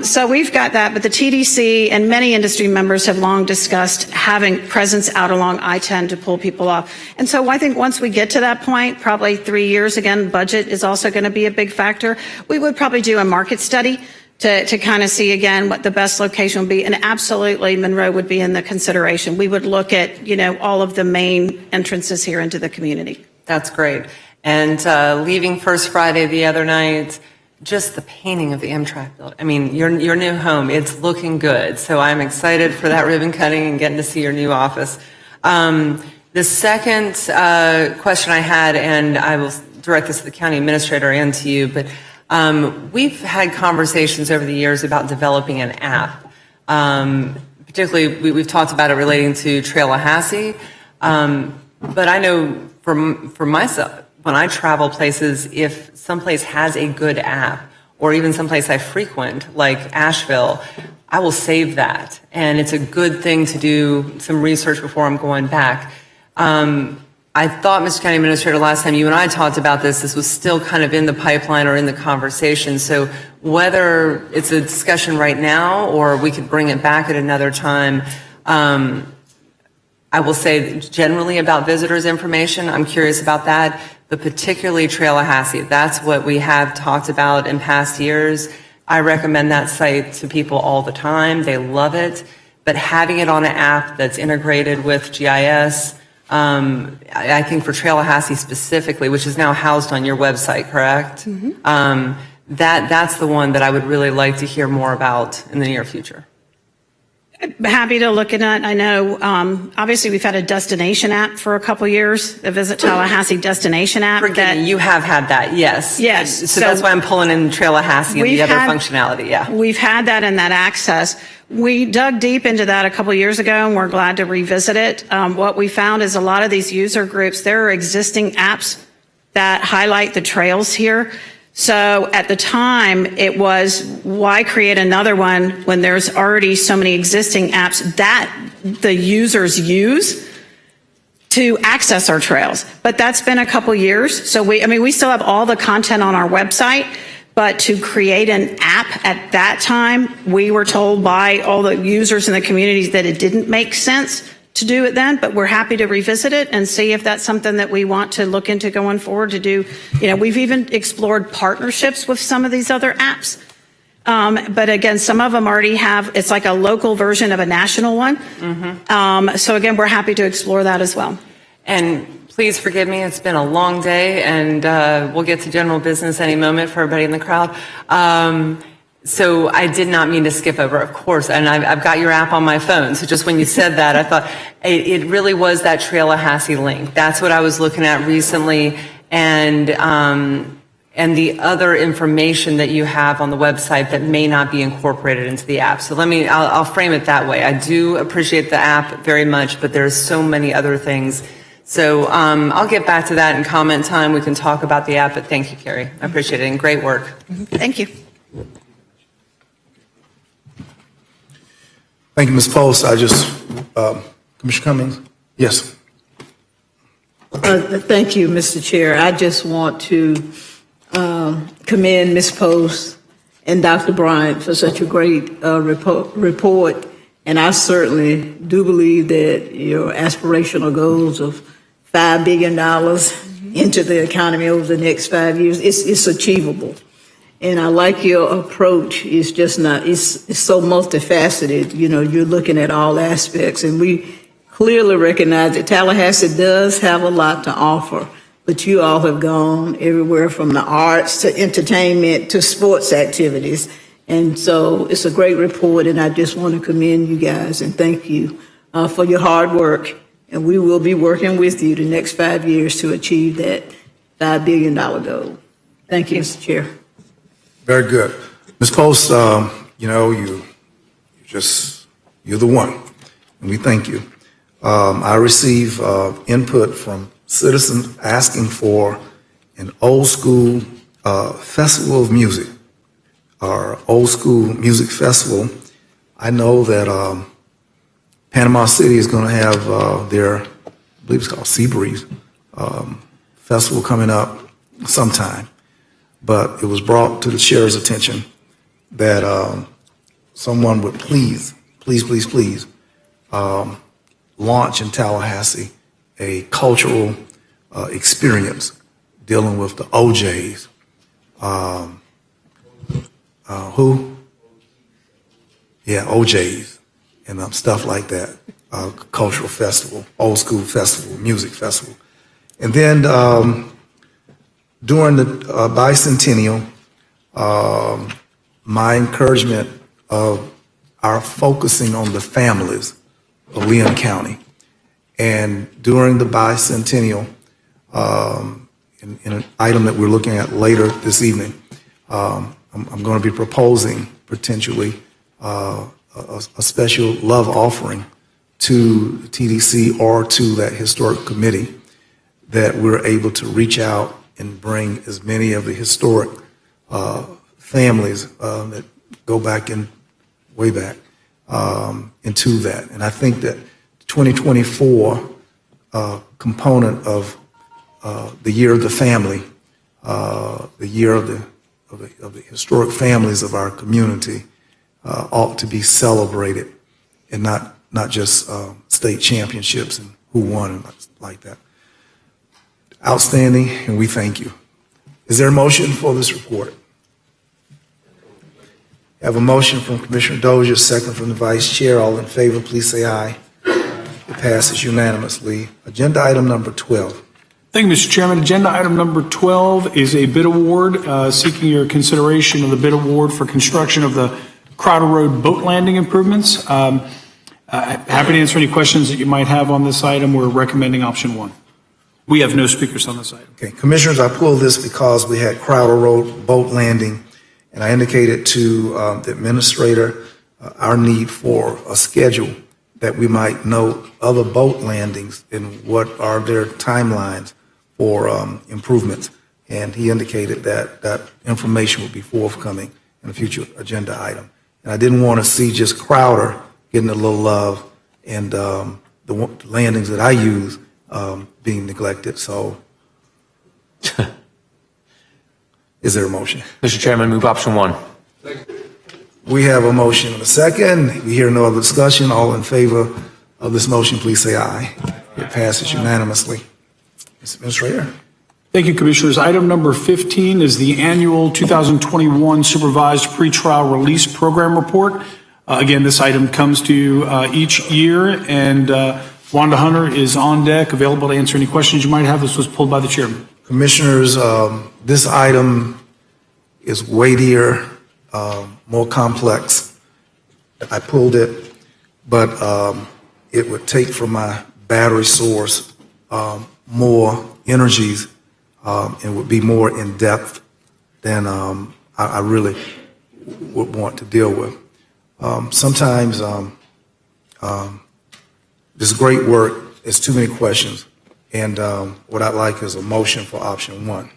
So we've got that, but the TDC and many industry members have long discussed having presence out along I-10 to pull people off. And so I think once we get to that point, probably 3 years, again, budget is also going to be a big factor. We would probably do a market study to kind of see again what the best location would be. And absolutely Monroe would be in the consideration. We would look at, all of the main entrances here into the community. That's great. And leaving First Friday the other night, just the painting of the Amtrak building. I mean, your new home, it's looking good. So I'm excited for that ribbon cutting and getting to see your new office. The second question I had, and I will direct this to the county administrator and to you, but we've had conversations over the years about developing an app. Particularly, we've talked about it relating to Tallahassee. But I know for myself, when I travel places, if someplace has a good app, or even someplace I frequent, like Asheville, I will save that. And it's a good thing to do some research before I'm going back. I thought, Mr. County Administrator, last time you and I talked about this was still kind of in the pipeline or in the conversation. So whether it's a discussion right now or we could bring it back at another time, I will say generally about visitors information, I'm curious about that, but particularly Tallahassee. That's what we have talked about in past years. I recommend that site to people all the time. They love it. But having it on an app that's integrated with GIS, I think for Tallahassee specifically, which is now housed on your website, correct? That's the one that I would really like to hear more about in the near future. Happy to look at it. I know, obviously, we've had a destination app for a couple years, the Visit Tallahassee Destination app. Forgive me, you have had that, yes. Yes. So that's why I'm pulling in Tallahassee and the other functionality, yeah. We've had that and that access. We dug deep into that a couple years ago, and we're glad to revisit it. What we found is a lot of these user groups, there are existing apps that highlight the trails here. So at the time, it was, why create another one when there's already so many existing apps that the users use to access our trails? But that's been a couple years. So we still have all the content on our website, but to create an app at that time, we were told by all the users in the communities that it didn't make sense to do it then, but we're happy to revisit it and see if that's something that we want to look into going forward to do. We've even explored partnerships with some of these other apps. But again, some of them already have, it's like a local version of a national one. So again, we're happy to explore that as well. And please forgive me, it's been a long day, and we'll get to general business any moment for everybody in the crowd. So I did not mean to skip over, of course, and I've got your app on my phone. So just when you said that, I thought it really was that Tallahassee link. That's what I was looking at recently, and the other information that you have on the website that may not be incorporated into the app. So I'll frame it that way. I do appreciate the app very much, but there's so many other things. So I'll get back to that in comment time. We can talk about the app, but thank you, Carrie. I appreciate it, and great work. Thank you. Thank you, Ms. Post. Commissioner Cummings? Yes. Thank you, Mr. Chair. I just want to commend Ms. Post and Dr. Bryant for such a great report. And I certainly do believe that your aspirational goals of $5 billion into the economy over the next 5 years, it's achievable. And I like your approach. It's just not, it's so multifaceted. You're looking at all aspects, and we clearly recognize that Tallahassee does have a lot to offer, but you all have gone everywhere from the arts to entertainment to sports activities. And so it's a great report, and I just want to commend you guys and thank you for your hard work. And we will be working with you the next 5 years to achieve that $5 billion goal. Thank you, Mr. Chair. Very good. Ms. Post, you're the one, and we thank you. I receive input from citizens asking for an old school festival of music, or old school music festival. I know that Panama City is going to have their, I believe it's called Seabreeze festival coming up sometime. But it was brought to the chair's attention that someone would please launch in Tallahassee a cultural experience dealing with the OJs. Who? Yeah, OJs and stuff like that. Cultural festival, old school festival, music festival. And then during the bicentennial, my encouragement of our focusing on the families of Leon County. And during the bicentennial, in an item that we're looking at later this evening, I'm going to be proposing potentially a special love offering to TDC or to that historic committee, that we're able to reach out and bring as many of the historic families that go back way back into that. And I think that the 2024 component of the Year of the Family, the year of the historic families of our community, ought to be celebrated, and not just state championships and who won and like that. Outstanding, and we thank you. Is there a motion for this report? I have a motion from Commissioner Dozier, second from the Vice Chair. All in favor, please say aye. It passes unanimously. Agenda item number 12. Thank you, Mr. Chairman. Agenda item number 12 is a bid award, seeking your consideration of the bid award for construction of the Crowder Road boat landing improvements. Happy to answer any questions that you might have on this item. We're recommending option 1. We have no speakers on this item. Okay, Commissioners, I pulled this because we had Crowder Road boat landing, and I indicated to the administrator our need for a schedule that we might note other boat landings and what are their timelines for improvements. And he indicated that that information would be forthcoming in a future agenda item. And I didn't want to see just Crowder getting a little love and the landings that I use being neglected. So is there a motion? Mr. Chairman, move option 1. We have a motion and a second. We hear no other discussion. All in favor of this motion, please say aye. It passes unanimously. Mr. Administrator. Thank you, Commissioners. Item number 15 is the annual 2021 Supervised Pretrial Release Program Report. Again, this item comes to you each year, and Wanda Hunter is on deck, available to answer any questions you might have. This was pulled by the chairman. Commissioners, this item is weightier, more complex. I pulled it, but it would take from my battery source more energies and would be more in depth than I really would want to deal with. Sometimes this great work is too many questions, and what I'd like is a motion for option 1.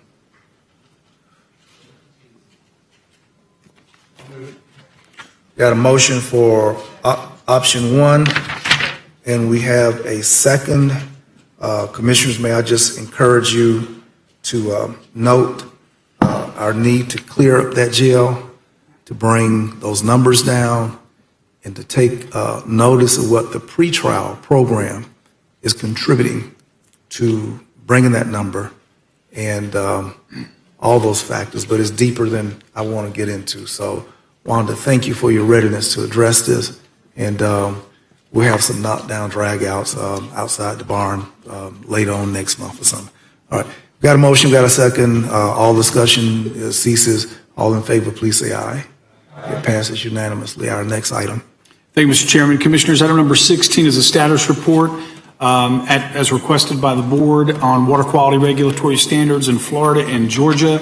Got a motion for option 1, and we have a second. Commissioners, may I just encourage you to note our need to clear up that jail, to bring those numbers down, and to take notice of what the pretrial program is contributing to bringing that number and all those factors, but it's deeper than I want to get into. So, Wanda, thank you for your readiness to address this, and we'll have some knockdown drag-outs outside the barn later on next month or something. All right, we got a motion, got a second. All discussion ceases. All in favor, please say aye. It passes unanimously. Our next item. Thank you, Mr. Chairman. Commissioners, item number 16 is a status report as requested by the board on water quality regulatory standards in Florida and Georgia.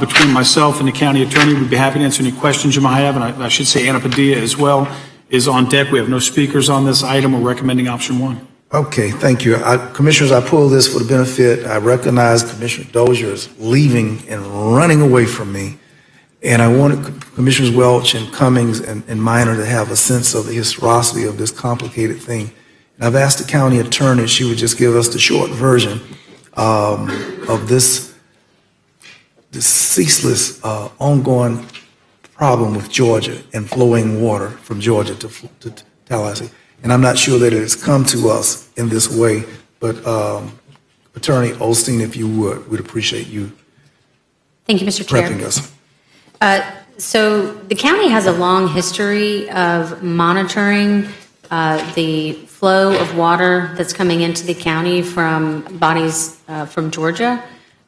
Between myself and the county attorney, we'd be happy to answer any questions you might have, and I should say Anna Padilla as well is on deck. We have no speakers on this item. We're recommending option 1. Okay, thank you. Commissioners, I pull this for the benefit. I recognize Commissioner Dozier is leaving and running away from me, and I wanted Commissioners Welch and Cummings and Minor to have a sense of the historicity of this complicated thing. And I've asked the county attorney if she would just give us the short version of this ceaseless, ongoing problem with Georgia and flowing water from Georgia to Tallahassee. And I'm not sure that it has come to us in this way, but Attorney Osteen, if you would, we'd appreciate you Thank you, Mr. Chair. prepping us. So the county has a long history of monitoring the flow of water that's coming into the county from bodies from Georgia.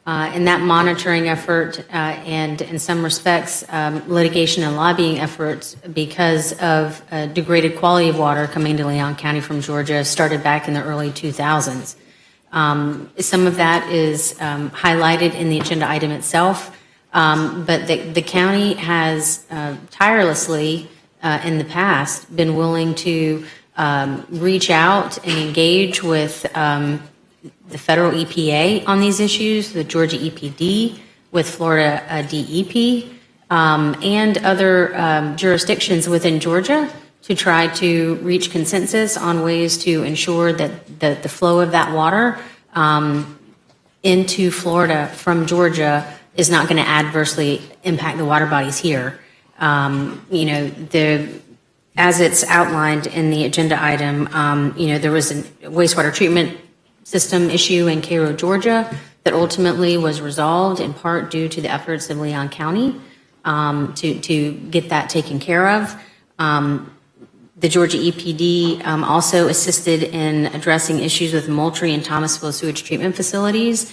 And that monitoring effort and in some respects litigation and lobbying efforts because of degraded quality of water coming to Leon County from Georgia started back in the early 2000s. Some of that is highlighted in the agenda item itself, but the county has tirelessly in the past been willing to reach out and engage with the federal EPA on these issues, the Georgia EPD, with Florida DEP, and other jurisdictions within Georgia to try to reach consensus on ways to ensure that the flow of that water into Florida from Georgia is not going to adversely impact the water bodies here. As it's outlined in the agenda item, there was a wastewater treatment system issue in Cairo, Georgia, that ultimately was resolved in part due to the efforts of Leon County to get that taken care of. The Georgia EPD also assisted in addressing issues with Moultrie and Thomasville sewage treatment facilities,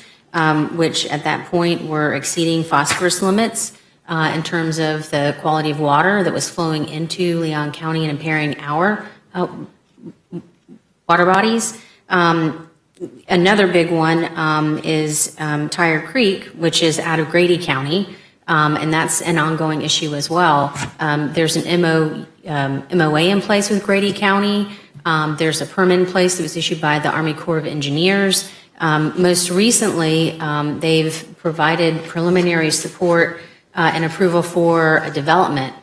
which at that point were exceeding phosphorus limits in terms of the quality of water that was flowing into Leon County and impairing our water bodies. Another big one is Tire Creek, which is out of Grady County, and that's an ongoing issue as well. There's an MOA in place with Grady County. There's a permit in place that was issued by the Army Corps of Engineers. Most recently, they've provided preliminary support and approval for a development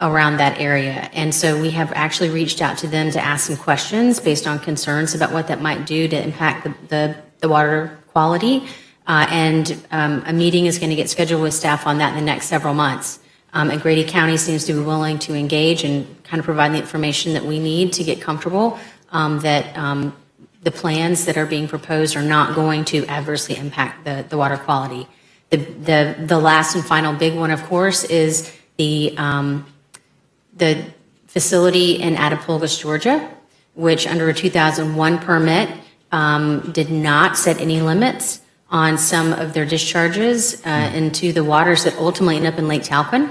around that area. And so we have actually reached out to them to ask some questions based on concerns about what that might do to impact the water quality. And a meeting is going to get scheduled with staff on that in the next several months. And Grady County seems to be willing to engage and kind of provide the information that we need to get comfortable that the plans that are being proposed are not going to adversely impact the water quality. The last and final big one, of course, is the facility in Attapulgis, Georgia, which under a 2001 permit did not set any limits on some of their discharges into the waters that ultimately end up in Lake Talcott.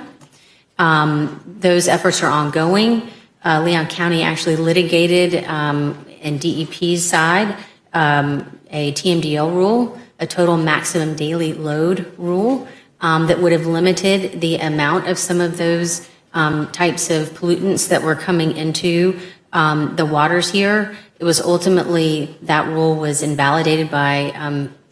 Those efforts are ongoing. Leon County actually litigated in DEP's side a TMDL rule, a total maximum daily load rule, that would have limited the amount of some of those types of pollutants that were coming into the waters here. It was ultimately, that rule was invalidated by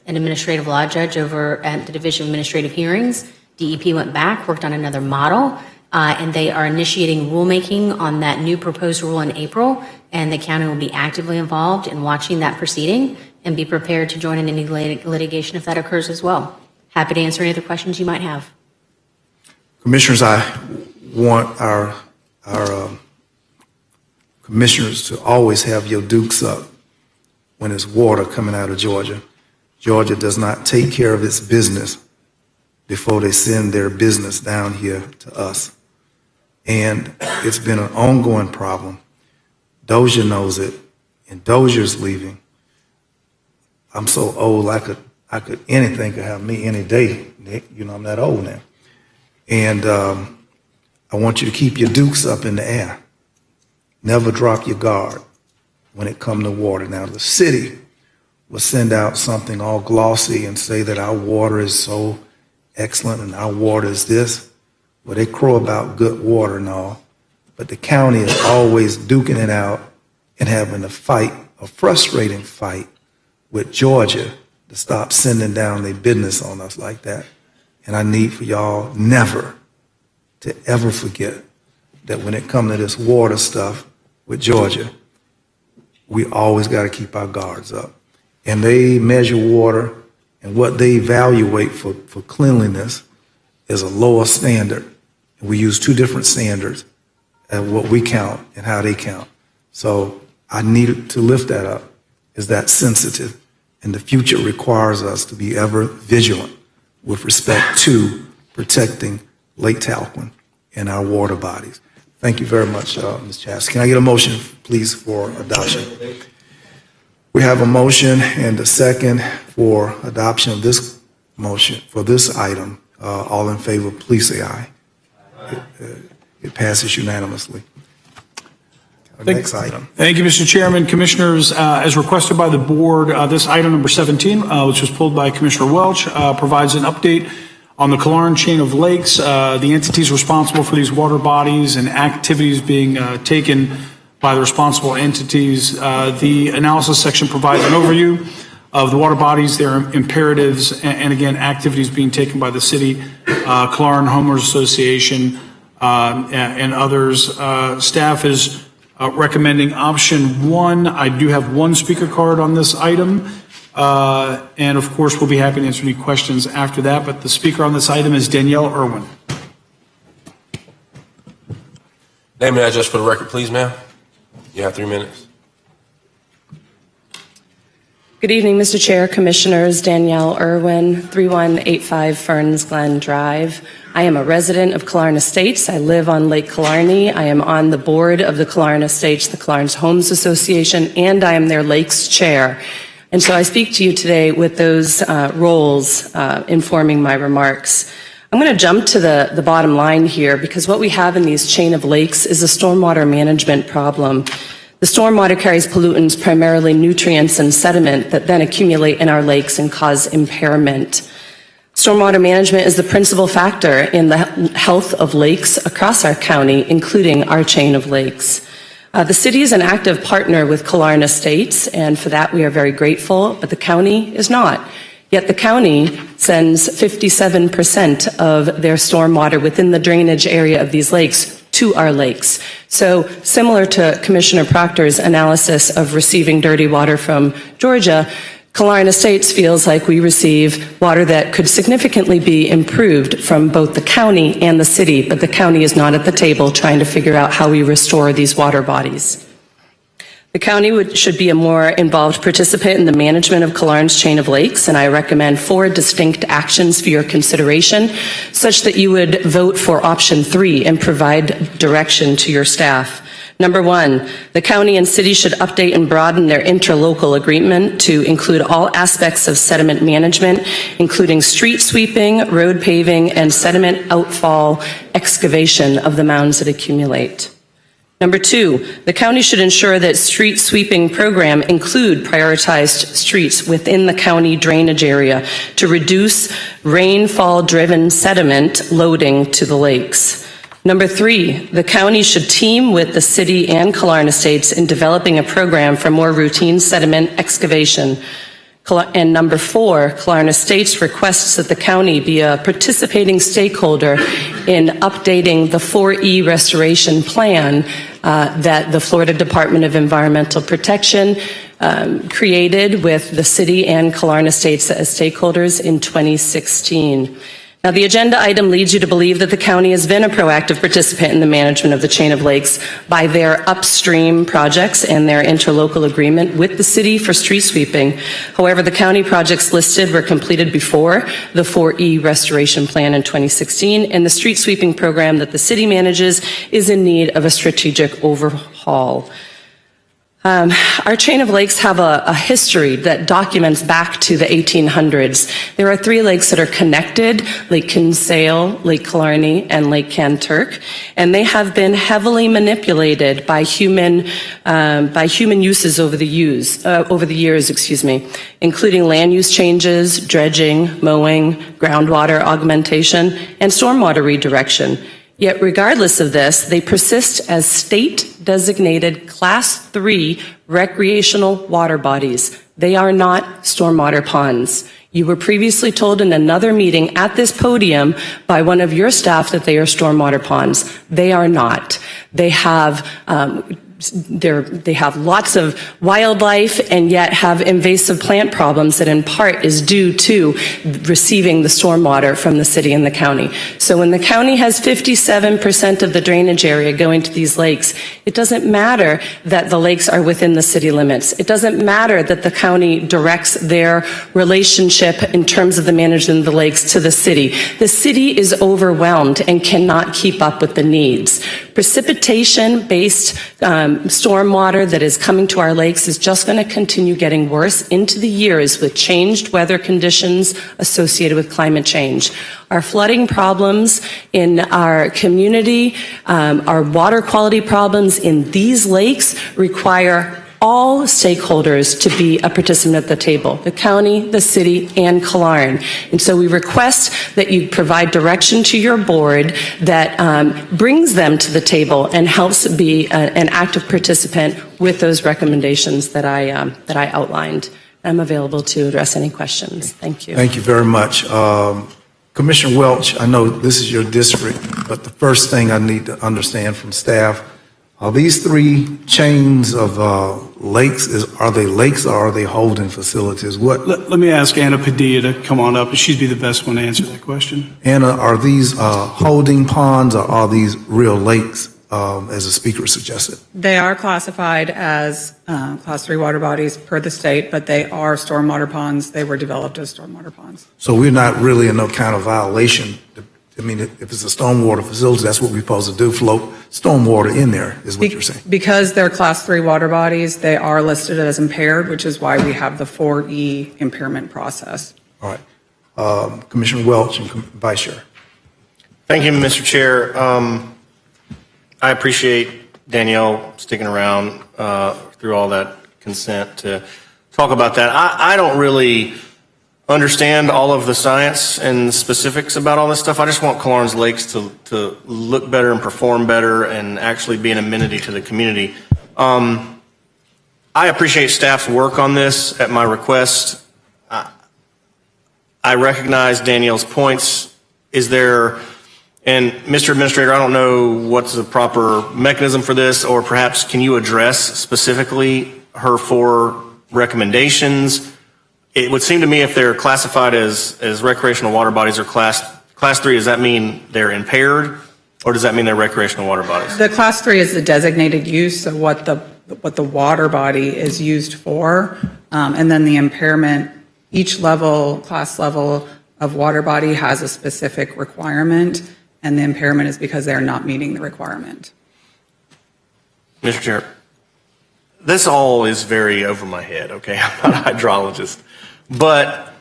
an administrative law judge over at the Division of Administrative Hearings. DEP went back, worked on another model, and they are initiating rulemaking on that new proposed rule in April, and the county will be actively involved in watching that proceeding and be prepared to join in any litigation if that occurs as well. Happy to answer any other questions you might have. Commissioners, I want our commissioners to always have your dukes up when there's water coming out of Georgia. Georgia does not take care of its business before they send their business down here to us. And it's been an ongoing problem. Dozier knows it, and Dozier's leaving. I'm so old, anything could happen to me any day, Nick. You know, I'm that old now. And I want you to keep your dukes up in the air. Never drop your guard when it comes to water. Now, the city will send out something all glossy and say that our water is so excellent and our water is this. Well, they crow about good water and all, but the county is always duking it out and having a fight, a frustrating fight with Georgia to stop sending down their business on us like that. And I need for y'all never to ever forget that when it comes to this water stuff with Georgia, we always got to keep our guards up. And they measure water, and what they evaluate for cleanliness is a lower standard. And we use two different standards at what we count and how they count. So I need to lift that up. Is that sensitive? And the future requires us to be ever vigilant with respect to protecting Lake Talcott and our water bodies. Thank you very much, Ms. Chas. Can I get a motion, please, for adoption? We have a motion and a second for adoption of this motion, for this item. All in favor, please say aye. It passes unanimously. Next item. Thank you, Mr. Chairman. Commissioners, as requested by the board, this item number 17, which was pulled by Commissioner Welch, provides an update on the Killearn chain of lakes, the entities responsible for these water bodies and activities being taken by the responsible entities. The analysis section provides an overview of the water bodies, their imperatives, and again, activities being taken by the city, Killearn Homeowners Association, and others. Staff is recommending option 1. I do have one speaker card on this item. And of course, we'll be happy to answer any questions after that. But the speaker on this item is Danielle Irwin. Name and address for the record, please, ma'am. You have 3 minutes. Good evening, Mr. Chair, Commissioners. Danielle Irwin, 3185 Ferns Glen Drive. I am a resident of Killarn Estates. I live on Lake Killarney. I am on the board of the Killarn Estates, the Killarn's Homes Association, and I am their Lakes Chair. And so I speak to you today with those roles informing my remarks. I'm going to jump to the bottom line here because what we have in these chain of lakes is a stormwater management problem. The stormwater carries pollutants, primarily nutrients and sediment, that then accumulate in our lakes and cause impairment. Stormwater management is the principal factor in the health of lakes across our county, including our chain of lakes. The city is an active partner with Killarn Estates, and for that we are very grateful, but the county is not. Yet the county sends 57% of their stormwater within the drainage area of these lakes to our lakes. So similar to Commissioner Proctor's analysis of receiving dirty water from Georgia, Killarn Estates feels like we receive water that could significantly be improved from both the county and the city, but the county is not at the table trying to figure out how we restore these water bodies. The county should be a more involved participant in the management of Killarn's chain of lakes, and I recommend 4 distinct actions for your consideration, such that you would vote for option 3 and provide direction to your staff. Number 1, the county and city should update and broaden their interlocal agreement to include all aspects of sediment management, including street sweeping, road paving, and sediment outfall excavation of the mounds that accumulate. Number 2, the county should ensure that street sweeping program include prioritized streets within the county drainage area to reduce rainfall-driven sediment loading to the lakes. Number 3, the county should team with the city and Killarn Estates in developing a program for more routine sediment excavation. And number 4, Killarn Estates requests that the county be a participating stakeholder in updating the 4E restoration plan that the Florida Department of Environmental Protection created with the city and Killarn Estates as stakeholders in 2016. Now, the agenda item leads you to believe that the county has been a proactive participant in the management of the chain of lakes by their upstream projects and their interlocal agreement with the city for street sweeping. However, the county projects listed were completed before the 4E restoration plan in 2016, and the street sweeping program that the city manages is in need of a strategic overhaul. Our chain of lakes have a history that documents back to the 1800s. There are 3 lakes that are connected: Lake Kinsale, Lake Killarney, and Lake Kanturk, and they have been heavily manipulated by human uses over the years, including land use changes, dredging, mowing, groundwater augmentation, and stormwater redirection. Yet regardless of this, they persist as state-designated Class 3 recreational water bodies. They are not stormwater ponds. You were previously told in another meeting at this podium by one of your staff that they are stormwater ponds. They are not. They have lots of wildlife and yet have invasive plant problems that in part is due to receiving the stormwater from the city and the county. So when the county has 57% of the drainage area going to these lakes, it doesn't matter that the lakes are within the city limits. It doesn't matter that the county directs their relationship in terms of the management of the lakes to the city. The city is overwhelmed and cannot keep up with the needs. Precipitation-based stormwater that is coming to our lakes is just going to continue getting worse into the years with changed weather conditions associated with climate change. Our flooding problems in our community, our water quality problems in these lakes require all stakeholders to be a participant at the table: the county, the city, and Killarn. And so we request that you provide direction to your board that brings them to the table and helps be an active participant with those recommendations that I outlined. I'm available to address any questions. Thank you. Thank you very much. Commissioner Welch, I know this is your district, but the first thing I need to understand from staff, are these 3 chains of lakes, are they lakes or are they holding facilities? Let me ask Anna Padilla to come on up, and she'd be the best one to answer that question. Anna, are these holding ponds or are these real lakes? as the speaker suggested? They are classified as Class 3 water bodies per the state, but they are stormwater ponds. They were developed as stormwater ponds. So we're not really in no kind of violation. I mean, if it's a stormwater facility, that's what we're supposed to do, float stormwater in there, is what you're saying. Because they're Class 3 water bodies, they are listed as impaired, which is why we have the 4E impairment process. All right. Commissioner Welch and Vice Chair. Thank you, Mr. Chair. I appreciate Danielle sticking around through all that consent to talk about that. I don't really understand all of the science and specifics about all this stuff. I just want Killarn's Lakes to look better and perform better and actually be an amenity to the community. I appreciate staff's work on this at my request. I recognize Danielle's points. Is there, and Mr. Administrator, I don't know what's the proper mechanism for this, or perhaps can you address specifically her 4 recommendations? It would seem to me if they're classified as recreational water bodies or class 3, does that mean they're impaired, or does that mean they're recreational water bodies? The Class 3 is the designated use, so what the water body is used for, and then the impairment. Each level, class level of water body has a specific requirement, and the impairment is because they are not meeting the requirement. Mr. Chair, this all is very over my head, okay? I'm not a hydrologist. But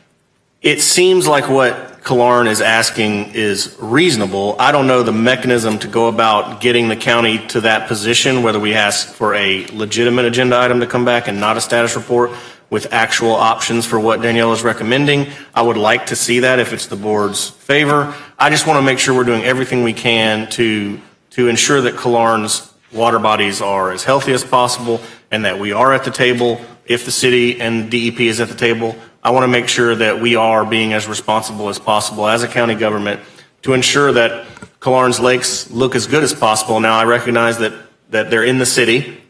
it seems like what Killarn is asking is reasonable. I don't know the mechanism to go about getting the county to that position, whether we ask for a legitimate agenda item to come back and not a status report with actual options for what Danielle is recommending. I would like to see that if it's the board's favor. I just want to make sure we're doing everything we can to ensure that Killarn's water bodies are as healthy as possible and that we are at the table. If the city and DEP is at the table, I want to make sure that we are being as responsible as possible as a county government to ensure that Killarn's Lakes look as good as possible. Now, I recognize that they're in the city,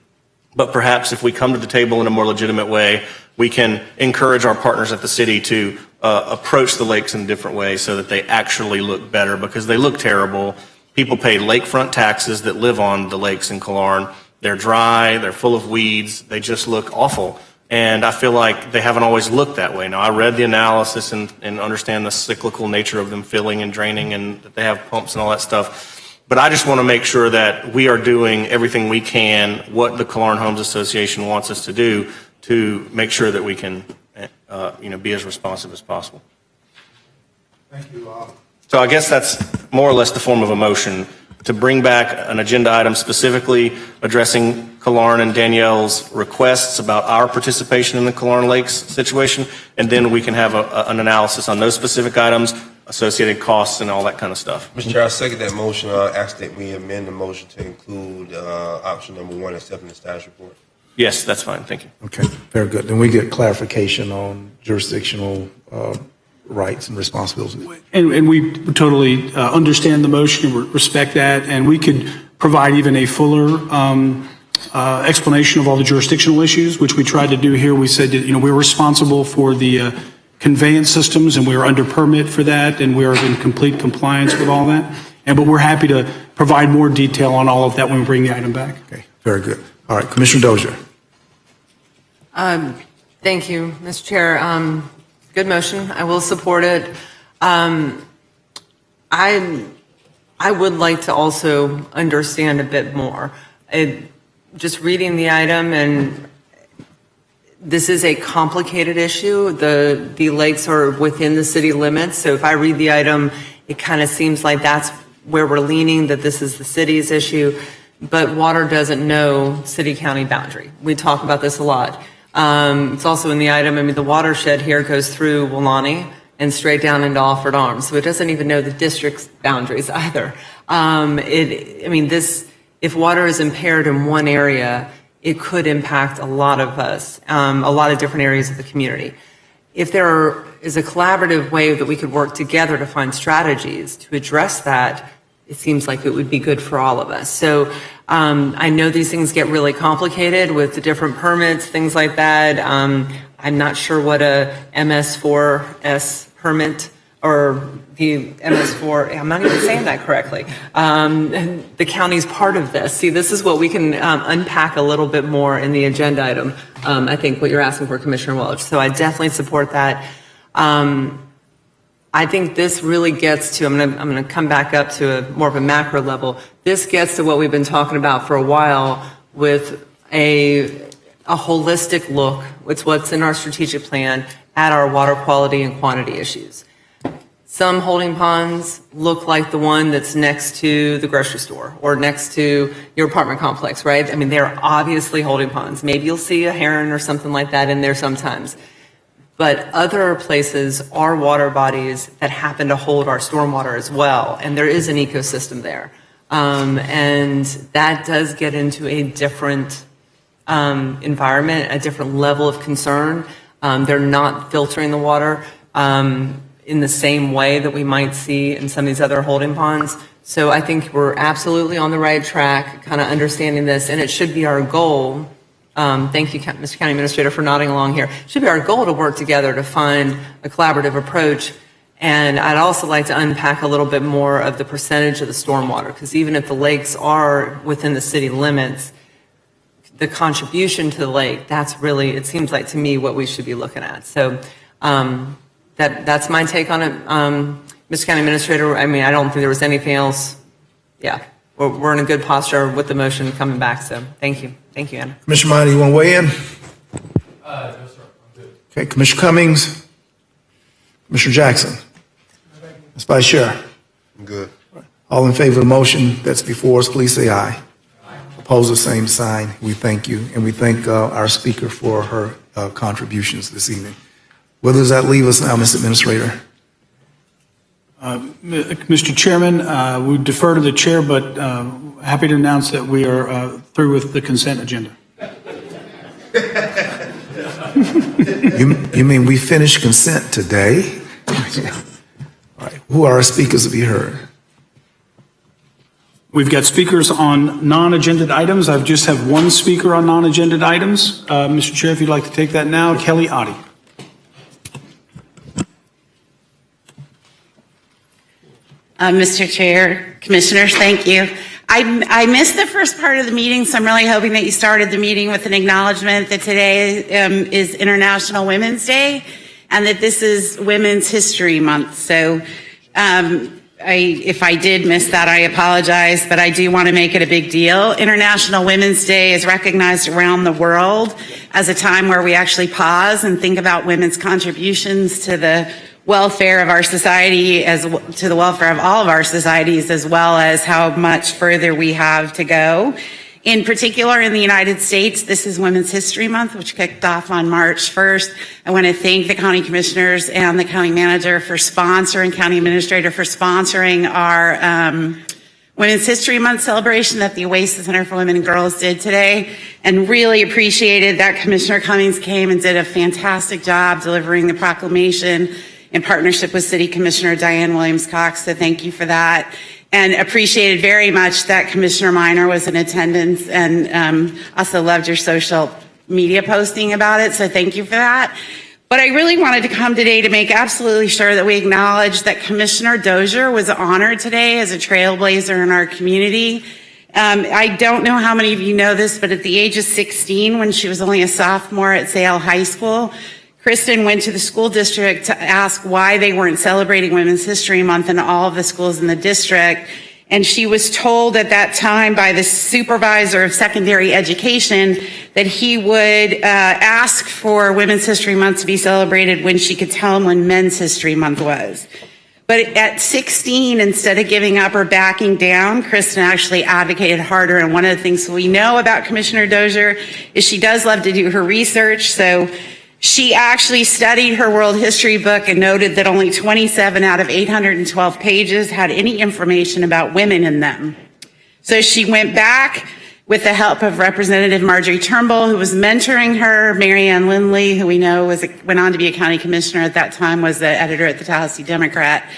but perhaps if we come to the table in a more legitimate way, we can encourage our partners at the city to approach the lakes in a different way so that they actually look better, because they look terrible. People pay lakefront taxes that live on the lakes in Killarn. They're dry, they're full of weeds, they just look awful. And I feel like they haven't always looked that way. Now, I read the analysis and understand the cyclical nature of them filling and draining and that they have pumps and all that stuff. But I just want to make sure that we are doing everything we can, what the Killarn Homes Association wants us to do, to make sure that we can be as responsive as possible. Thank you. So I guess that's more or less the form of a motion, to bring back an agenda item specifically addressing Killarn and Danielle's requests about our participation in the Killarn Lakes situation, and then we can have an analysis on those specific items, associated costs, and all that kind of stuff. Mr. Chair, I second that motion. I ask that we amend the motion to include option number 1, accepting the status report. Yes, that's fine. Thank you. Okay, very good. Then we get clarification on jurisdictional rights and responsibilities. And we totally understand the motion and respect that, and we could provide even a fuller explanation of all the jurisdictional issues, which we tried to do here. We said that, we're responsible for the conveyance systems, and we are under permit for that, and we are in complete compliance with all that. But we're happy to provide more detail on all of that when we bring the item back. Okay, very good. All right, Commissioner Dozier. Thank you, Mr. Chair. Good motion. I will support it. I would like to also understand a bit more. Just reading the item, and this is a complicated issue. The lakes are within the city limits, so if I read the item, it kind of seems like that's where we're leaning, that this is the city's issue, but water doesn't know city-county boundary. We talk about this a lot. It's also in the item, the watershed here goes through Welaunee and straight down into Alfred Arms, so it doesn't even know the district's boundaries either. If water is impaired in one area, it could impact a lot of us, a lot of different areas of the community. If there is a collaborative way that we could work together to find strategies to address that, it seems like it would be good for all of us. So I know these things get really complicated with the different permits, things like that. I'm not sure what a MS4S permit or the MS4, I'm not even saying that correctly, the county's part of this. See, this is what we can unpack a little bit more in the agenda item, I think what you're asking for, Commissioner Welch. So I definitely support that. I think this really gets to, I'm going to come back up to more of a macro level. This gets to what we've been talking about for a while with a holistic look. It's what's in our strategic plan at our water quality and quantity issues. Some holding ponds look like the one that's next to the grocery store or next to your apartment complex, right? I mean, they're obviously holding ponds. Maybe you'll see a heron or something like that in there sometimes. But other places are water bodies that happen to hold our stormwater as well, and there is an ecosystem there. And that does get into a different environment, a different level of concern. They're not filtering the water in the same way that we might see in some of these other holding ponds. So I think we're absolutely on the right track, kind of understanding this, and it should be our goal. Thank you, Mr. County Administrator, for nodding along here. It should be our goal to work together to find a collaborative approach. And I'd also like to unpack a little bit more of the percentage of the stormwater, because even if the lakes are within the city limits, the contribution to the lake, that's really, it seems like to me, what we should be looking at. So that's my take on it. Mr. County Administrator, I mean, I don't think there was anything else. Yeah, we're in a good posture with the motion coming back, so thank you. Thank you, Anna. Commissioner Minor, you want to weigh in? No, sir. I'm good. Okay, Commissioner Cummings, Commissioner Jackson, Ms. Vice Chair. I'm good. All in favor of the motion that's before us, please say aye. Opposed, the same sign. We thank you, and we thank our speaker for her contributions this evening. Where does that leave us now, Mr. Administrator? Mr. Chairman, we defer to the chair, but happy to announce that we are through with the consent agenda. You mean we finished consent today? All right. Who are our speakers to be heard? We've got speakers on non-agenda items. I just have one speaker on non-agenda items. Mr. Chair, if you'd like to take that now, Kelly Oddie. Mr. Chair, Commissioners, thank you. I missed the first part of the meeting, so I'm really hoping that you started the meeting with an acknowledgement that today is International Women's Day and that this is Women's History Month. So if I did miss that, I apologize, but I do want to make it a big deal. International Women's Day is recognized around the world as a time where we actually pause and think about women's contributions to the welfare of our society, as to the welfare of all of our societies, as well as how much further we have to go. In particular, in the United States, this is Women's History Month, which kicked off on March 1st. I want to thank the county commissioners and the county manager for sponsoring, county administrator for sponsoring our Women's History Month celebration that the Oasis Center for Women and Girls did today, and really appreciated that Commissioner Cummings came and did a fantastic job delivering the proclamation in partnership with City Commissioner Diane Williams-Cox, so thank you for that. And appreciated very much that Commissioner Minor was in attendance, and also loved your social media posting about it, so thank you for that. But I really wanted to come today to make absolutely sure that we acknowledge that Commissioner Dozier was honored today as a trailblazer in our community. I don't know how many of you know this, but at the age of 16, when she was only a sophomore at Sale High School, Kristen went to the school district to ask why they weren't celebrating Women's History Month in all of the schools in the district. And she was told at that time by the supervisor of secondary education that he would ask for Women's History Month to be celebrated when she could tell him when Men's History Month was. But at 16, instead of giving up or backing down, Kristen actually advocated harder. And one of the things we know about Commissioner Dozier is she does love to do her research. So she actually studied her world history book and noted that only 27 out of 812 pages had any information about women in them. So she went back with the help of Representative Marjorie Turnbull, who was mentoring her, Mary Ann Lindley, who we know went on to be a county commissioner at that time, was the editor at the Tallahassee Democrat.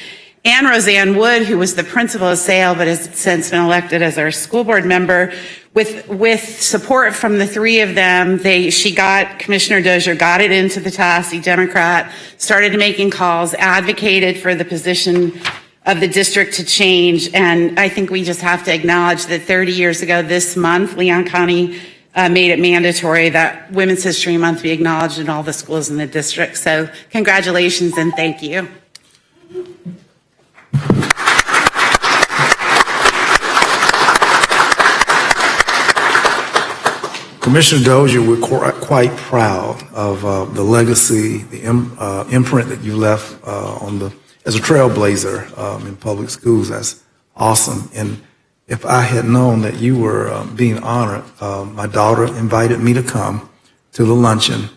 and Roseanne Wood, who was the principal of Sale but has since been elected as our school board member. With support from the three of them, Commissioner Dozier got it into the Tallahassee Democrat, started making calls, advocated for the position of the district to change. And I think we just have to acknowledge that 30 years ago this month, Leon County made it mandatory that Women's History Month be acknowledged in all the schools in the district. So congratulations and thank you. Commissioner Dozier, we're quite proud of the legacy, the imprint that you left as a trailblazer in public schools. That's awesome. And if I had known that you were being honored, my daughter invited me to come to the luncheon,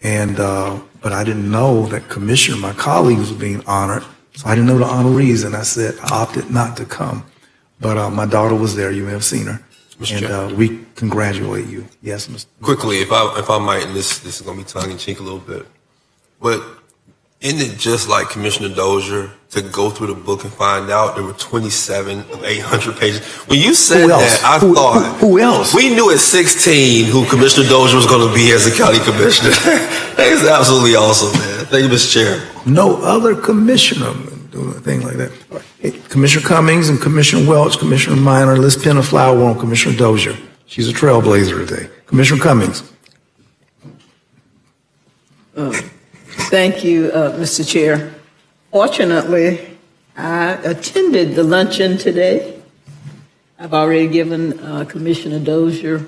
but I didn't know that Commissioner, my colleague, was being honored. So I didn't know the honorees, and I said I opted not to come. But my daughter was there. You may have seen her. And we congratulate you. Yes, Mr. Quickly, if I might, and this is going to be tongue-in-cheek a little bit, but isn't it just like Commissioner Dozier to go through the book and find out there were 27 of 800 pages? When you said that, I thought, who else? We knew at 16 who Commissioner Dozier was going to be as a county commissioner. That is absolutely awesome, man. Thank you, Mr. Chair. No other commissioner doing a thing like that. Hey, Commissioner Cummings and Commissioner Welch, Commissioner Minor, let's pin a flower on Commissioner Dozier. She's a trailblazer today. Commissioner Cummings. Thank you, Mr. Chair. Fortunately, I attended the luncheon today. I've already given Commissioner Dozier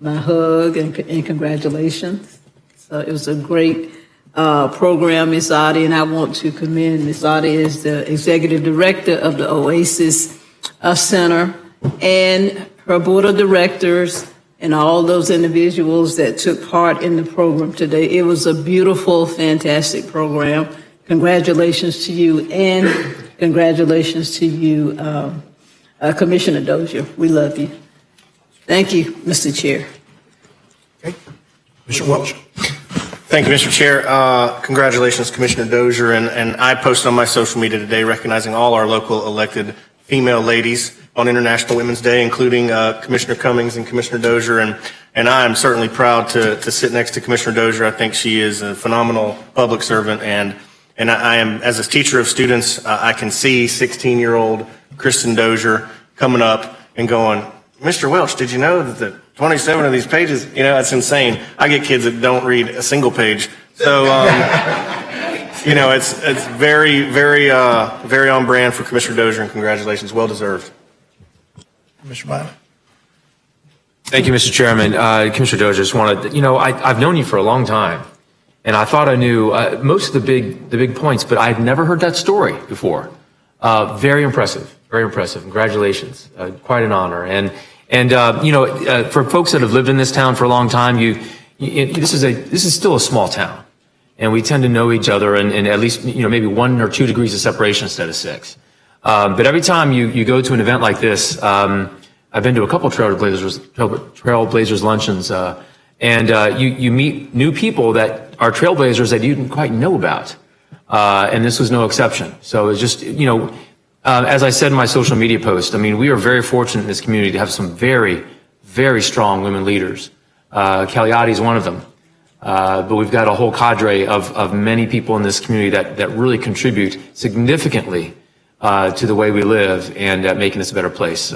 my hug and congratulations. So it was a great program, Ms. Adi, and I want to commend Ms. Adi as the Executive Director of the Oasis Center and her Board of Directors and all those individuals that took part in the program today. It was a beautiful, fantastic program. Congratulations to you, and congratulations to you, Commissioner Dozier. We love you. Thank you, Mr. Chair. Okay. Mr. Welch. Thank you, Mr. Chair. Congratulations, Commissioner Dozier. And I posted on my social media today recognizing all our local elected female ladies on International Women's Day, including Commissioner Cummings and Commissioner Dozier. And I am certainly proud to sit next to Commissioner Dozier. I think she is a phenomenal public servant. And I am, as a teacher of students, I can see 16-year-old Kristen Dozier coming up and going, Mr. Welch, did you know that the 27 of these pages, that's insane. I get kids that don't read a single page. So, it's very, very, very on brand for Commissioner Dozier, and congratulations. Well deserved. Mr. Minor. Thank you, Mr. Chairman. Commissioner Dozier, just wanted, I've known you for a long time, and I thought I knew most of the big points, but I'd never heard that story before. Very impressive. Very impressive. Congratulations. Quite an honor. And for folks that have lived in this town for a long time, this is still a small town, and we tend to know each other and at least, maybe 1 or 2 degrees of separation instead of 6. But every time you go to an event like this, I've been to a couple Trailblazers luncheons, and you meet new people that are trailblazers that you didn't quite know about. And this was no exception. So it's just, as I said in my social media post, we are very fortunate in this community to have some very, very strong women leaders. Kelly is one of them. But we've got a whole cadre of many people in this community that really contribute significantly to the way we live and making this a better place.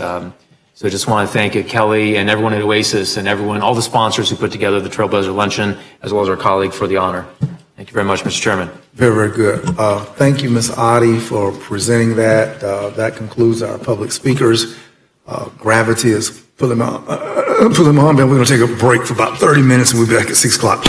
So I just want to thank Kelly and everyone at Oasis and all the sponsors who put together the Trailblazer Luncheon, as well as our colleague for the honor. Thank you very much, Mr. Chairman. Very, very good. Thank you, Ms. Adi, for presenting that. That concludes our public speakers. Gravity is pulling on, and we're going to take a break for about 30 minutes, and we'll be back at 6 o'clock.